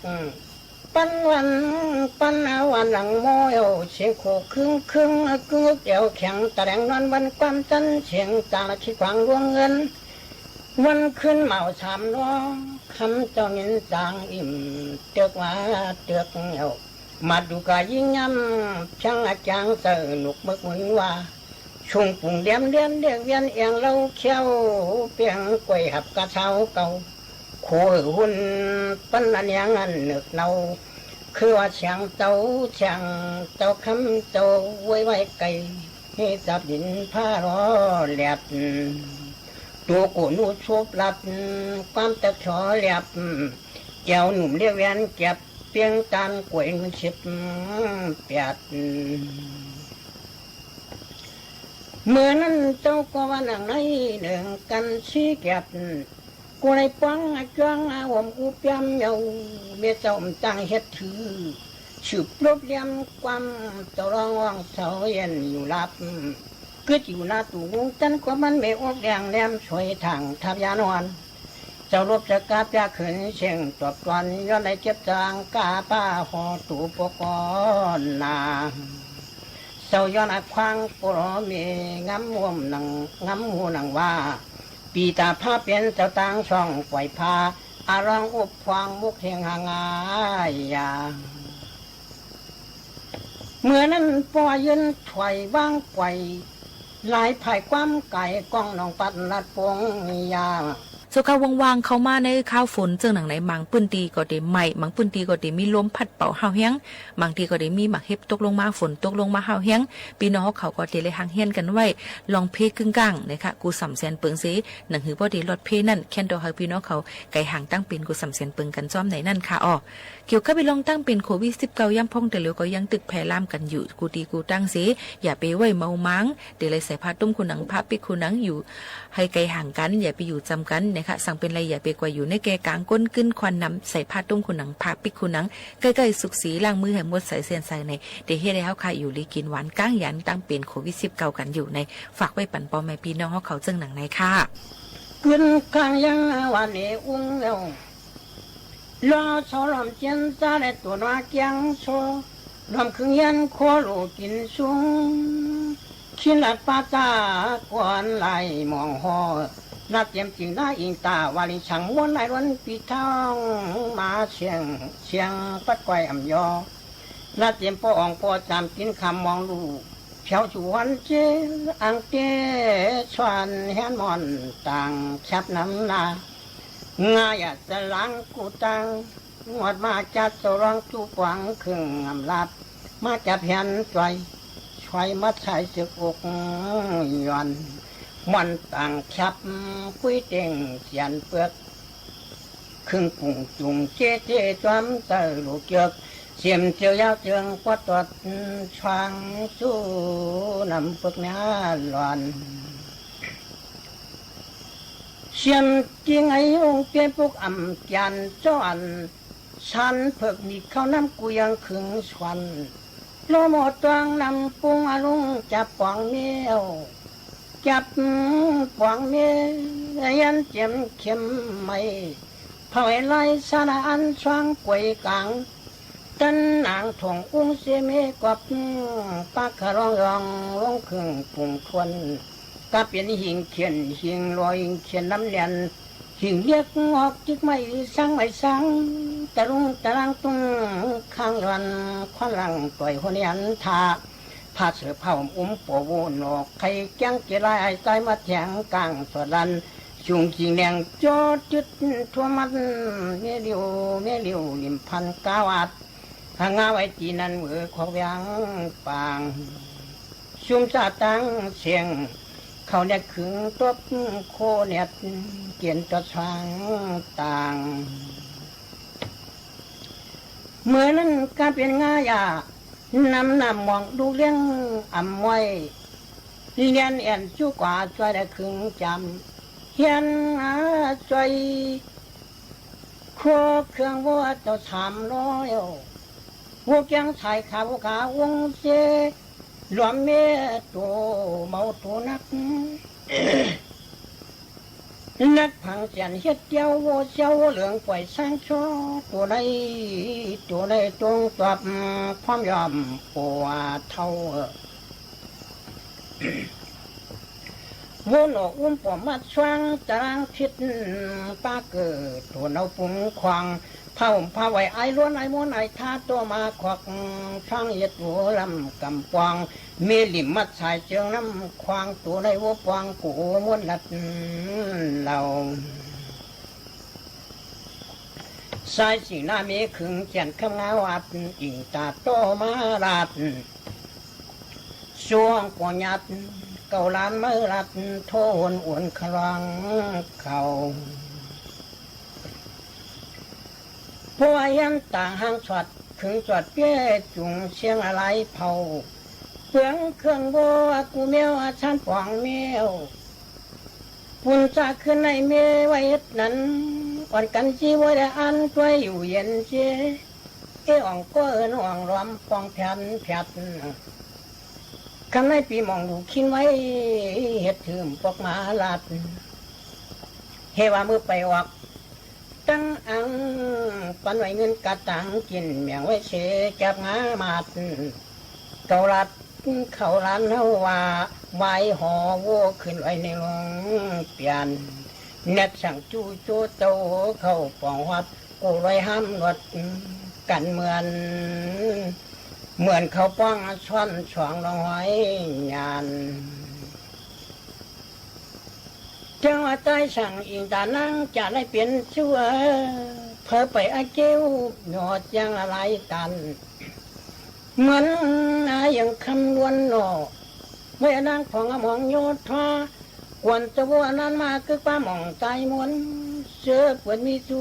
ปันวันหลังโมเอวเสียงโคครึ่งเอวแข็งตะแดงนอนวันความจันเสียงตาขี้ขวางดวงเงินวันขึ้นเมาสามน้องคำเจ้าเงินจางอิ่มเตือกว่าเตือกเอวมาดูกายิ่งยำช่างอาจารย์เสนุกมึกเหมือนว่าช่วงปุ่งเลี้ยมเด็กเวียนเอียงเราเขี้ยวเปียงกล้วยหับกระเช้าเก่าโคหุ่นปั้นอันยังอันเนึกเนาคือว่าเชียงเจ้าคำเจ้าไว้ไก่ให้จับดินผ้ารอแหลบตัวกูนูชุบหลับความตะชอแหลบเจ้าหนุ่มเรียกเวียนเก็บเปียงตานกล้วยมันชิบเปียดเมื่อนั้นเจ้าก็ว่าหนังในหนึ่งกันชี้เก็บกูในปังจ้างอวมอุปยำเยาเมียเจ้าจังเฮ็ดถือสืบลบเลี้ยมความเจ้าร้องว่างเสาเย็นอยู่ลับก็อยู่หน้าตู้จันความมันไม่ออกแดงแหลมช่วยทางทับยานอนเจ้ารบจะกาบยาขืนเชียงตบก่อนย้อนในเจ็บจางกาป้าหอตู่ปกรนาเจ้าย้อนอักควางปลอมีงำม่วมงำหูนังว่าปีตาผ้าเป็นเจ้าต่างช่องปล่อยพาอารองอุบฟางมุกเฮงหางายาเมื่อนั้นปอยืนถอยว่างปล่อยลายภายความไก่กล้องน้องปัดนัดปงยาสุขว่างๆเข้ามาในข้าวฝนเจิงหนังไหนมังปื้นตีก็ได้ใหม่มังปื้นตีก็ได้มีลมพัดเป่าห้าวแห้งบางทีก็ได้มีหมักเห็บตกลงมาฝนตกลงมาห้าวแห้งพี่น้องเขาก็ได้เลยหางเฮียนกันไว้ลองเพกึ่งกลางนะคะกูสำแสนเปิงสีหนังหือบ่ได้ลดเพนั่นแค่นดอกให้พี่น้องเขาไก่หางตั้งเป็นกูสำแสนเปิงกันซ้อมไหนนั่นค่ะเกี่ยวกับไปลองตั้งเป็นโควิด19ย่ำพ่องแต่เหลียวก็ยังตึกแผ่ล่ามกันอยู่กูตีกูตั้งสีอย่าไปไว้เมามังเดี๋ยวเลยใส่ผ้าตุ้มคุณหนังผ้าปิดคุณหนังอยู่ให้ไก่ห่างกันอย่าไปอยู่จำกันนะคะสั่งเป็นไรอย่าไปกว่าอยู่ในแกกลางก้นขึ้นควันน้ำใส่ผ้าตุ้มคุณหนังผ้าปิดคุณหนังใกล้ๆสุกสีล้างมือให้หมดใส่เส้นใส่ในเดี๋ยวเฮ็ดให้เฮาค่ะอยู่ลีกินหวานก้างยันตั้งเป็นโควิด19กันอยู่ในฝากไว้ปั่นปอแม่พี่น้องเขาเจิงหนังในค่ะขึ้นกลางยังวันนี้อุ้งเอวรอสอลอมเจียนซาได้ตัวนาเกียงโซลอมคึงยันโคโลกินสูงขินลัดปาตากวนไหลมองหอนัดเตรียมจริงได้อิงตาวาลิช่างม้วนไหลวันปีทองมาเชียงปัดไกวอ่ำยอนัดเตรียมปอองปอจำกินคำมองลู เพียวชวนเจอังเกชวนแฮนมอนต่างชับน้ำนางายสลังกูตังงวดมาจัดสรองจูกวังครึ่งอำลาบมาจับแฮนจ่อยช่วยมัดใส่สึกอกย้อนมันต่างชับคุยเต่งเสียนเปลือกครึ่งปุ่งจุงเจ๊เจ๊จอมเตอลูกเกือกเสียมเจียวยาวเจืองกวาดตอดช่างสู้นำปึกน้าหลอนเสียมจริงไอ้องเปียปุกอ่ำจันจ้อนฉันเพิกมีข้าวน้ำกุยังขึงสวนโลหมดตวงนำปุงอาลุงจับปองเมียวจับปองเมียยันเจียมเข็มไม่เผาไล่สารอันช่างกวยกลางตันนางถงอุ้งเสียเมกับปากขรองรองลงครึ่งปุ่งทวนก็เป็นหิงเขียนหิงลอยเขียนน้ำเลียนหิงเรียกออกจึกไม่สร้างไม่สร้างตะลุงตะลังตุ้งข้างรันควันหลังปล่อยคนยันทาผ้าเสือผ้าปโวนอกใครแก้งเจรายใจมาแทงกลางสดันจุงจิงแดงจอดจุดทั่วมันเมียเลียวลิมพันกาวัดหางาไว้จีนันเวอขวางปางชุมซาตังเสียงเขาเนี่ยขึงตบโคเนี่ยเกียนตะช้างต่างเมื่อนั้นการเป็นง่ายานำมองดูเลี้ยงอ่ำไว้เลียนแอนจูกว่าช่วยได้ขึงจำเฮียนช่วยโคเครื่องวัวตัว300วัวแกงชายขาวงเสรวมเมตัวเมาตัวนัก นักพังเสียนเฮ็ดเดียววัวเจ้าเหลืองปล่อยสร้างช่อตัวใดตรงตอบความยอมปวดเท่าวนอกปอมาช่วงตารางทิศป้าเกิดตัวเนาปุงควางผ้าไว้ไอ้ล้วนไอ้ม้วนไอ้ท่าตัวมาขวักฟังเย็ดหัวลำกำปองเมลิมมัดสายเจียงน้ำควางตัวในวัวปองกูม้วนลัดเราสายสีหน้าเมฆขึงเขียนคำงาวัดอิงตาโตมาลัดช่วงปอยัดเก่าล้านเมื่อรัดโทนอ้วนครังเขาพวกยันต่างห้างสวดขึงสวดเปี้ยจุงเชียงอะไรเผาเปลืองเครื่องโบกูเมียวชันปองเมียวปุ่นจะขึ้นในเมียไว้นั้นอ่อนกันจีว่าได้อันตัวอยู่เย็นเจอ่องก็อ่องรวมปองแผ่นคำในปีมองดูคินไว้เห็ดถืมพวกมาลัดเฮว่ามือไปออกตั้งอังปันไว้เงินกระตังกินเมียงไว้เชจับงามาดเกาลัดเขาล้านเฮาว่าไว้ห่อวัวขึ้นไว้ในลงเปลี่ยนเน็ตสั่งจูโตเข้าปองวัดกูไว้ห้ามรถกันเหมือนเขาป้องช่อนช่วงลงไว้งานจังว่าใต้สั่งอิงตานั่งจะได้เปลี่ยนชั่วเพอไปอาเจ้าหยอดยังอะไรกันเหมือนอย่างคำล้วนหนอเมื่อนั่งของมองโยธากวนจะวัวนั้นมาคือป้ามองใจมวนเสือเปิดมีจู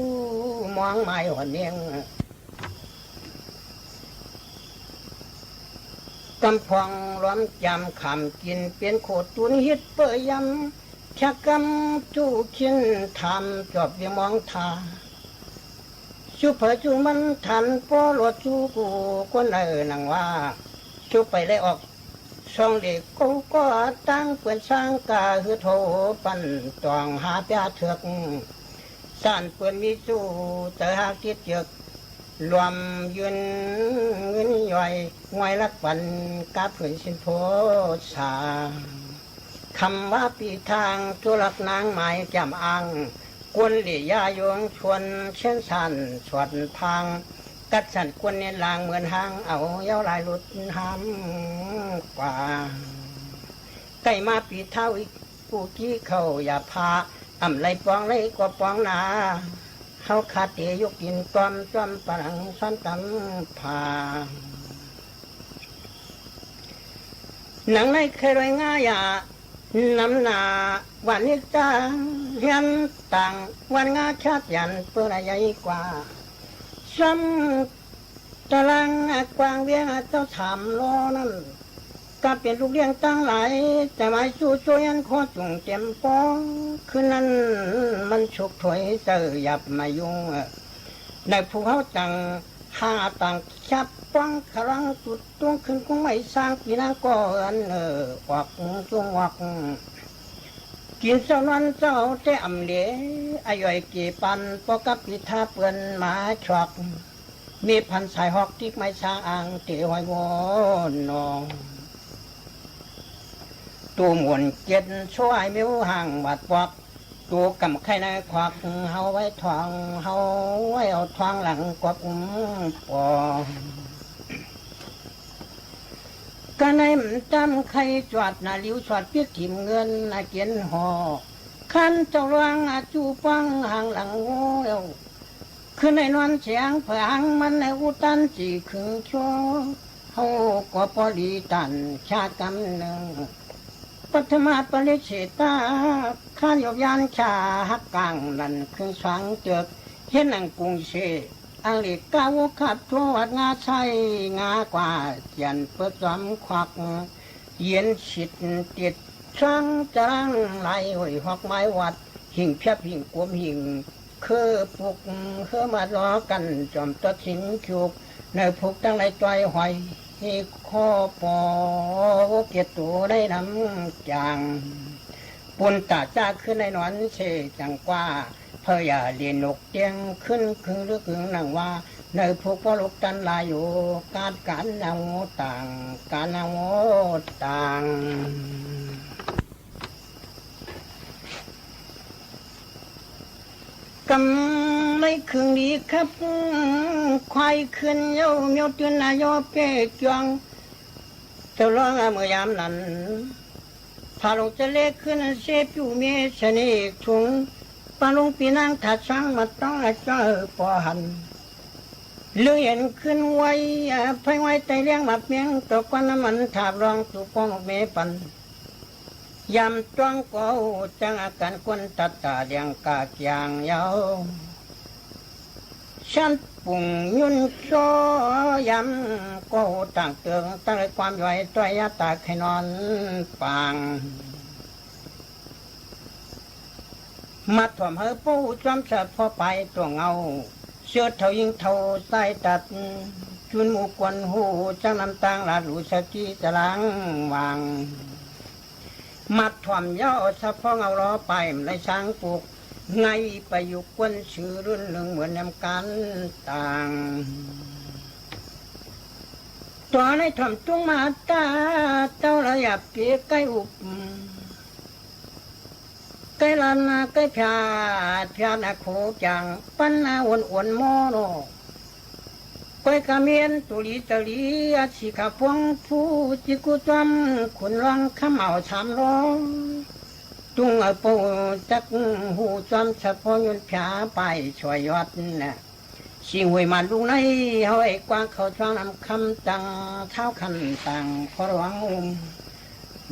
มองไม้หัวเนียงกำพองล้อมจำคำกินเป็นโคตรตุนฮิตเปยำชักกำจูขินทำจอบยังมองทาชูเผยจูมันทันปอหลดจูกูคนนังว่าชูไปเลยออกช่องเด็กก็ตั้งเปื่อนสร้างกาคือโทปันตองหาเปียเถือกสั่นเปื่อนมีจูแต่หากคิดเจือกรวมยืนเงินย่อยงวยรักปันกาเผื่นสินโพสาคำว่าปีทางทุลักนางหมายจำอังกวนหลี่ยาโยงชวนเช่นสันสวดพัง กัดสันกวนเนี่ยลางเหมือนหางเอาเย้าลายหลุดหามกว่าไก่มาปีเท่าอีกผู้ที่เขาอย่าพาอ่ำไรปองไรกว่าปองนาเขาขาดเตยกกินต้อมต้อมปลังซ้อนตำผาหนังในเคยรอยง่ายน้ำหนาวันนี้จ้าเฮียนต่างวันงาชาติยันเพื่อใหญ่กว่าซ้ำตะลังกวางเวียงเจ้าถามรอนั่นก็เป็นลูกเลี้ยงตั้งหลายแต่ไม่สู้ช่วยยันขอจุงเต็มปองคืนนั้นมันฉุกถอยเสือหยับมายุ่งในภูเขาจังหาต่างชับป้องครังตุดตัวขึ้นคงไม่สร้างปีนาก่อนวักจุงวักกินเจ้านั้นเจ้าแต่อำเลี้ยอายุกี่ปันปกับพิธาเปือนมาฉวักมีพันสายหอกที่ไม่ช้างอ่างเตะหอยวอนนองตัวหมุนเจ็ดช่วยมิวห่างบาดวักตัวกำไข่ในควักเฮาไว้ทองเฮาไว้เอาทองหลังกวักปอก็ในมันจำไข่จวดนาลิ้วจวดเปียกถิ่มเงินนาเกียนห่อขันเจ้าลวงอาจูปังห่างหลังโง่คือในนวลเสียงผางมันในอุตันจีขึงชัวเฮาก็พอดีตันชาติกำเนิดปัทมาปริเชตาข้านยบยานชาหักกลางนั่นคือสังเจือกเห็นนังกรุงเชอังเล็กก้าวขัดทั่ววัดงาใช้งากว่ายันเปิดจอมควักเย็นฉิดติดช่างจรังไหลหอยหอกไม้วัดหิ่งเพียบหิ่งกวมหิ่งคือปุกคือมาล้อกันจอมตัดสินฉุกในพุกตั้งในใจหอยให้ข้อปอเกียรตัวได้น้ำจางปุ่นตาจ้าขึ้นในนอนเชจังกว่าเพื่ออย่าเรียนนกเตียงขึ้นคือหรือขึงนังว่าในพวกพ่อลูกตันลายอยู่การนางโมต่างการนางโมต่างกำไม่คืนดีครับควายขึ้นเย้าเมียวตื่นนายอเป๊กจวงเจ้าร้องเมื่อยามนั้นพาลงจะเล็กขึ้นเสียอยู่เมียชนิดถุงปาลงปีนางถัดช่างมาต้องเจ้าปอหันเลื่อนขึ้นไว้ไฟไว้ไตเลี้ยงมาเมียงตกวันน้ำมันถาบรองตุกองเมปันยำจ้องก็จังอาการคนตัดตาเลี้ยงกากยางยาวฉันปุ่งยุ่นโซยำก็ต่างเตืองตั้งความย่อยตัวยาตาให้นอนปางมาถ่วมเฮอปูจอมสัตว์พอไปตัวเงาเสื้อเท่ายิงเท่าใต้ตัดจุนหมูกวนหูจังน้ำตางลาดหลูสกีตะลังวางมัดถ่วมย่อสะพองเอาล้อไปในช้างปลูกไงไปอยู่กวนชื่อรุ่นหนึ่งเหมือนนำกันต่างตัวในถ่วมจุงมาตาเจ้าระยับเปียใกล้อุบใกล้ลานนาใกล้พานาโคจังปั้นนาอ้วนโมโนก้อยกระเมียนตุลีตะลีอาชีขาพวงผู้จิกุจอมขุนร้องข้าเอาชามร้องจุงเอาปูจักหูจอมเฉพาะยุนผาไปช่วยยอดน่ะชิงหวยมันลุงในเฮาไอ้กวางเขาช่างนำคำตังเท้าคันตังขอร้อง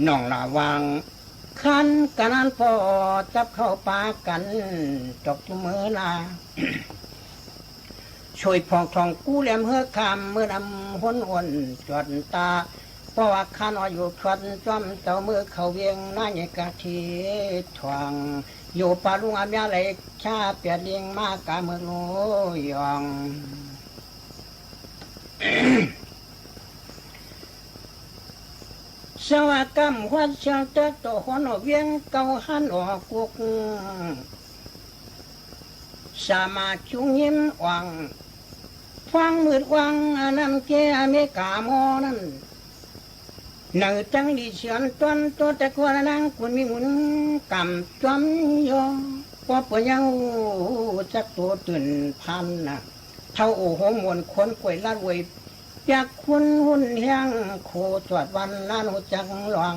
น้องละวางขันกันนั้นพอจับเข้าปากันจบทุกมือลา ช่วยพองทองกู้แหลมเฮือคำเมื่อนำหุนอ่อนจอดตาเพราะว่าข้านอยู่ชวนจอมเต่ามือเขาเวียงน่าเนี่ยกะทีทวงอยู่ป่าลุงอามยาเล็กชาเปียเลี้ยงมากาเมืองโลยอง สวัสดิ์หัวเชียงเตอตัวหัวเวียงเกาหันออกกุกสามาจุงยิ้มวังฟังมืดวังน้ำเกอเมกาโมนั่นหนึ่งจังดีเชียนต้นตัวแต่กวนนางคุณมีหมุนกำจอมยอพอปยังจักตัวตื่นพันนะ เท่าโอ้โหมวนขวนกล้วยลาดเวยอยากคุณหุ่นแห้งโคจวดวันล้านหัวจังหลวง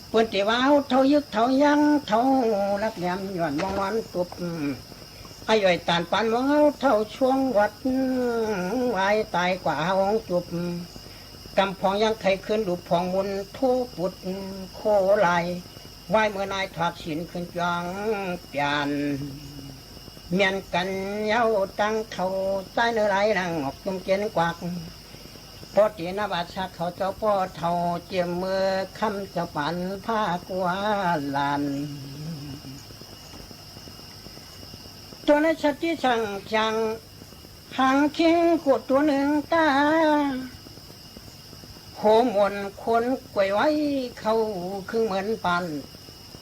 เปิ้นติว่าเท่ายึกเท่ายังเท่ารักแหลมย้อนวงวันตุบไอ้ย่อยตานปานมองเอาเท่าช่วงวัดไว้ตายกว่าหงจุบกำพองยังไข่ขึ้นดูพองมุนทูปุดโคไหลไหวเมื่อนายถอดฉินขึ้นจังเปลี่ยนเมียนกันเย้าตั้งเขาใต้เนื้อไหลนังออกจุ่มเกณฑ์กวักพอตีนบาชาเขาเจ้าพ่อเท่าเจียมมือคำเจ้าปันผ้ากวาลานตัวนั้นชัดที่ช่างจังหางเคียงขวดตัวหนึ่งตาโหมวนคนกวยไว้เขาคือเหมือนปัน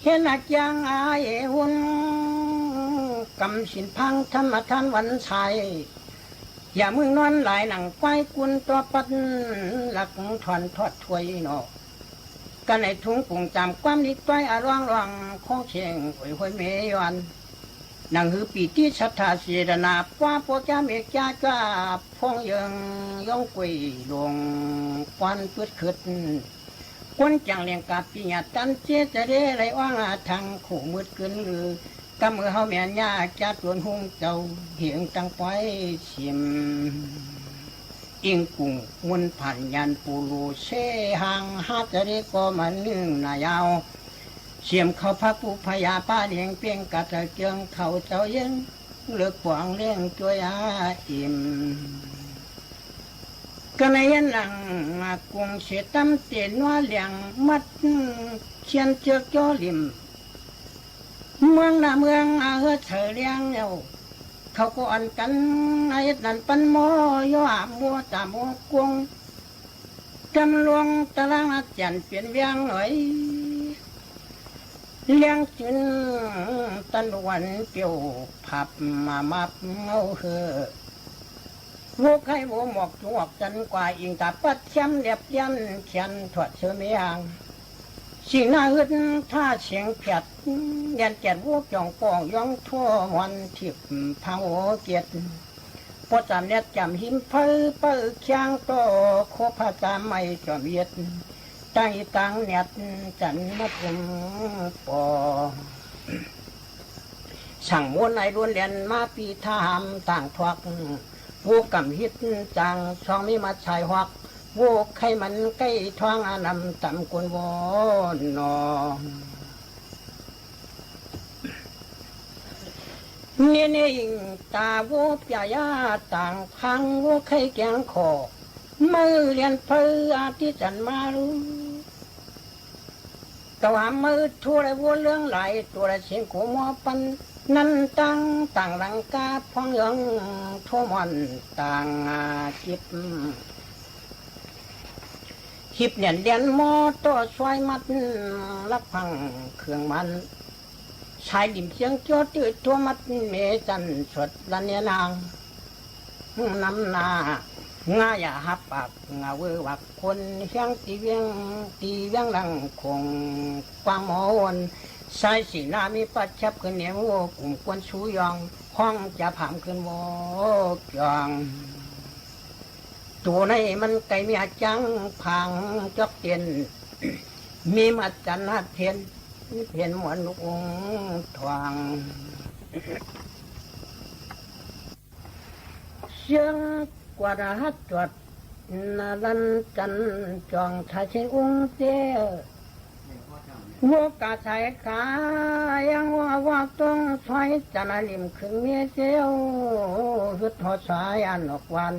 เห็นอาจยังอายหุ่นกำสินพังธรรมทานวันชัยอย่ามึงนอนหลายหนังไฟกุนตัวปัดหลักถอนทอดถวยนอกกันในถุงปุ่งจำความนิดต้อยอาร่างของเชียงหวยหวยเมยวันนังหือปีที่ชัทธาเสดนาป้าปวจ้าเมกจ้าจ้าพองยังย่องกุยลงควันพืดขึ้นคนจังเลียงกาปีญาตันเจจะได้ไรว่างทางขู่มืดขึ้นหรือกำมือเฮาแม่นยาจัดวนหุ่งเจ้าเหียงตั้งไว้ชิมอิงกุ่งมุนผ่านยันปูรูเชหางฮาจะได้ก็มันนึ่งนายาวเสียมเขาพระปุพยาป้าเลี้ยงเปียงกัดเจียงเขาเจ้าเย็นเลือกขวางเลี้ยงตัวยาอิ่มก็ในยันหลังกุงเสียตั้มเตียนว่าเลี้ยงมัดเชียนเจือกจ่อลิมเมืองหน้าเมืองเธอเลี้ยงเนาเขาก็อันกันไอ้นั่นปันหมอย่อมัวตามัวกวงจำลวงตารางจันเปลี่ยนเวียงหน่อยเลี้ยงจินตันวันเปียวผับมามับเงาเหอลูกให้โบหมอกจวกจันกว่าอิงตาปัดช้ำเรียบยันเขียนถอดเสื้อเมียงสิ่งน่าอึดท่าเสียงเพียดยันแก่นวัวจ่องป่องย่องทั่ววันทิพพังโอเกียรติพอจำเนี่ยจำหิมเพอเปิดเคียงโตโคพาจามไม่จอมเย็ดตั้งตังเน็ดจันมาถึงปอสั่งมวนไอรุนเรียนมาปีทามต่างทวักวูกำฮิตจังช่องมีมาชายหวักวูกให้มันใกล้ท้องอานำต่ำกวนวอนนอเนี่ยเนี่ยตาวูกยายาต่างพังวูกให้แกงคอมือเรียนเพออาทิจันมารู้กว่ามือทั่วไรวัวเรื่องไหลตัวไรเสียงกูมัวปันนั่นตั้งหลังกาพองยังทั่วมันต่างคิดหิบเนี่ยเรียนมอตัวช่วยมัดรับพังเครื่องมันชายดิ่มเสียงโจดตืดทั่วมัดเมจันสดละเนียนางน้ำนางาอย่าหับปากงาเวอวักคนเฮียงตีเวียงหลังคงกวางหมอวนสายสีนามีปัดชับขึ้นเหนียวกลุ่มควนชูยองห้องจะผามขึ้นวอกยองตัวในมันไก่มีอาจังพังจอกเตียนมีมาจันหัดเพียนหมวนลูกองทวงเสียงกว่าหัดจวดนาลันจันจองชายเชงองเจ้วัวกาชายขายังว่าต้องใช้จันลิมขึ้นเมียเจ้าหุดหอสายอันออกวัน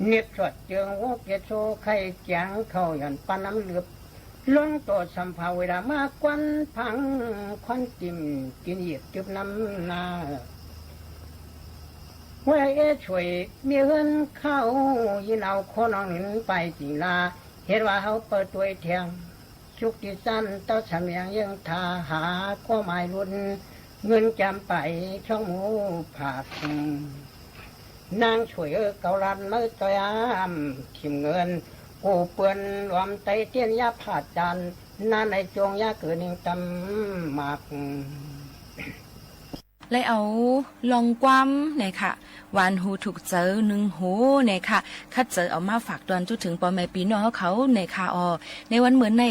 เนียบสดเจิงวัวเกโชไข่แจงเข้ายันปาน้ำเหลือบล้นตัวสัมภาเวลามากวันพังควันติ่มกินเหยียบจุบน้ำนาเว้ยช่วยมีเงินเข้ายินเอาคนเอาหนินไปจีลาเห็นว่าเขาเปิดตัวเทียงชุกที่สั้นเต้าฉมียังทาหาก็หมายรุนเงินจำไปช่องหมูผักนางช่วยเกาลันมือตอยามทิมเงินกูเปื่อนรวมไตเตี้ยนยาผาจานนาในจงยาเกิดนิ่งตำหมาก เลยเอาลองความเนี่ยค่ะวานหูถูกเจอหนึ่งหูเนี่ยค่ะคัดเจอเอามาฝากตอนจุดถึงปอแม่ปีน้องเขาในค่ะในวันเหมือนใน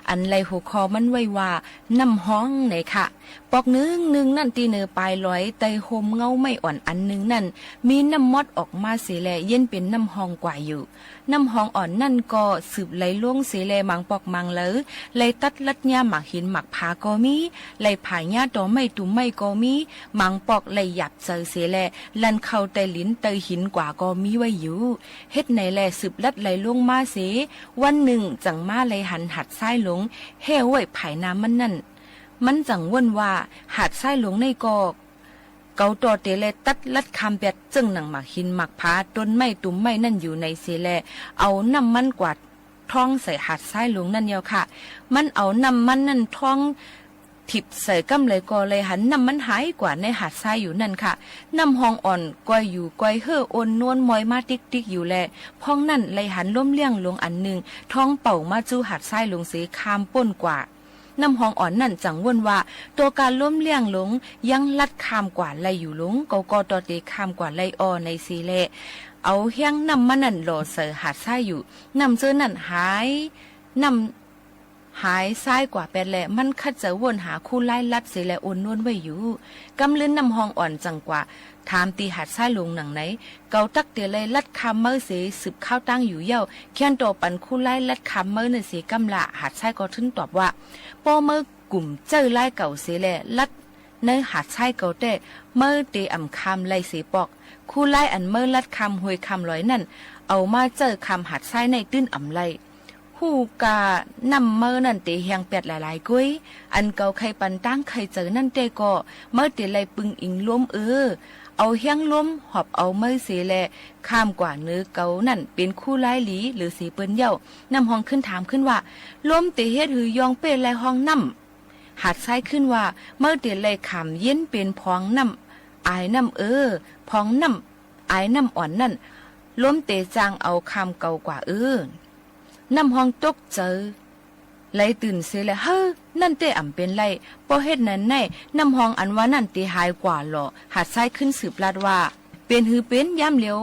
อันไรหูคอมันไว้ว่าน้ำห้องเนี่ยค่ะปอกนึงนั่นตีเนือปลายลอยไตโฮมเงาไม่อ่อนอันนึงนั่นมีน้ำมอดออกมาเสียแลเย็นเป็นน้ำห้องกว่าอยู่น้ำห้องอ่อนนั่นก็สืบไหลล่วงเสียแลมังปอกมังเลยไหลตัดลัดหญ้าหมักหินหมักผาก็มีไหลผายหญ้าดอกไม่ตุ่มไม่ก็มีมังปอกไหลหยับเจอเสียแลลันเข้าแต่ลิ้นเตยหินกว่าก็มีไว้อยู่เฮ็ดในแลสืบลัดไหลล่วงมาเสียวันหนึ่งจังมาไหลหันหัดซ้ายหลงเฮ้ไว้ผายน้ำมันนั่นมันจังว่นว่าหาดซ้ายหลงในกอกเกาตอเตเลตัดลัดคำเปียดจึงหนังหมักหินหมักผาต้นไม้ตุ่มไม้นั่นอยู่ในเสแลเอาน้ำมันกวาดท้องใส่หาดซ้ายหลงนั่นเดียวค่ะมันเอาน้ำมันนั่นท้องถิบใส่กำเลยก็เลยหันน้ำมันหายกว่าในหาดทรายอยู่นั่นค่ะน้ำห้องอ่อนก้อยอยู่ก้อยเฮ่อโอนนวลมอยมาติ๊กอยู่แลพ้องนั่นเลยหันล้มเลี่ยงลงอันหนึ่งท้องเป่ามาจู้หาดทรายลงเสียคามป้นกว่าน้ำห้องอ่อนนั่นจังว่นว่าตัวการล้มเลี่ยงหลงยังลัดคามกว่าไลอยู่หลงก็ตอเตคามกว่าไลในซีเลเอาเฮียงน้ำมันนั่นโหลเสอหาดทรายอยู่น้ำเจอนั่นหายซ้ายกว่าแปดแหละมันคัดจะวนหาคู่ไล่ลัดเสียแลโอนนวลไว้อยู่กำลื่นน้ำห้องอ่อนจังกว่าถามตีหาดซ้ายลงหนังไหนเกาตักเตเลยลัดคำเมื่อเสียสืบข้าวตั้งอยู่เย่าเขียนตัวปันคู่ไล่ลัดคำเมื่อในเสียกำละหาดซ้ายก็ทึนตอบว่าปอเมื่อกลุ่มเจอไล่เก่าเสียแลลัดในหาดซ้ายเก่าแต่เมื่อเตอ่ำคำไล่เสียปอกคู่ไล่อันเมื่อลัดคำหวยคำร้อยนั่นเอามาเจอคำหาดซ้ายในตื้นอ่ำไล่ผู้กานำเมื่อนั่นเตเฮียงเป็ดหลายๆกุ้ยอันเก่าใครปันตั้งใครเจอนั่นเตก็เมื่อเตไลปึงอิงล้มเอาเฮียงล้มหอบเอาเมื่อเสียแลข้ามกว่าเนื้อเก่านั่นเป็นคู่ไล่หลีหรือสีเปิ้นเย่านำห้องขึ้นถามขึ้นว่าล้มเตเฮ็ดหือยองเป็นไรห้องน้ำหาดซ้ายขึ้นว่าเมื่อเตไลขำเย็นเป็นพองน้ำอายน้ำพองน้ำอายน้ำอ่อนนั่นล้มเตจางเอาคำเก่ากว่าน้ำห้องตกเจอไล่ตื่นเสียแล้วเฮ้อนั่นเตอ่ำเป็นไรพอเฮ็ดนั้นในน้ำห้องอันว่านั่นเตหายกว่าหรอหาดซ้ายขึ้นสืบลาดว่าเป็นหือเป็นย่ำเหลียว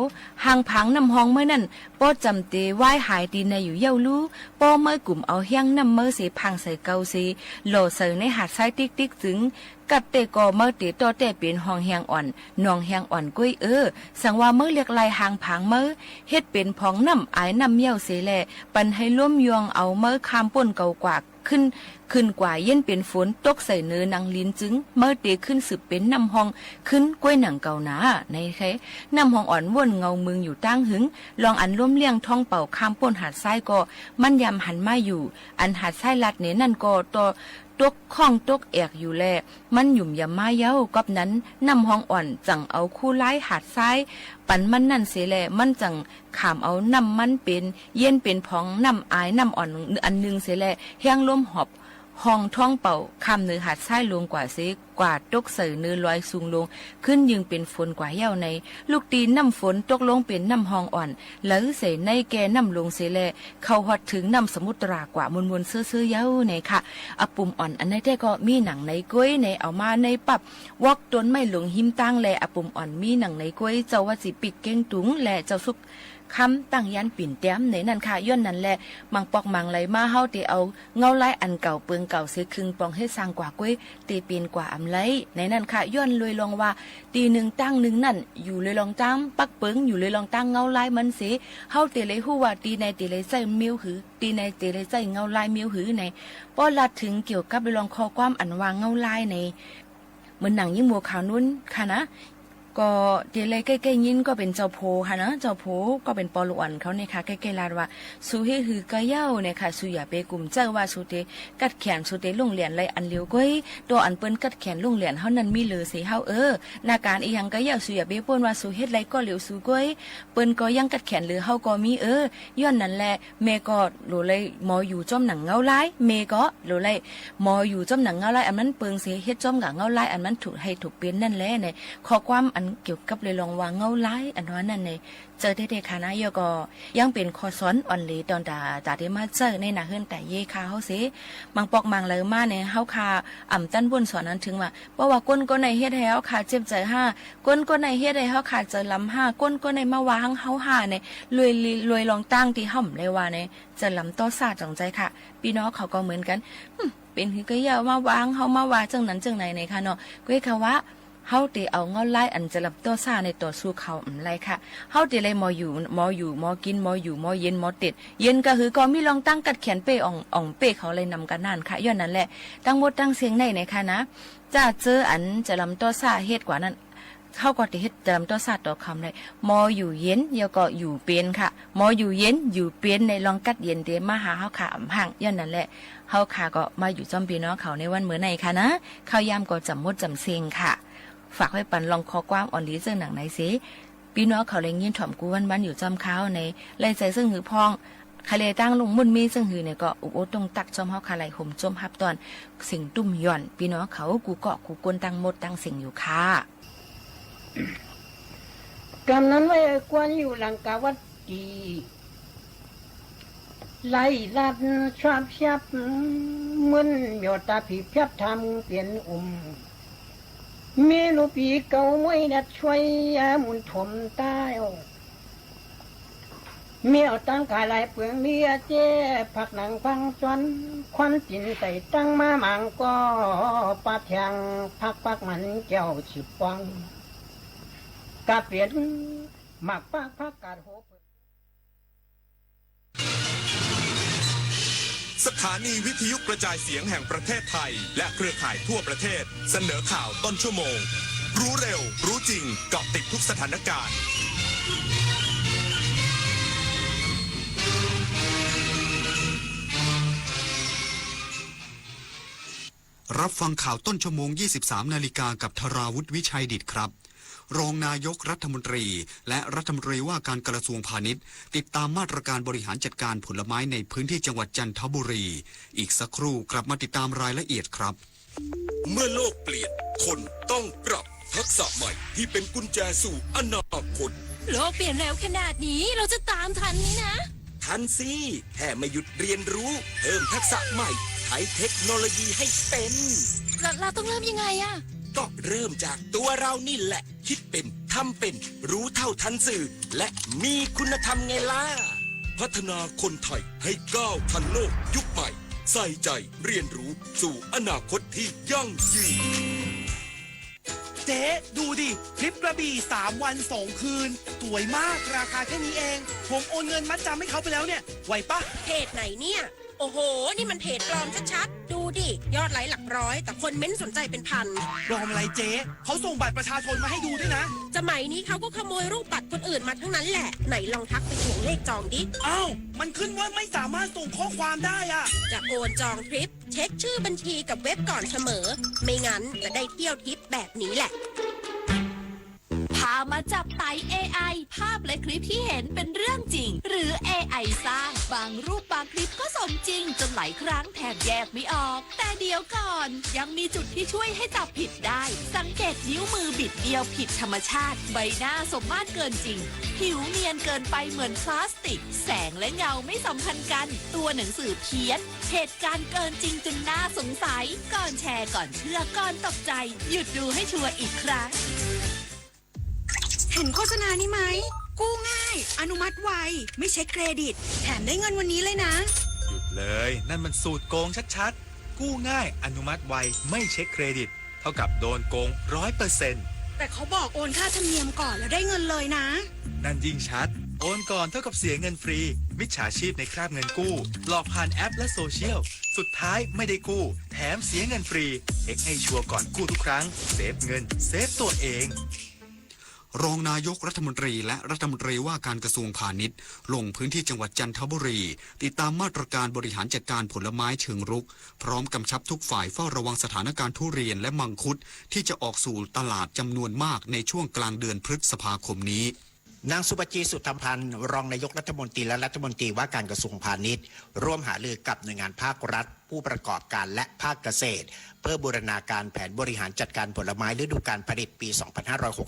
ห่างพังน้ำห้องเมื่อนั่นป้อจำเตไหว้หายตีในอยู่เย้ารู้ป้อเมื่อกลุ่มเอาเฮียงน้ำเมื่อเสียพังใส่เกาเสียหล่อเสือในหาดซ้ายติ๊กถึงกับเตก็เมื่อเตต่อแต่เป็นห้องแหงอ่อนนองแหงอ่อนกุ้ยสังว่าเมื่อเรียกลายหางผางเมื่อเฮ็ดเป็นพองน้ำอายน้ำเยี่ยวเสียแลปันให้ล้มยองเอาเมื่อคามป่นเก่ากว่าขึ้นกว่าเย็นเป็นฝนตกใส่เนื้อนางลิ้นจึงเมื่อเตขึ้นสืบเป็นน้ำห้องขึ้นกล้วยหนังเก่าหนาในแค่น้ำห้องอ่อนว่นเงามึงอยู่ตั้งหึงลองอันล้มเลี้ยงท้องเป่าข้ามป่นหาดทรายก็มันยำหันมาอยู่อันหาดทรายลัดเนนั่นก็ตกข้องตกแอกอยู่แลมันหยุ่มยำมาเย้ากับนั้นน้ำห้องอ่อนจังเอาคู่ไล่หาดทรายปันมันนั่นเสียแลมันจังขามเอาน้ำมันเป็นเย็นเป็นพองน้ำอายน้ำอ่อนอันนึงเสียแลแห้งล้มหอบห้องท้องเป่าคำเนื้อหาดทรายลงกว่าเสกว่าตกใส่เนื้อลอยสูงลงขึ้นยึงเป็นฝนกว่าเย้าในลูกตีน้ำฝนตกลงเป็นน้ำห้องอ่อนแล้วใส่ในแกน้ำลงเสแลเข้าฮอดถึงน้ำสมุทรากว่ามวนเสื้อเย้าในค่ะอปุ่มอ่อนอันในแต่ก็มีหนังในก้อยในเอามาในปับวอกต้นไม่หลงหิมตั้งแลอปุ่มอ่อนมีหนังในก้อยเจ้าว่าสิปิกเก้งตุงและเจ้าสุกคำตั้งยันปิ่นแต้มในนั่นค่ะย้อนนั่นแหละมังปอกมังไหลมาเฮาเตเอาเงาไล่อันเก่าเปิงเก่าเสียครึ่งปองให้สร้างกว่าก้วยเตเปลี่ยนกว่าอำไลในนั่นค่ะย้อนเลยลองว่าตีหนึ่งตั้งหนึ่งนั่นอยู่เลยลองตั้งปักเปิงอยู่เลยลองตั้งเงาไล่มันเสียเฮาเตเลยฮู้ว่าตีในเตเลยใส่มิ้วหือตีในเตเลยใส่เงาไล่มิ้วหือในป้อลัดถึงเกี่ยวกับไปลองคอความอันวางเงาไล่ในเหมือนหนังยิ่งบัวขาวนุ่นค่ะนะก็เดี๋ยวเลยใกล้ๆยินก็เป็นเจ้าโพค่ะนะเจ้าโพก็เป็นปอลวนเขาเนี่ยค่ะใกล้ๆลาดว่าสูเฮหือกะเย้าเนี่ยค่ะสูอย่าไปกลุ่มเจ้าว่าสูเตกัดแขนสูเตลงเหรียญไรอันเลียวก้อยตัวอันเปิ้นกัดแขนลงเหรียญเฮานั้นมีเหลือสิเฮานาการอีหยังกะเย้าสูอย่าไปป่นว่าสูเฮ็ดไรก็เหลียวสูก้อยเปิ้นก็ยังกัดแขนหรือเฮาก็มีย้อนนั่นแหละแม่ก็โหลเลยหมออยู่จ้อมหนังเงาลายแม่ก็โหลเลยหมออยู่จ้อมหนังเงาลายอันนั้นเปิงสิเฮ็ดจ้อมกับเงาลายอันนั้นถูกให้ถูกเป็นนั่นแหละเนี่ยข้อความอัน เกี่ยวกับเลยลองวางเงาไล่อันนั้นในเจอได้ๆค่ะนะยก็ยังเป็นคอสอนอ่อนเลยตอนตาได้มาเจอในหน้าเฮือนแต่เย่ค่ะเฮาสิบางปอกบางเลยมาในเฮาค่ะตั้นบุญสอนนั้นถึงว่าเพราะว่าก้นก็ในเฮ็ดให้เฮาค่ะเจ็บใจ5ก้นก็ในเฮ็ดให้เฮาค่ะเจอลำ5ก้นก็ในมาวางเฮา5ในรวยลองตั้งที่ห่อมเลยว่าในจะลำต่อซาจังใจค่ะพี่น้องเขาก็เหมือนกันเป็นคือก็อย่ามาวางเฮามาว่าจังนั้นจังไหนในค่ะเนาะก็คือว่าเฮาติเอาเงาไล่อันจะลำต่อซาในต่อสู้เขาไรค่ะเฮาติเลยมออยู่มอกินมออยู่มอเย็นมอติดเย็นก็คือก็มีลองตั้งกัดแขนเป้อ่องเป้เขาเลยนำกันนั่นค่ะย้อนนั้นแหละตั้งหมดตั้งเสียงในค่ะนะจะเจออันจะลำต่อซาเฮ็ดกว่านั้นเขาก็จะเฮ็ดจำตัวศาสตร์ต่อคำเลยมออยู่เย็นเดี๋ยวก็อยู่เป็นค่ะมออยู่เย็นอยู่เป็นในลองกัดเย็นเดมาหาเฮาขาห่างย้อนนั่นแหละเฮาขาก็มาอยู่จอมพี่น้องเขาในวันมื้อในค่ะนะข้าวยามก็จำมดจำเซงค่ะฝากไว้ปันลองคอกว้างอ่อนลีเรื่องหนังไหนสิพี่น้องเขาเลยยินถ่อมกูวันอยู่จอมเขาในไล่ใจซึ่งหือพองคาเลตั้งลงมุ่นมีซึ่งหือเนี่ยก็อุโอตรงตักจอมเฮาคาไลห่มจมฮับตอนสิ่งตุ้มย่อนพี่น้องเขากูเกาะกูกวนตั้งหมดตั้งสิ่งอยู่ค่ะกำนั้นไว้กวนอยู่หลังกาวัดดีไล่ลัดชอบชับมึนเมียวตาผีเพียบทำเปลี่ยนมีลูกปีเก่าไม่ดัดช่วยมุนถมตายเมียวตั้งกายลายเปลืองเลียเจ้ผักหนังฟังจวนควันจินใส่ตั้งมาหมังก็ปาแทงปักมันเจ้าฉิบวังกาเปลี่ยนหมักปากกาดโหสถานีวิทยุกระจายเสียงแห่งประเทศไทยและเครือข่ายทั่วประเทศเสนอข่าวต้นชั่วโมงรู้เร็วรู้จริงเกาะติดทุกสถานการณ์รับฟังข่าวต้นชั่วโมง 23 นาฬิกากับธราวุฒิวิชัยดิษฐ์ครับรองนายกรัฐมนตรีและรัฐมนตรีว่าการกระทรวงพาณิชย์ติดตามมาตรการบริหารจัดการผลไม้ในพื้นที่จังหวัดจันทบุรีอีกสักครู่กลับมาติดตามรายละเอียดครับเมื่อโลกเปลี่ยนคนต้องปรับทักษะใหม่ที่เป็นกุญแจสู่อนาคตโลกเปลี่ยนแล้วขนาดนี้เราจะตามทันนี่นะทันสิแค่ไม่หยุดเรียนรู้เพิ่มทักษะใหม่ใช้เทคโนโลยีให้เป็นเราต้องเริ่มยังไงอะก็เริ่มจากตัวเรานี่แหละคิดเป็นทำเป็นรู้เท่าทันสื่อและมีคุณธรรมไงล่ะพัฒนาคนไทยให้ก้าวทันโลกยุคใหม่ใส่ใจเรียนรู้สู่อนาคตที่ยั่งยืนเจ๊ดูดิทริปกระบี่3 วัน 2 คืนสวยมากราคาแค่นี้เองผมโอนเงินมัดจำให้เขาไปแล้วเนี่ยไหวปะเพจไหนเนี่ยโอ้โหนี่มันเพจปลอมชัดๆดูดิยอดไลค์หลักร้อยแต่คนเม้นสนใจเป็นพันปลอมอะไรเจ๊เขาส่งบัตรประชาชนมาให้ดูด้วยนะสมัยนี้เขาก็ขโมยรูปบัตรคนอื่นมาทั้งนั้นแหละไหนลองทักไปถ่วงเลขจองดิอ้าวมันขึ้นว่าไม่สามารถส่งข้อความได้อะจะโอนจองทริปเช็คชื่อบัญชีกับเว็บก่อนเสมอไม่งั้นจะได้เที่ยวทริปแบบนี้แหละพามาจับไต่ AI ภาพและคลิปที่เห็นเป็นเรื่องจริงหรือ AI สร้างบางรูปบางคลิปก็สมจริงจนหลายครั้งแทบแยกไม่ออกแต่เดี๋ยวก่อนยังมีจุดที่ช่วยให้จับผิดได้สังเกตนิ้วมือบิดเดียวผิดธรรมชาติใบหน้าสมมาตรเกินจริงผิวเนียนเกินไปเหมือนพลาสติกแสงและเงาไม่สัมพันธ์กันตัวหนังสือเพี้ยนเหตุการณ์เกินจริงจนน่าสงสัยก่อนแชร์ก่อนเชื่อก่อนตกใจหยุดดูให้ชัวร์อีกครั้งเห็นโฆษณานี้ไหมกู้ง่ายอนุมัติไวไม่เช็คเครดิตแถมได้เงินวันนี้เลยนะหยุดเลยนั่นมันสูตรโกงชัดๆกู้ง่ายอนุมัติไวไม่เช็คเครดิตเท่ากับโดนโกง 100% แต่เขาบอกโอนค่าธรรมเนียมก่อนแล้วได้เงินเลยนะนั่นยิ่งชัดโอนก่อนเท่ากับเสียเงินฟรีมิจฉาชีพในคราบเงินกู้หลอกผ่านแอปและโซเชียลสุดท้ายไม่ได้กู้แถมเสียเงินฟรีเช็คให้ชัวร์ก่อนกู้ทุกครั้งเซฟเงินเซฟตัวเองรองนายกรัฐมนตรีและรัฐมนตรีว่าการกระทรวงพาณิชย์ลงพื้นที่จังหวัดจันทบุรีติดตามมาตรการบริหารจัดการผลไม้เชิงรุกพร้อมกำชับทุกฝ่ายเฝ้าระวังสถานการณ์ทุเรียนและมังคุดที่จะออกสู่ตลาดจำนวนมากในช่วงกลางเดือนพฤษภาคมนี้นางสุปจีสุธรรมพันธ์รองนายกรัฐมนตรีและรัฐมนตรีว่าการกระทรวงพาณิชย์ร่วมหารือกับหน่วยงานภาครัฐ ผู้ประกอบการและภาคเกษตรเพื่อบูรณาการแผนบริหารจัดการผลไม้ฤดูกาลผลิตปี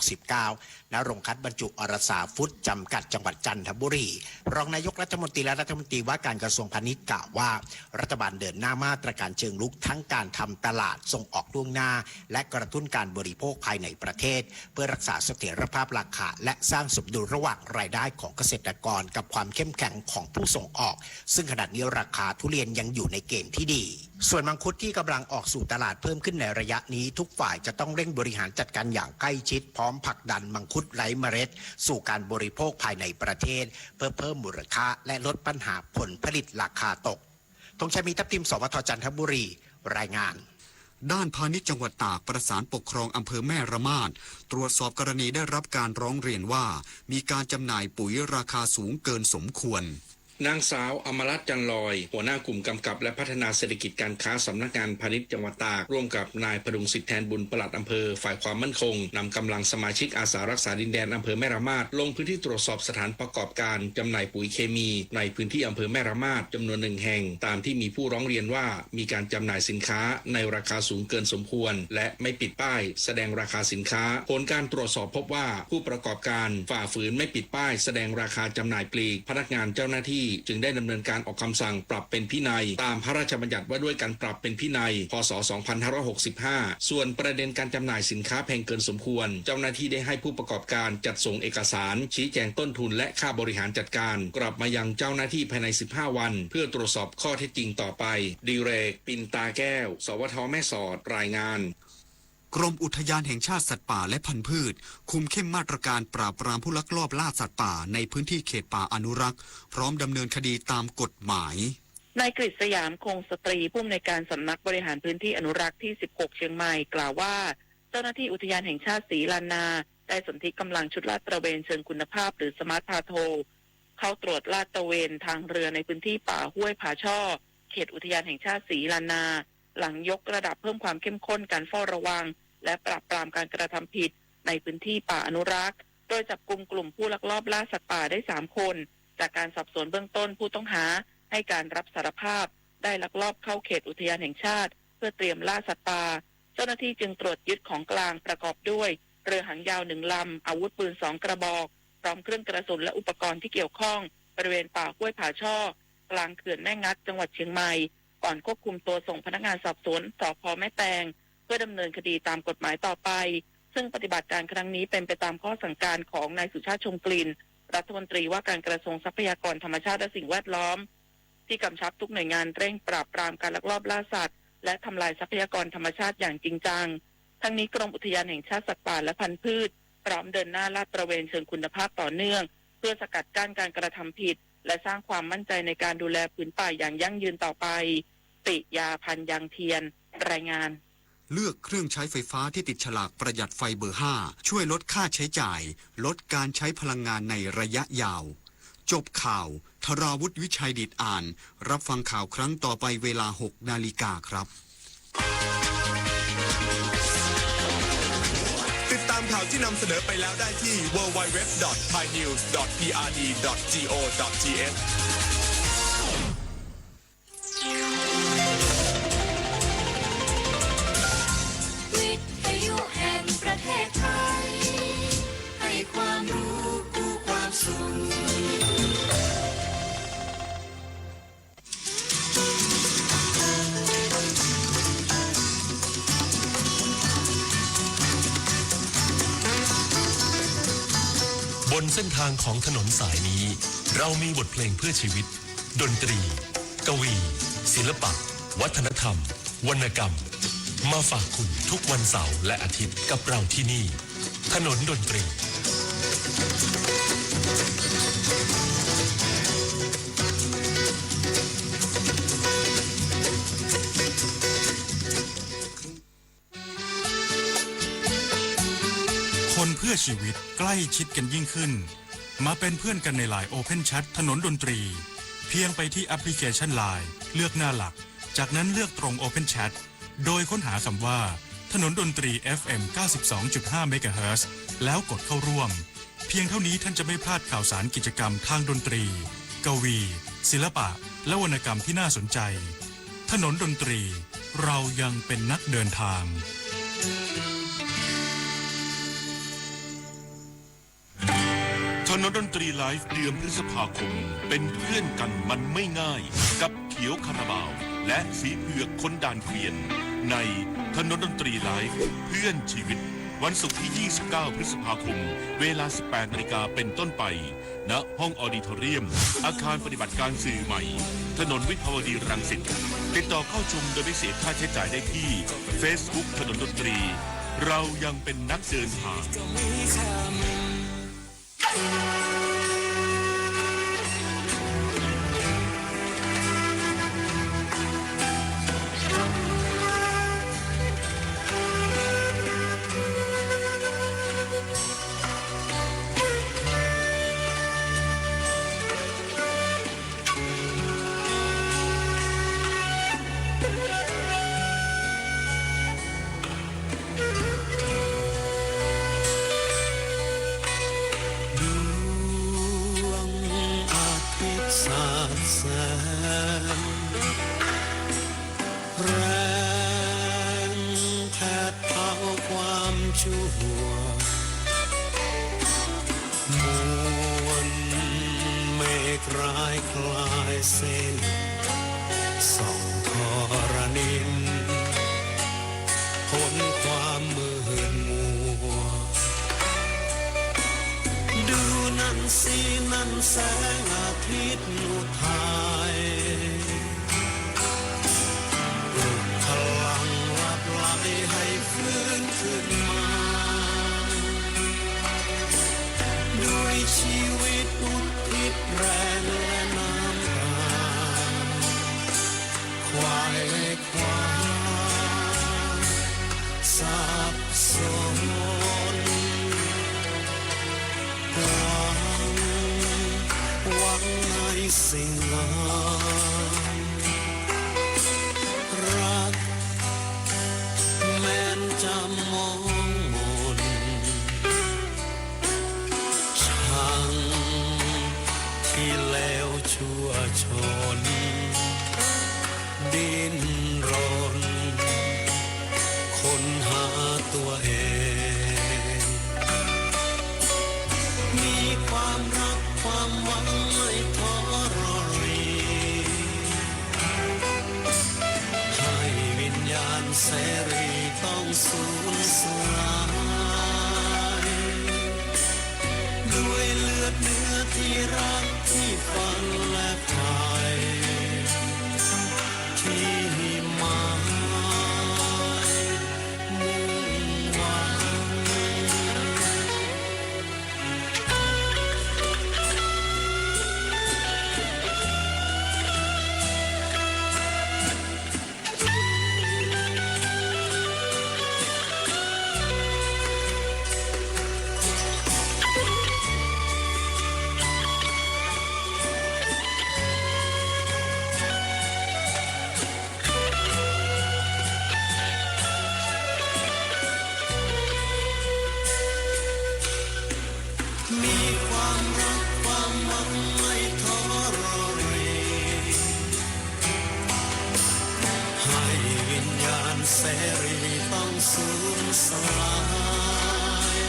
2569 ณ โรงคัดบรรจุอรสาฟุตจำกัดจังหวัดจันทบุรี รองนายกรัฐมนตรีและรัฐมนตรีว่าการกระทรวงพาณิชย์กล่าวว่ารัฐบาลเดินหน้ามาตรการเชิงรุกทั้งการทำตลาดส่งออกล่วงหน้าและกระตุ้นการบริโภคภายในประเทศเพื่อรักษาเสถียรภาพราคาและสร้างสมดุลระหว่างรายได้ของเกษตรกรกับความเข้มแข็งของผู้ส่งออกซึ่งขณะนี้ราคาทุเรียนยังอยู่ในเกณฑ์ที่ดีส่วนมังคุดที่กำลังออกสู่ตลาดเพิ่มขึ้นในระยะนี้ทุกฝ่ายจะต้องเร่งบริหารจัดการอย่างใกล้ชิดพร้อมผลักดันมังคุดไร้เมล็ดสู่การบริโภคภายในประเทศเพื่อเพิ่มมูลค่าและลดปัญหาผลผลิตราคาตกธงชัยมีทัพทิมสวทจันทบุรีรายงานด้านพาณิชย์จังหวัดตากประสานปกครองอำเภอแม่ระมาดตรวจสอบกรณีได้รับการร้องเรียนว่ามีการจำหน่ายปุ๋ยราคาสูงเกินสมควรนางสาวอมรัตน์จันลอยหัวหน้ากลุ่มกำกับและพัฒนาเศรษฐกิจการค้าสำนักงานพาณิชย์จังหวัดตากร่วมกับนายพดุงสิทธิแทนบุญปลัดอำเภอฝ่ายความมั่นคงนำกำลังสมาชิกอาสารักษาดินแดนอำเภอแม่ระมาดลงพื้นที่ตรวจสอบสถานประกอบการจำหน่ายปุ๋ยเคมีในพื้นที่อำเภอแม่ระมาดจำนวน1 แห่งตามที่มีผู้ร้องเรียนว่ามีการจำหน่ายสินค้าในราคาสูงเกินสมควรและไม่ปิดป้ายแสดงราคาสินค้าผลการตรวจสอบพบว่าผู้ประกอบการฝ่าฝืนไม่ปิดป้ายแสดงราคาจำหน่ายปลีกพนักงานเจ้าหน้าที่จึงได้ดำเนินการออกคำสั่งปรับเป็นพินัยตามพระราชบัญญัติว่าด้วยการปรับเป็นพินัยพ.ศ. 2565 ส่วนประเด็นการจำหน่ายสินค้าแพงเกินสมควรเจ้าหน้าที่ได้ให้ผู้ประกอบการจัดส่งเอกสารชี้แจงต้นทุนและค่าบริหารจัดการกลับมายังเจ้าหน้าที่ภายใน15 วันเพื่อตรวจสอบข้อเท็จจริงต่อไปดิเรกปินตาแก้วสวทแม่สอดรายงานกรมอุทยานแห่งชาติสัตว์ป่าและพันธุ์พืชคุมเข้มมาตรการปราบปรามผู้ลักลอบล่าสัตว์ป่าในพื้นที่เขตป่าอนุรักษ์พร้อมดำเนินคดีตามกฎหมายนายกฤษยามคงสตรีผู้อำนวยการสำนักบริหารพื้นที่อนุรักษ์ที่16เชียงใหม่กล่าวว่าเจ้าหน้าที่อุทยานแห่งชาติศรีลานนาได้สนธิกำลังชุดลาดตระเวนเชิงคุณภาพหรือสมาร์ทพาโทรเข้าตรวจลาดตระเวนทางเรือในพื้นที่ป่าห้วยผาช่อเขตอุทยานแห่งชาติศรีลานนาหลังยกระดับเพิ่มความเข้มข้นการเฝ้าระวังและปราบปรามการกระทำผิดในพื้นที่ป่าอนุรักษ์โดยจับกุมกลุ่มผู้ลักลอบล่าสัตว์ป่าได้3 คนจากการสอบสวนเบื้องต้นผู้ต้องหาให้การรับสารภาพได้ลักลอบเข้าเขตอุทยานแห่งชาติเพื่อเตรียมล่าสัตว์ป่าเจ้าหน้าที่จึงตรวจยึดของกลางประกอบด้วยเรือหางยาว1 ลำอาวุธปืน2 กระบอกพร้อมเครื่องกระสุนและอุปกรณ์ที่เกี่ยวข้องบริเวณป่าห้วยผาช่อกลางเขื่อนแม่งัดจังหวัดเชียงใหม่ก่อนควบคุมตัวส่งพนักงานสอบสวนสพ.แม่แตงเพื่อดำเนินคดีตามกฎหมายต่อไปซึ่งปฏิบัติการครั้งนี้เป็นไปตามข้อสั่งการของนายสุชาติชมกลิ่นรัฐมนตรีว่าการกระทรวงทรัพยากรธรรมชาติและสิ่งแวดล้อมที่กำชับทุกหน่วยงานเร่งปราบปรามการลักลอบล่าสัตว์และทำลายทรัพยากรธรรมชาติอย่างจริงจังทั้งนี้กรมอุทยานแห่งชาติสัตว์ป่าและพันธุ์พืชพร้อมเดินหน้าลาดตระเวนเชิงคุณภาพต่อเนื่องเพื่อสกัดกั้นการกระทำผิดและสร้างความมั่นใจในการดูแลผืนป่าอย่างยั่งยืนต่อไปปิยาพันธ์ยังเทียนรายงานเลือกเครื่องใช้ไฟฟ้าที่ติดฉลากประหยัดไฟเบอร์ 5ช่วยลดค่าใช้จ่ายลดการใช้พลังงานในระยะยาวจบข่าวธราวุฒิวิชัยดิษฐ์อ่านรับฟังข่าวครั้งต่อไปเวลา 6 นาฬิกาครับติดตามข่าวที่นำเสนอไปแล้วได้ที่ www.thainews.prd.go.thวิทยุแห่งประเทศไทยให้ความรู้คู่ความสุขบนเส้นทางของถนนสายนี้เรามีบทเพลงเพื่อชีวิตดนตรีกวีศิลปะวัฒนธรรมวรรณกรรมมาฝากคุณทุกวันเสาร์และอาทิตย์กับเราที่นี่ถนนดนตรีคนเพื่อชีวิตใกล้ชิดกันยิ่งขึ้นมาเป็นเพื่อนกันในไลน์ Open Chat ถนนดนตรีเพียงไปที่แอปพลิเคชัน LINE เลือกหน้าหลักจากนั้นเลือกตรง Open Chat โดยค้นหาคำว่าถนนดนตรี FM 92.5 เมกะเฮิรตซ์แล้วกดเข้าร่วมเพียงเท่านี้ท่านจะไม่พลาดข่าวสารกิจกรรมทางดนตรีกวีศิลปะและวรรณกรรมที่น่าสนใจ ถนนดนตรี เรายังเป็นนักเดินทาง ถนนดนตรีไลฟ์เดือนพฤษภาคมเป็นเพื่อนกันมันไม่ง่ายกับเขียวคาราบาวและสีเผือกคนด่านเกวียนในถนนดนตรีไลฟ์เพื่อนชีวิตวันศุกร์ที่ 29 พฤษภาคมเวลา 18 นาฬิกาเป็นต้นไปณห้องออดิทอเรียมอาคารปฏิบัติการสื่อใหม่ถนนวิภาวดีรังสิตติดต่อเข้าชมโดยไม่เสียค่าใช้จ่ายได้ที่ Facebook ถนนดนตรีเรายังเป็นนักเดินทาง แรงแผดเผาความชั่วมวลเมฆร้ายคลายเส้นส่องทรณินพ้นความมืดมัวดูนั่นสินั่นแสงอาทิตย์อุทัยปลุกพลังลับไหลให้ฟื้นขึ้นมาด้วยชีวิตอุทิศแรงและน้ำตาควายและความสับสนหวังในสิ่งงามรักแม้นจะมองมนช่างที่แล้วชั่วชนดิ้นรนค้นหาตัวเองมีความรักความหวังไม่ท้อรอรีให้วิญญาณเสรีต้องสูญสลายด้วยเลือดเนื้อที่รักที่ฝันและภายที่หมายมุ่งหวังมีความรักความหวังไม่ท้อรอรีให้วิญญาณเสรีต้องสูญสลาย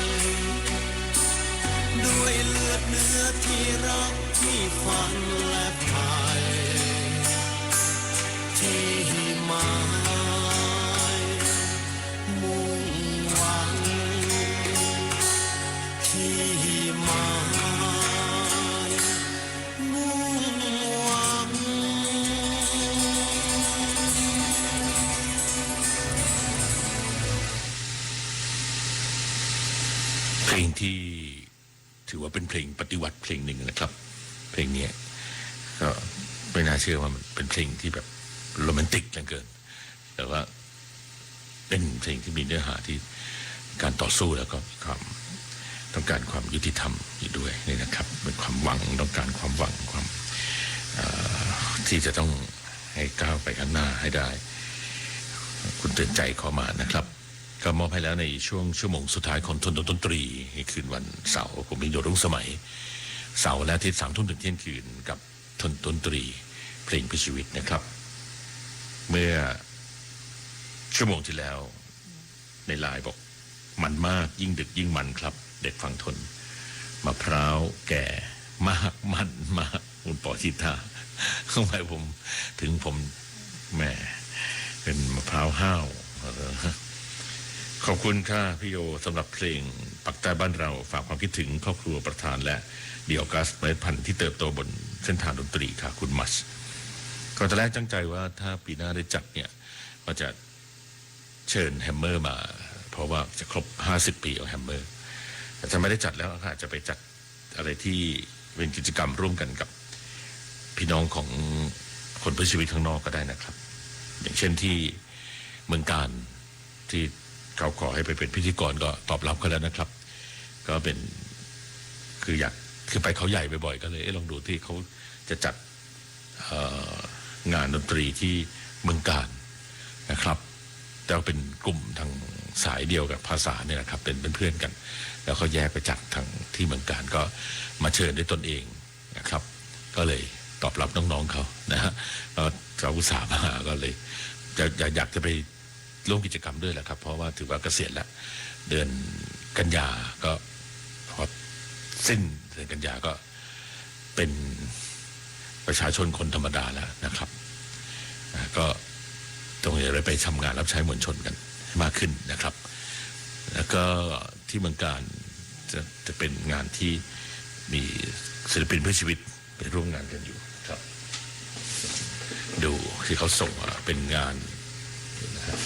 ด้วยเลือดเนื้อที่รักที่ฝันและภายที่หมายมุ่งหวังที่หมายมุ่งหวัง เพลงที่ถือว่าเป็นเพลงปฏิวัติเพลงหนึ่งนะครับเพลงนี้ก็ไม่น่าเชื่อว่ามันเป็นเพลงที่แบบโรแมนติกจังเกินแต่ว่าเป็นเพลงที่มีเนื้อหาที่การต่อสู้แล้วก็ความต้องการความยุติธรรมอยู่ด้วยนี่นะครับเป็นความหวังต้องการความหวังความที่จะต้องให้ก้าวไปข้างหน้าให้ได้คุณเตือนใจขอมานะครับก็มอบให้แล้วในช่วงชั่วโมงสุดท้ายของทนดนตรีในคืนวันเสาร์ผมมีโยรุ่งสมัยเสาร์และอาทิตย์ 3 ทุ่มถึงเที่ยงคืนกับทนดนตรีเพลงเพื่อชีวิตนะครับ เมื่อชั่วโมงที่แล้วในไลน์บอกมันมากยิ่งดึกยิ่งมันครับเด็กฝั่งทนมะพร้าวแก่มากมันมากคุณปอชิตาเข้าไปผมถึงผมแหมเป็นมะพร้าวห้าวขอบคุณค่ะพี่โยสำหรับเพลงปักใต้บ้านเราฝากความคิดถึงครอบครัวประธานและเดี่ยวกัสเมล็ดพันธุ์ที่เติบโตบนเส้นทางดนตรีค่ะคุณมัสก็ตอนแรกตั้งใจว่าถ้าปีหน้าได้จัดเนี่ยก็จะเชิญแฮมเมอร์มาเพราะว่าจะครบ50 ปีของแฮมเมอร์แต่ถ้าไม่ได้จัดแล้วอาจจะไปจัดอะไรที่เป็นกิจกรรมร่วมกันกับพี่น้องของคนเพื่อชีวิตข้างนอกก็ได้นะครับอย่างเช่นที่เมืองการที่เขาขอให้ไปเป็นพิธีกรก็ตอบรับกันแล้วนะครับก็เป็นคือไปเขาใหญ่บ่อยๆก็เลยลองดูที่เขาจะจัดงานดนตรีที่เมืองการนะครับแต่เป็นกลุ่มทางสายเดียวกับภาษาเนี่ยนะครับเป็นเพื่อนกันแล้วเขาแยกไปจัดทางที่เมืองการก็มาเชิญด้วยตนเองนะครับก็เลยตอบรับน้องๆเขานะฮะเราอุตส่าห์มาก็เลยอยากจะไปร่วมกิจกรรมด้วยแหละครับเพราะว่าถือว่าเกษียณแล้วเดือนกันยาก็พอสิ้นเดือนกันยาก็เป็นประชาชนคนธรรมดาแล้วนะครับก็ต้องเลยไปทำงานรับใช้มวลชนกันมากขึ้นนะครับแล้วก็ที่เมืองการจะเป็นงานที่มีศิลปินเพื่อชีวิตไปร่วมงานกันอยู่ครับดูที่เขาส่งเป็นงานนะครับ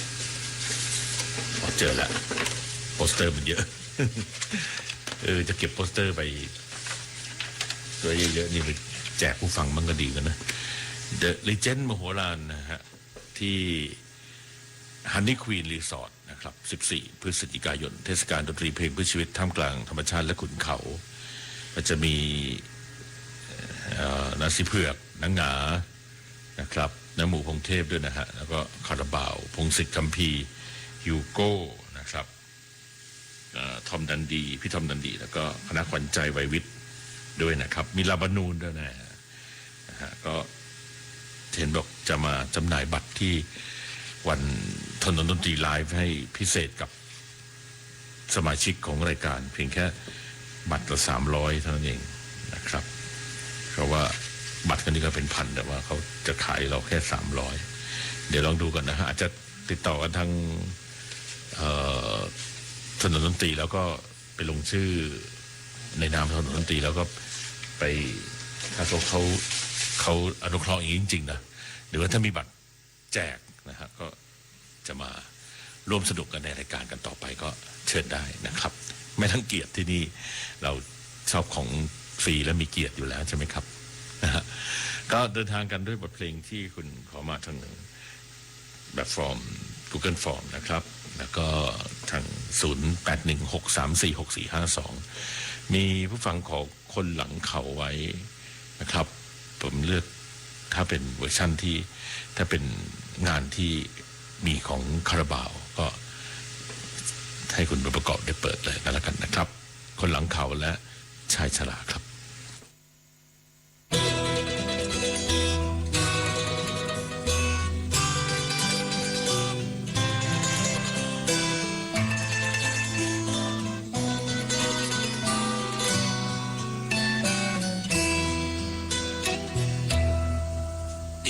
เจอแล้วโปสเตอร์มันเยอะ จะเก็บโปสเตอร์ไปตัวเยอะๆนี่ไปแจกผู้ฟังมันก็ดีกันนะ The Legend มโหฬารนะฮะที่ Honey Queen Resort นะครับ14 พฤศจิกายนเทศกาลดนตรีเพลงเพื่อชีวิตท่ามกลางธรรมชาติและขุนเขามันจะมีนาซีเผือกนางหงานะครับน้ำหมูพงเทพด้วยนะฮะแล้วก็คาราบาวพงศิษฐ์คัมภีร์ฮิวโก้นะครับทอมดันดีพี่ทอมดันดีแล้วก็คณะขวัญใจไวยวิทย์ด้วยนะครับมีลาบานูนด้วยนะฮะก็เห็นบอกจะมาจำหน่ายบัตรที่วันถนนดนตรีไลฟ์ให้พิเศษกับสมาชิกของรายการเพียงแค่บัตรละ300เท่านั้นเองนะครับเพราะว่าบัตรกันนี้ก็เป็นพันแต่ว่าเขาจะขายเราแค่300เดี๋ยวลองดูกันนะฮะอาจจะติดต่อกันทางถนนดนตรีแล้วก็ไปลงชื่อในนามถนนดนตรีแล้วก็ไปถ้าเขาอนุเคราะห์อย่างนี้จริงๆนะหรือว่าถ้ามีบัตรแจกนะฮะก็จะมาร่วมสนุกกันในรายการกันต่อไปก็เชิญได้นะครับไม่ทั้งเกียรติที่นี่เราชอบของฟรีและมีเกียรติอยู่แล้วใช่ไหมครับนะฮะก็เดินทางกันด้วยบทเพลงที่คุณขอมาทางแบบฟอร์ม Google Form นะครับแล้วก็ทาง0816346452มีผู้ฟังขอคนหลังเขาไว้นะครับผมเลือกถ้าเป็นเวอร์ชั่นที่ถ้าเป็นงานที่มีของคาราบาวก็ให้คุณประกอบได้เปิดเลยกันแล้วกันนะครับคนหลังเขาและชายชราครับ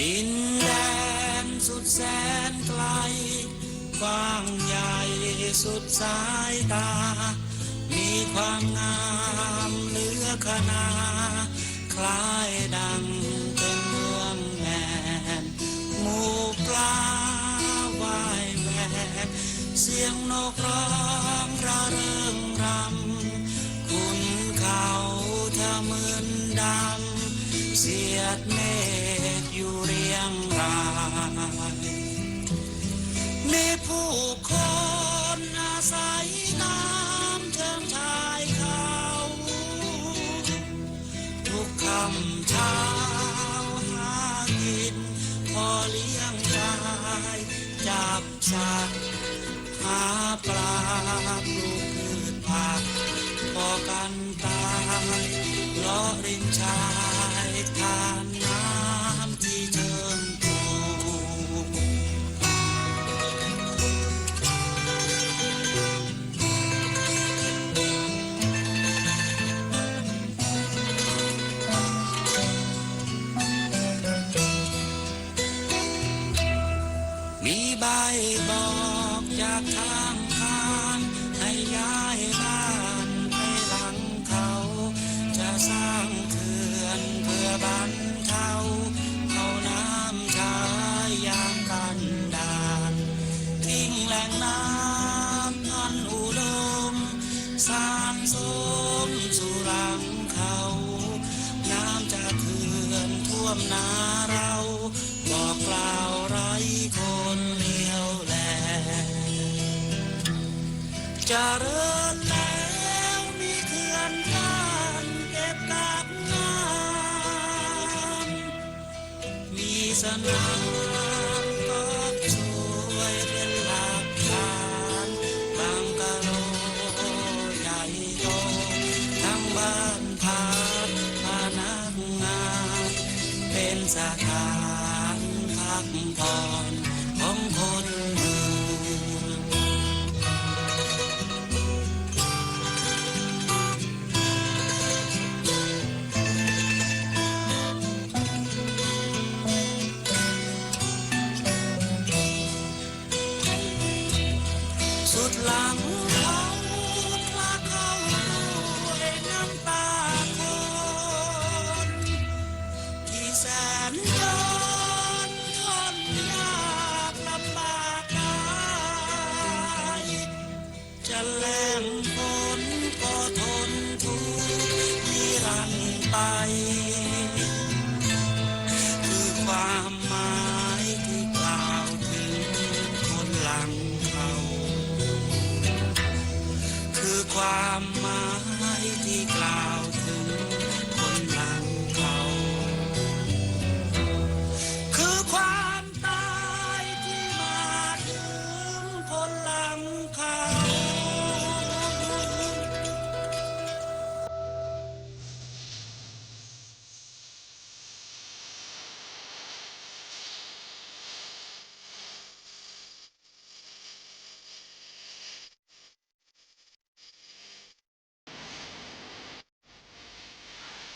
ดินแดนสุดแสนไกลกว้างใหญ่สุดสายตามีความงามเหลือขนาคล้ายดังเป็นเมืองแห่งหมู่ปลาว่ายแหวกเสียงนกร้องระเริงรำขุนเขาเธอเหมือนดำเสียดเมฆอยู่เรียงรายมีผู้คนอาศัยน้ำเชิงชายเขาทุกค่ำเช้าหากินพอเลี้ยงกายจับสัตว์หาปลาปลูกพืชผักพอกันตายเลาะริมชายทานน้ำที่เชิงภู สานสมสู่หลังเขาน้ำจากเขื่อนท่วมนาเราบอกกล่าวไร้คนเลี้ยวแลเจริญแล้วมีเขื่อนกั้นเก็บกักน้ำมีสนามก็ช่วยเป็นหลักฐานบางกะโลใหญ่โตทั้งบ้านพักพนักงานเป็นสถานพักผ่อนของคนเมืองสุดหลังเขาคลาเข้าด้วยน้ำตาคนที่แสนจนทนยากลำบากกายจะแล้งฝนก็ทนทุกข์นิรันดร์ไปคือความหมายที่กล่าวถึงคนหลังเขาคือความหมายที่กล่าวถึงคนหลังเขาคือความตายที่มาถึงคนหลังเขา เ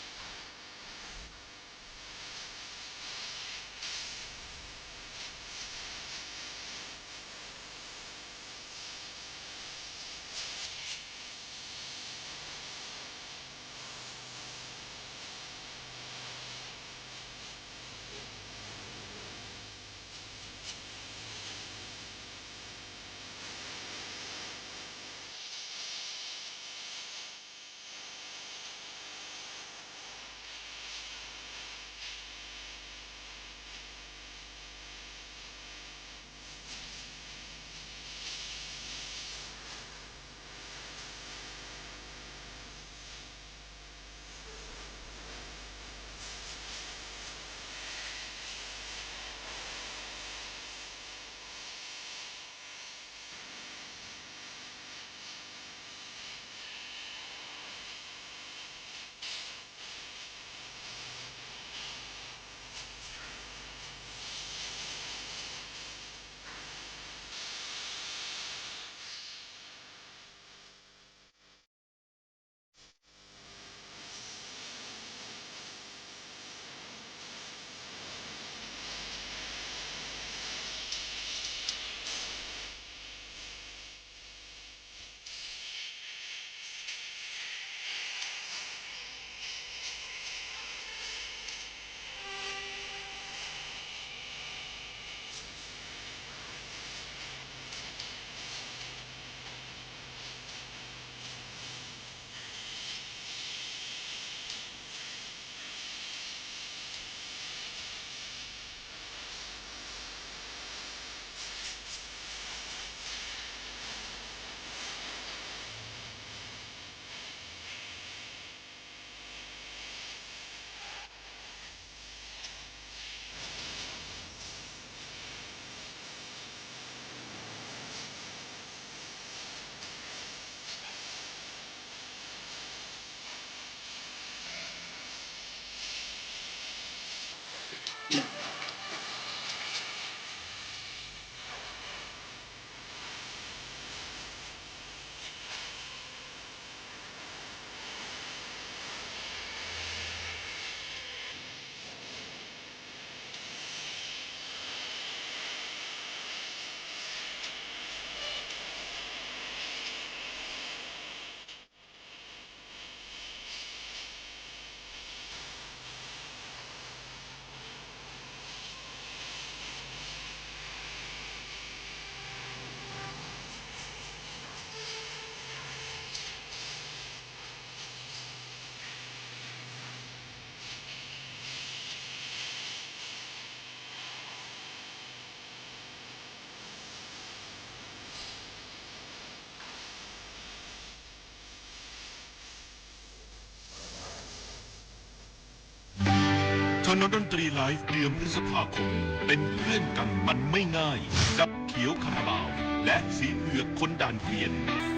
นนดนตรีไลฟ์เดือนพฤษภาคมเป็นเพื่อนกันมันไม่ง่ายกับเขียวคาราบาวและสีเผือกคนด่านเกวียน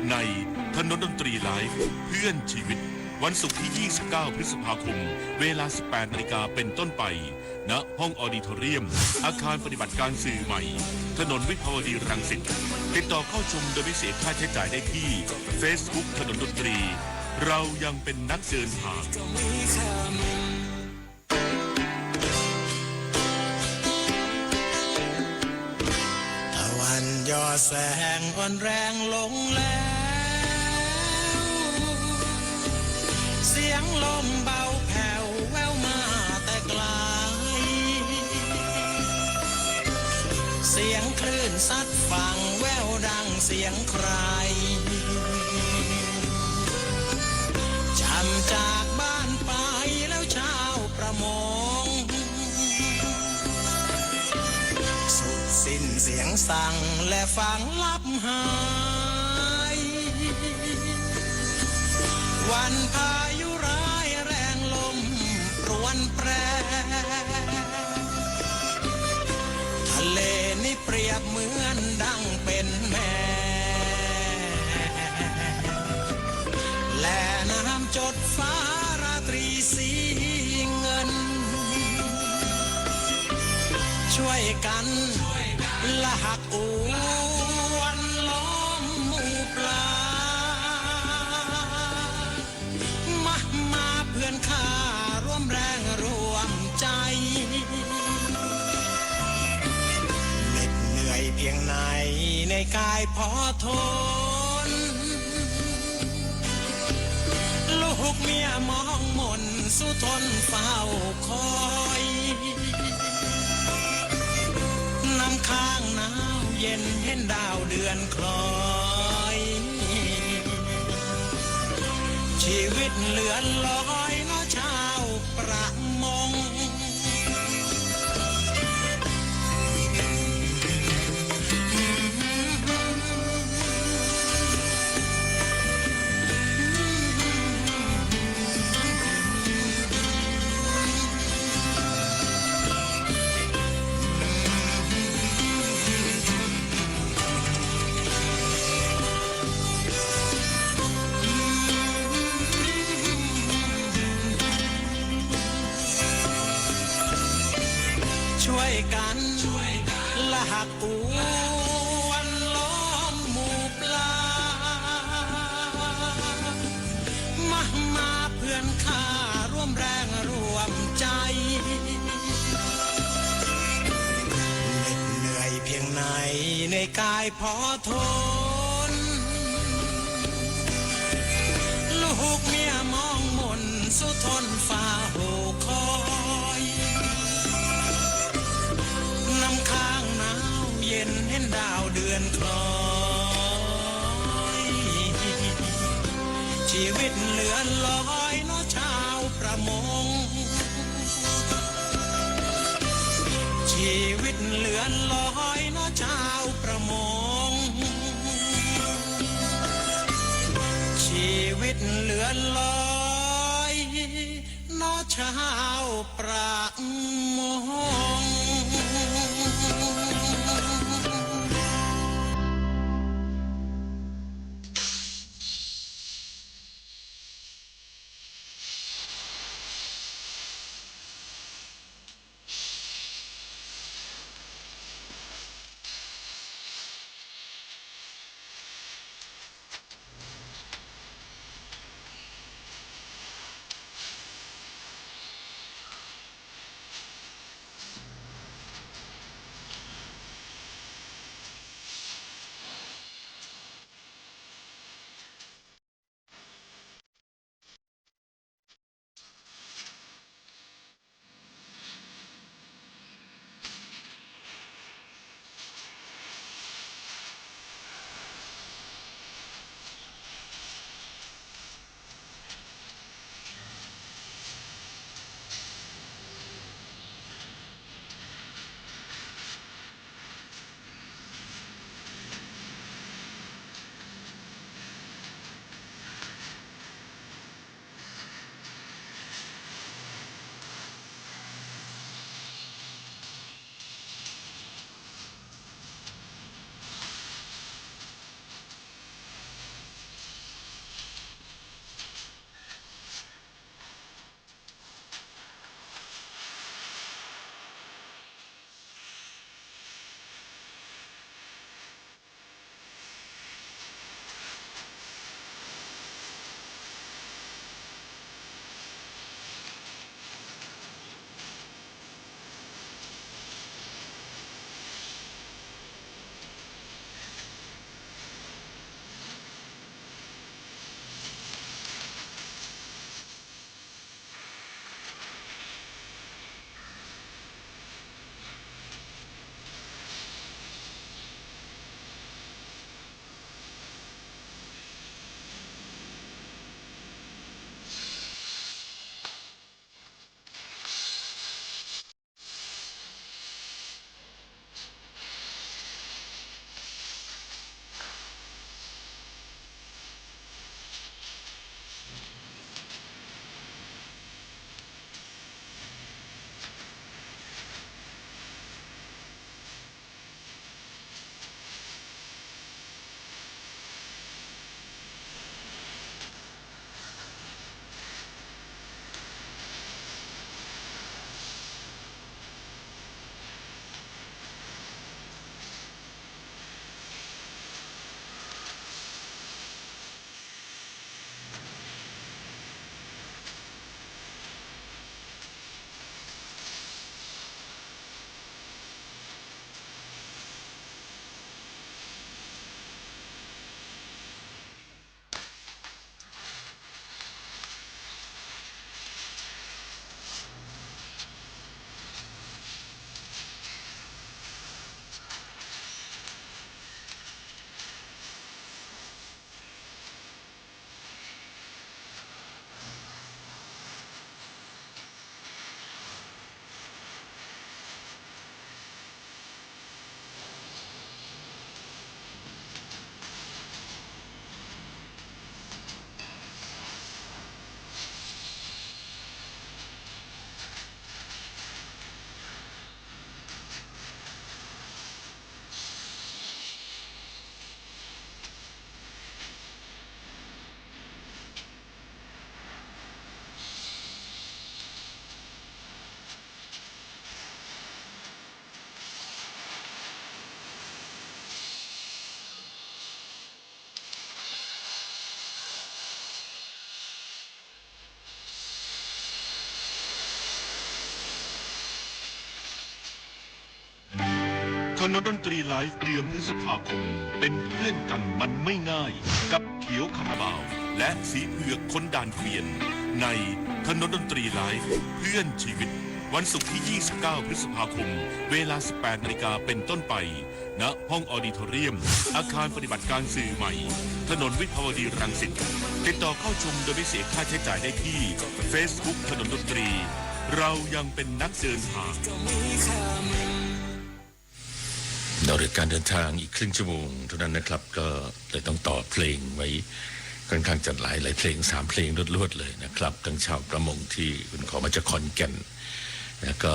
ในถนนดนตรีไลฟ์เพื่อนชีวิตวันศุกร์ที่ 29 พฤษภาคมเวลา 18 นาฬิกาเป็นต้นไปณห้องออดิทอเรียมอาคารปฏิบัติการสื่อใหม่ถนนวิภาวดีรังสิตติดต่อเข้าชมโดยไม่เสียค่าใช้จ่ายได้ที่ Facebook ถนนดนตรีเรายังเป็นนักเดินทางตะวันยอแสงอ่อนแรงลงแล้วเสียงลมเบาแผ่วแววมาแต่ไกลเสียงคลื่นซัดฝั่งแววดังเสียงใครจำจากบ้านไปแล้วชาวประมงสุดสิ้นเสียงสั่งและฟังลับหายวันพายุร้ายแรงลมรวนแปรทะเลนี่เปรียบเหมือนดังเป็นแม่และน้ำจดฟ้าราตรีสีเงินช่วยกันละหักอวนล้อมหมู่ปลามาเพื่อนข้าร่วมแรงร่วมใจเหน็ดเหนื่อยเพียงไหนในกายพอทนลูกเมียมองมนสู้ทนเฝ้าคอยน้ำค้างหนาวเย็นเห็นดาวเดือนคล้อยชีวิตเหลือลอยเนาะชาวประมงช่วยกันละหักอวนล้อมหมู่ปลามาเพื่อนข้าร่วมแรงร่วมใจเหน็ดเหนื่อยเพียงไหนในกายพอทนลูกเมียมองมนสู้ทนฝ่าโหคอยน้ำค้างหนาวเย็นเห็นดาวเดือนคล้อยชีวิตเหลือลอยเนาะชาวประมงชีวิตเหลือลอยเนาะชาวประมงชีวิตเหลือลอยเนาะชาวประมง นนดนตรีไลฟ์เดือนพฤษภาคมเป็นเพื่อนกันมันไม่ง่ายกับเขียวคาราบาวและสีเผือกคนด่านเกวียนในถนนดนตรีไลฟ์เพื่อนชีวิตวันศุกร์ที่ 29 พฤษภาคมเวลา 18 นาฬิกาเป็นต้นไปณห้องออดิทอเรียมอาคารปฏิบัติการสื่อใหม่ถนนวิภาวดีรังสิตติดต่อเข้าชมโดยไม่เสียค่าใช้จ่ายได้ที่ Facebook ถนนดนตรีเรายังเป็นนักเดินทางเราเดินการเดินทางอีกครึ่งชั่วโมงเท่านั้นนะครับก็เลยต้องต่อเพลงไว้ค่อนข้างจะหลายเพลง3เพลงรวดๆเลยนะครับทั้งชาวประมงที่คุณขอมาจากขอนแก่นแล้วก็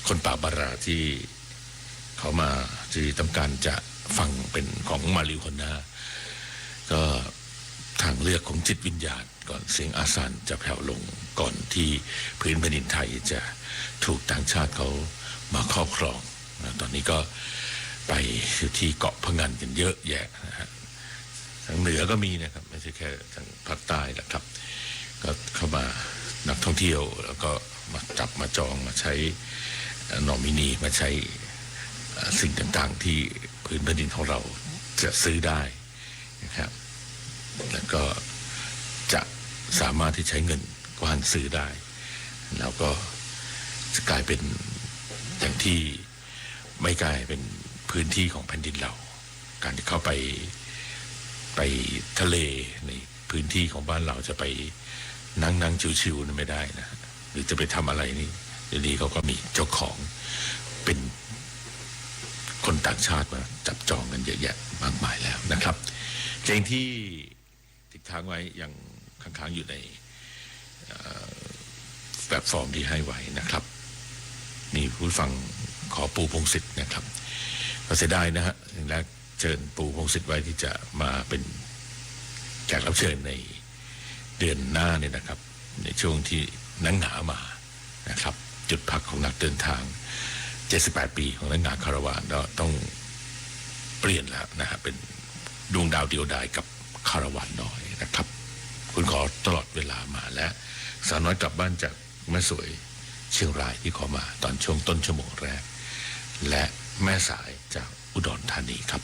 คนป่าบาราที่เขามาที่ต้องการจะฟังเป็นของมาริโฮน่าก็ทางเลือกของจิตวิญญาณก่อนเสียงอาสานจะแผ่วลงก่อนที่พื้นแผ่นดินไทยจะถูกต่างชาติเขามาครอบครองตอนนี้ก็ไปอยู่ที่เกาะพะงันกันเยอะแยะนะฮะทางเหนือก็มีนะครับไม่ใช่แค่ทางภาคใต้แหละครับก็เข้ามานักท่องเที่ยวแล้วก็มาจับมาจองมาใช้นอมินีมาใช้สิ่งต่างๆที่พื้นแผ่นดินของเราจะซื้อได้นะครับแล้วก็จะสามารถที่ใช้เงินกว้านซื้อได้แล้วก็จะกลายเป็นอย่างที่ไม่กลายเป็นพื้นที่ของแผ่นดินเราการที่เข้าไปทะเลในพื้นที่ของบ้านเราจะไปนั่งชิวๆไม่ได้นะหรือจะไปทำอะไรนี่เดี๋ยวนี้เขาก็มีเจ้าของเป็นคนต่างชาติมาจับจองกันเยอะแยะมากมายแล้วนะครับเพลงที่ติดค้างไว้ยังค้างๆอยู่ในแพลตฟอร์มที่ให้ไว้นะครับนี่ผู้ฟังขอปูพงศิษฐ์นะครับก็เสียดายนะฮะอย่างแรกเชิญปูพงศิษฐ์ไว้ที่จะมาเป็นแขกรับเชิญในเดือนหน้าเนี่ยนะครับในช่วงที่นักหนามานะครับจุดพักของนักเดินทาง78 ปีของนักหนาคาราวานก็ต้องเปลี่ยนแล้วนะฮะเป็นดวงดาวเดียวดายกับคาราวานน้อยนะครับคุณขอตลอดเวลามาและสาวน้อยกลับบ้านจากแม่สวยเชียงรายที่ขอมาตอนช่วงต้นชั่วโมงแรกและแม่สายจากอุดรธานีครับ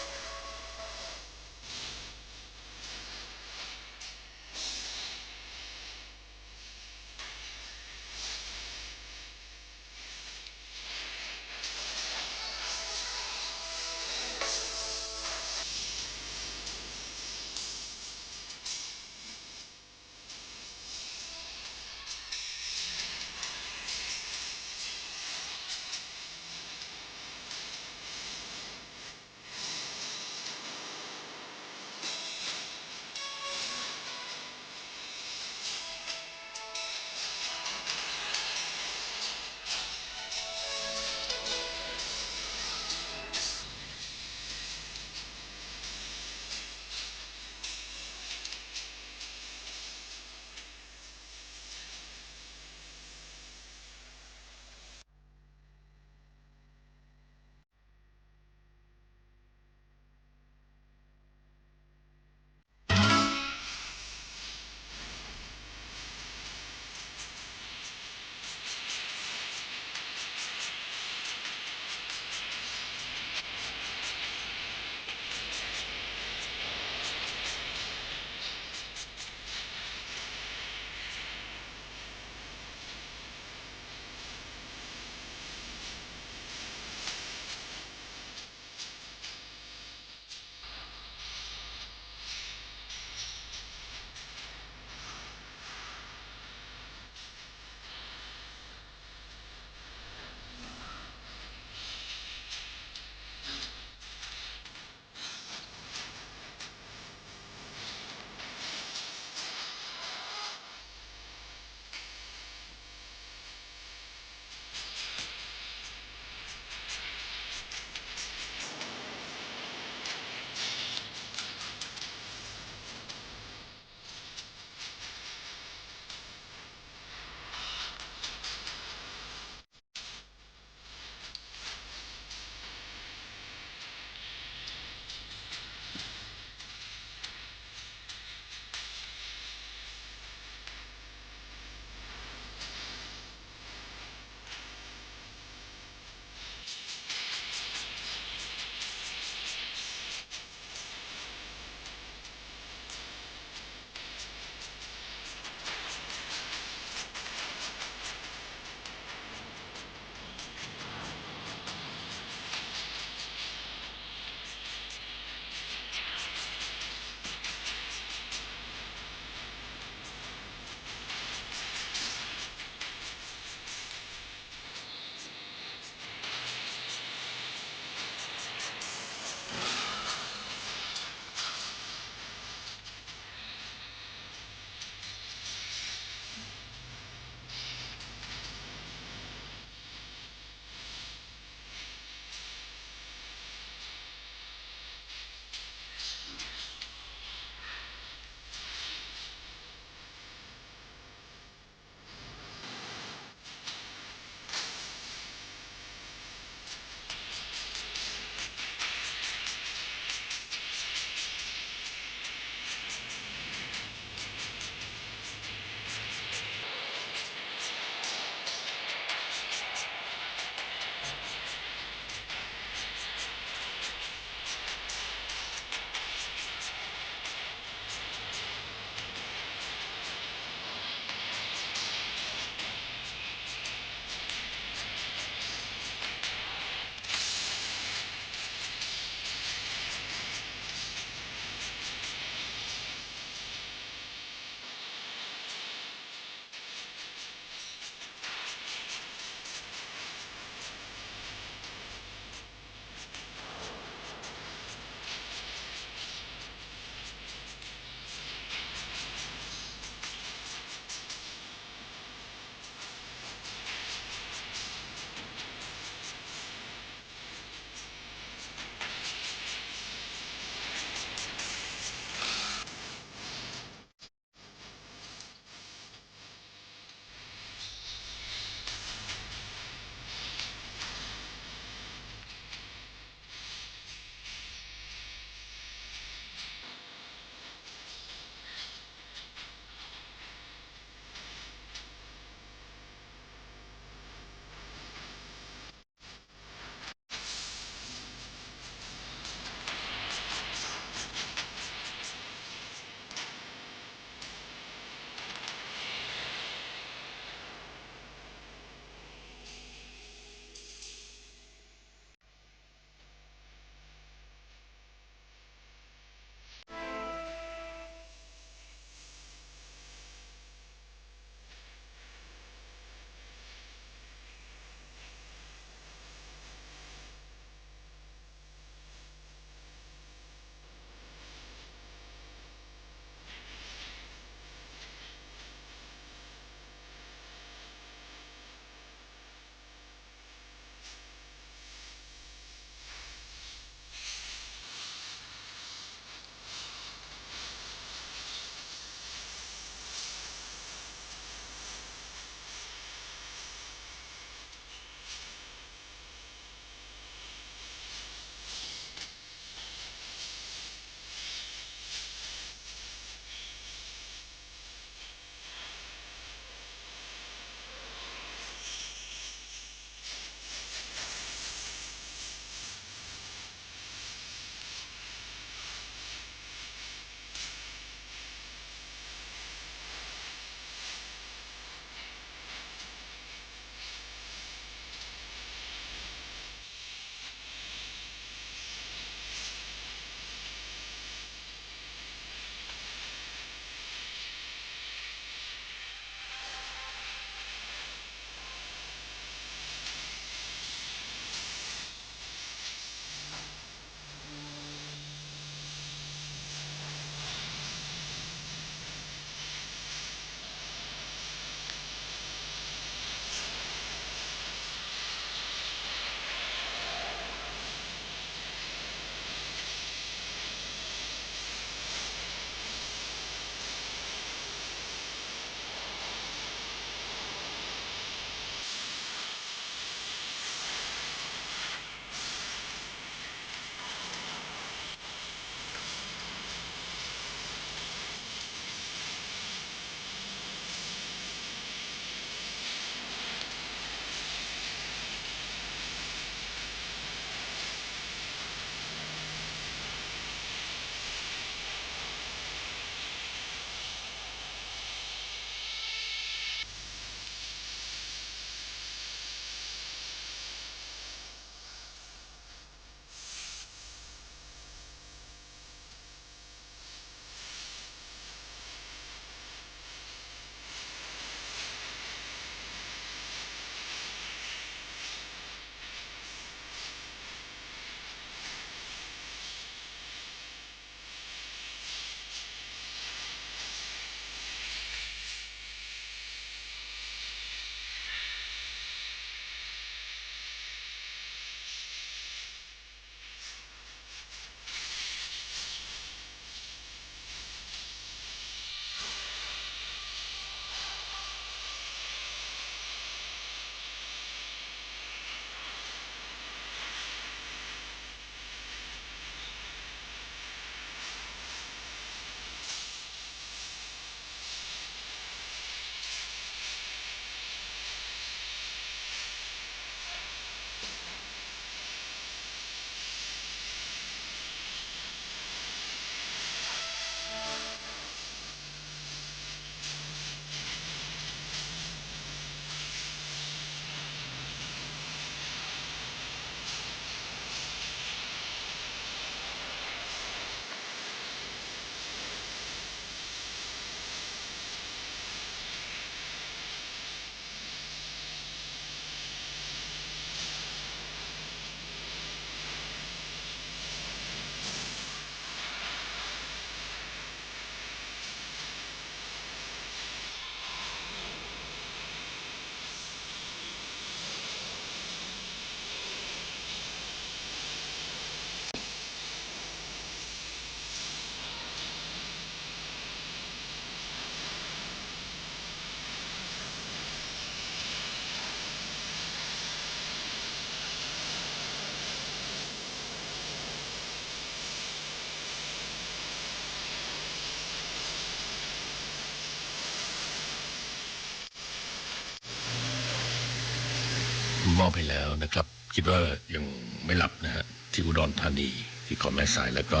มอบให้แล้วนะครับคิดว่ายังไม่หลับนะฮะที่อุดรธานีที่ขอแม่สายแล้วก็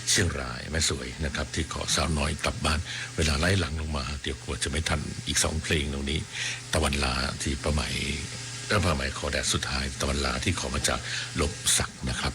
เชียงรายแม่สวยนะครับที่ขอสาวน้อยกลับบ้านเวลาไล่หลังลงมาเดี๋ยวกลัวจะไม่ทันอีก2เพลงตรงนี้ตะวันลาที่ป้าไหมขอแดดสุดท้ายตะวันลาที่ขอมาจากลบศักดิ์นะครับ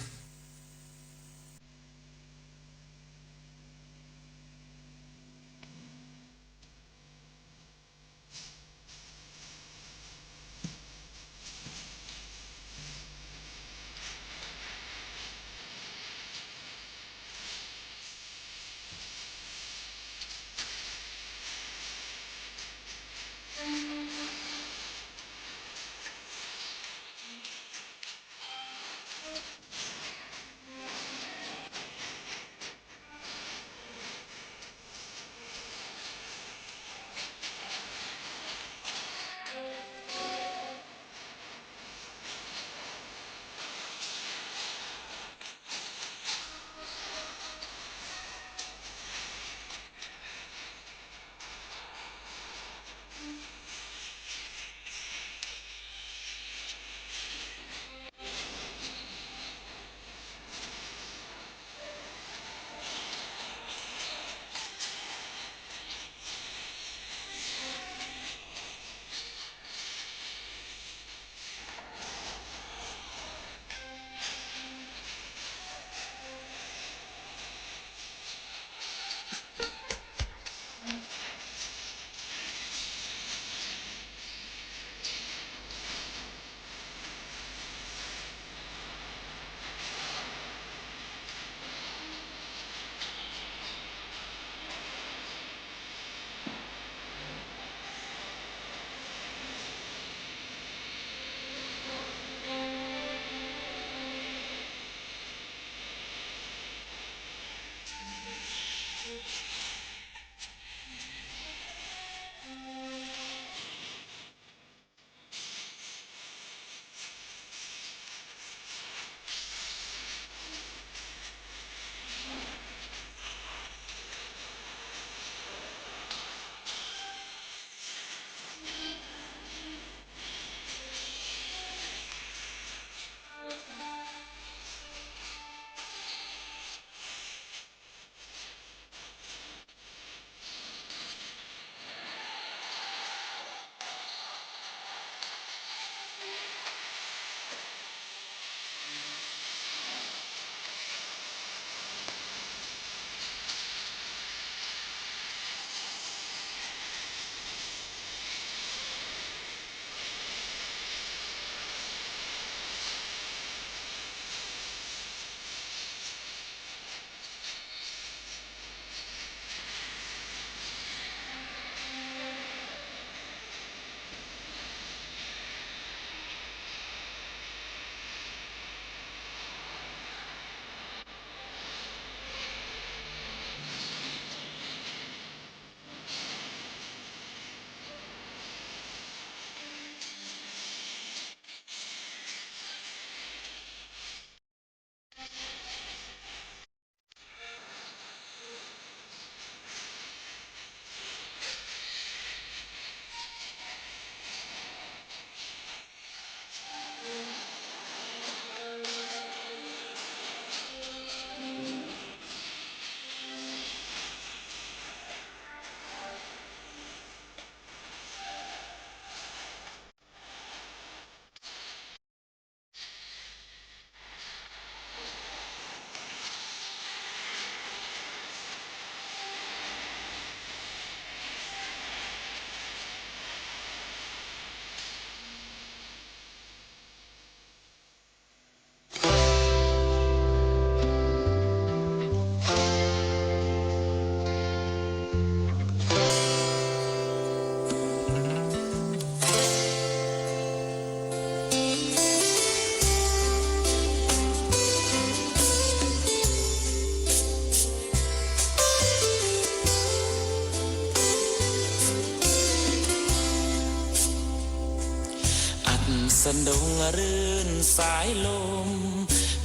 สนงรื่นสายลม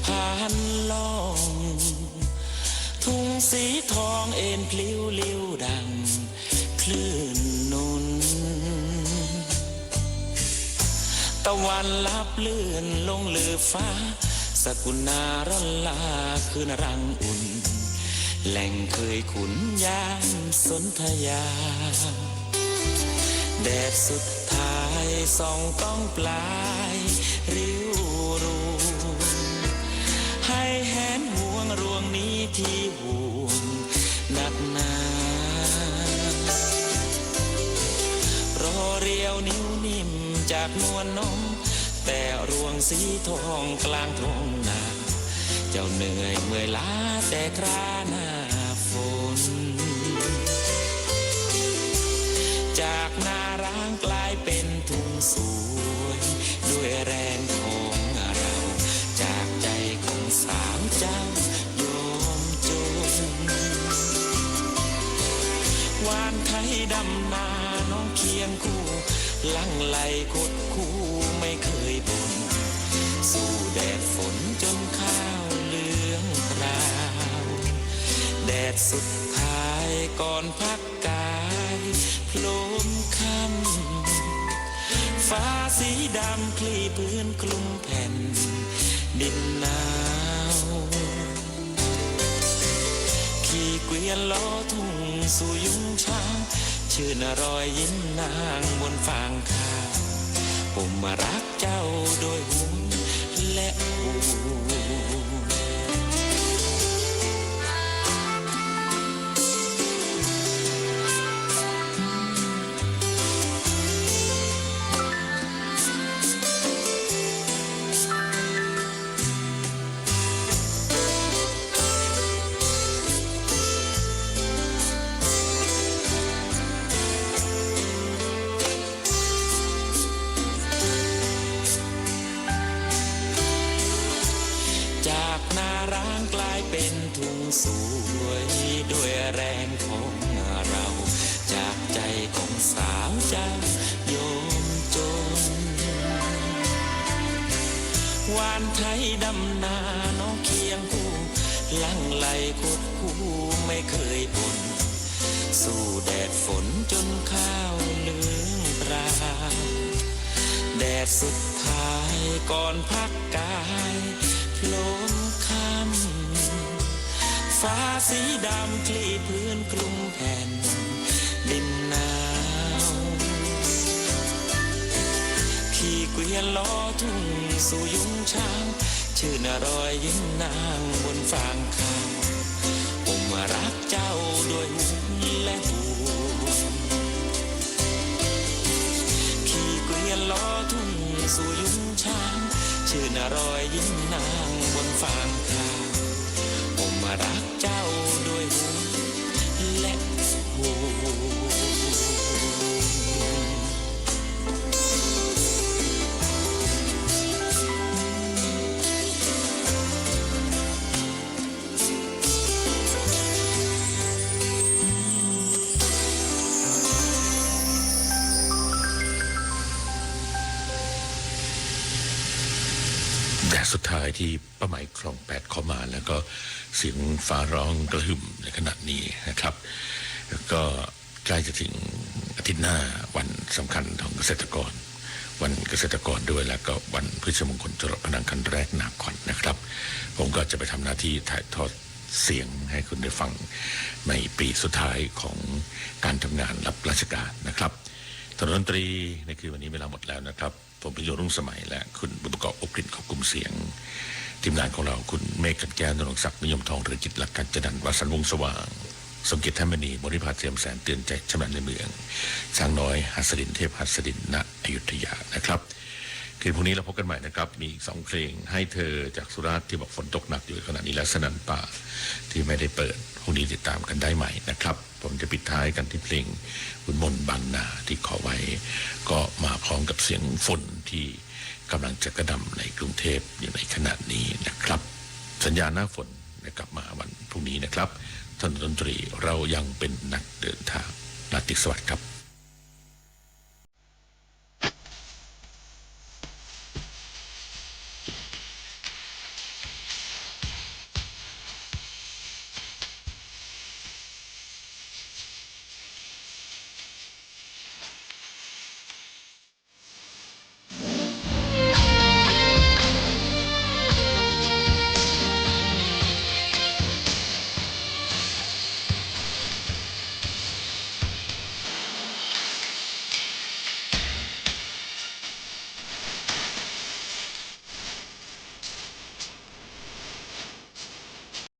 ผ่านล่องทุ่งสีทองเอ็นพลิ้วลิ้วดังคลื่นนุน ตะวันลับเลื่อนลงเลือฟ้าสกุณาร่อนลาคืนรังอุ่นแหล่งเคยขุนยานสนธยาแดดสุดท้ายส่องต้องปลายริ้วรูให้แหนห่วงรวงนี้ที่ห่วงหนักหนารอเรียวนิ้วนิ่มจากนวลนมแต่รวงสีทองกลางทงนาเจ้าเหนื่อยเมื่อยล้าแต่คราหน้าฝนจากนาร้างกลายเป็นทุ่งสวยด้วยแรงของเราจากใจของสาวเจ้ายอมจนวานไทยดำนาน้องเคียงคู่ลังไหลคดคู่ไม่เคยบ่นสู้แดดฝนจนข้าวเหลืองราวแดดสุดท้ายก่อนพักกายโผล่ค่ำฟ้าสีดำคลี่พื้นคลุมแผ่นดินหนาวขี่เกวียนล้อทุ่งสู่ยุ้งช้างชื่นรอยยิ้มนางบนฟางข้าวผมมารักเจ้าโดยห่วงและห่วงเป็นทุ่งสวยด้วยแรงของเราจากใจของสาวเจ้าโยมจนวานไทยดำนาน้องเคียงคู่ลังไหลคดคู่ไม่เคยบ่นสู้แดดฝนจนข้าวเหลืองราวแดดสุดท้ายก่อนพักกายโผล่ค่ำฟ้าสีดำคลี่พื้นคลุมแผ่นดินหนาวขี่เกวียนล้อทุ่งสู่ยุ้งช้างชื่นรอยยิ้มนางบนฟางข้าวผมมารักเจ้าด้วยห่วงและห่วงขี่เกวียนล้อทุ่งสู่ยุ้งช้างชื่นรอยยิ้มนางบนฟางข้าวมารักเจ้าด้วยห่วงและห่วสุดท้ายที่ป้าไหมคลอง8เข้ามาแล้วก็เสียงฟ้าร้องกระหึ่มในขณะนี้นะครับแล้วก็ใกล้จะถึงอาทิตย์หน้าวันสำคัญของเกษตรกรวันเกษตรกรด้วยแล้วก็วันพฤชมงคลจรดพนังคันแรกนาคอนนะครับผมก็จะไปทำหน้าที่ถ่ายทอดเสียงให้คุณได้ฟังในปีสุดท้ายของการทำงานรับราชการนะครับถนนดนตรีในคืนวันนี้เวลาหมดแล้วนะครับผมพิโยรุ่งสมัยและคุณบุญประกอบอบกลิ่นของกลุ่มเสียงทีมงานของเราคุณเมฆกันแก้วนรงศักดิ์นิยมทองเรือจิตหลักการจันทร์วสันต์วงศ์สว่างสมเกียรติธรรมนีบริพาเทียมแสนเตือนใจชำนาญในเมืองช้างน้อยหัสดินเทพหัสดินณอยุธยานะครับคืนพรุ่งนี้เราพบกันใหม่นะครับมีอีก2เพลงให้เธอจากสุราษฎร์ที่บอกฝนตกหนักอยู่ขณะนี้และสนันป่าที่ไม่ได้เปิดพรุ่งนี้ติดตามกันได้ใหม่นะครับผมจะปิดท้ายกันที่เพลงคุณมนต์บางนาที่ขอไว้ก็มาพร้อมกับเสียงฝนที่กำลังจะกระหน่ำในกรุงเทพอยู่ในขณะนี้นะครับสัญญาณหน้าฝนกลับมาวันพรุ่งนี้นะครับถนนดนตรีเรายังเป็นนักเดินทางราตรีสวัสดิ์ครับ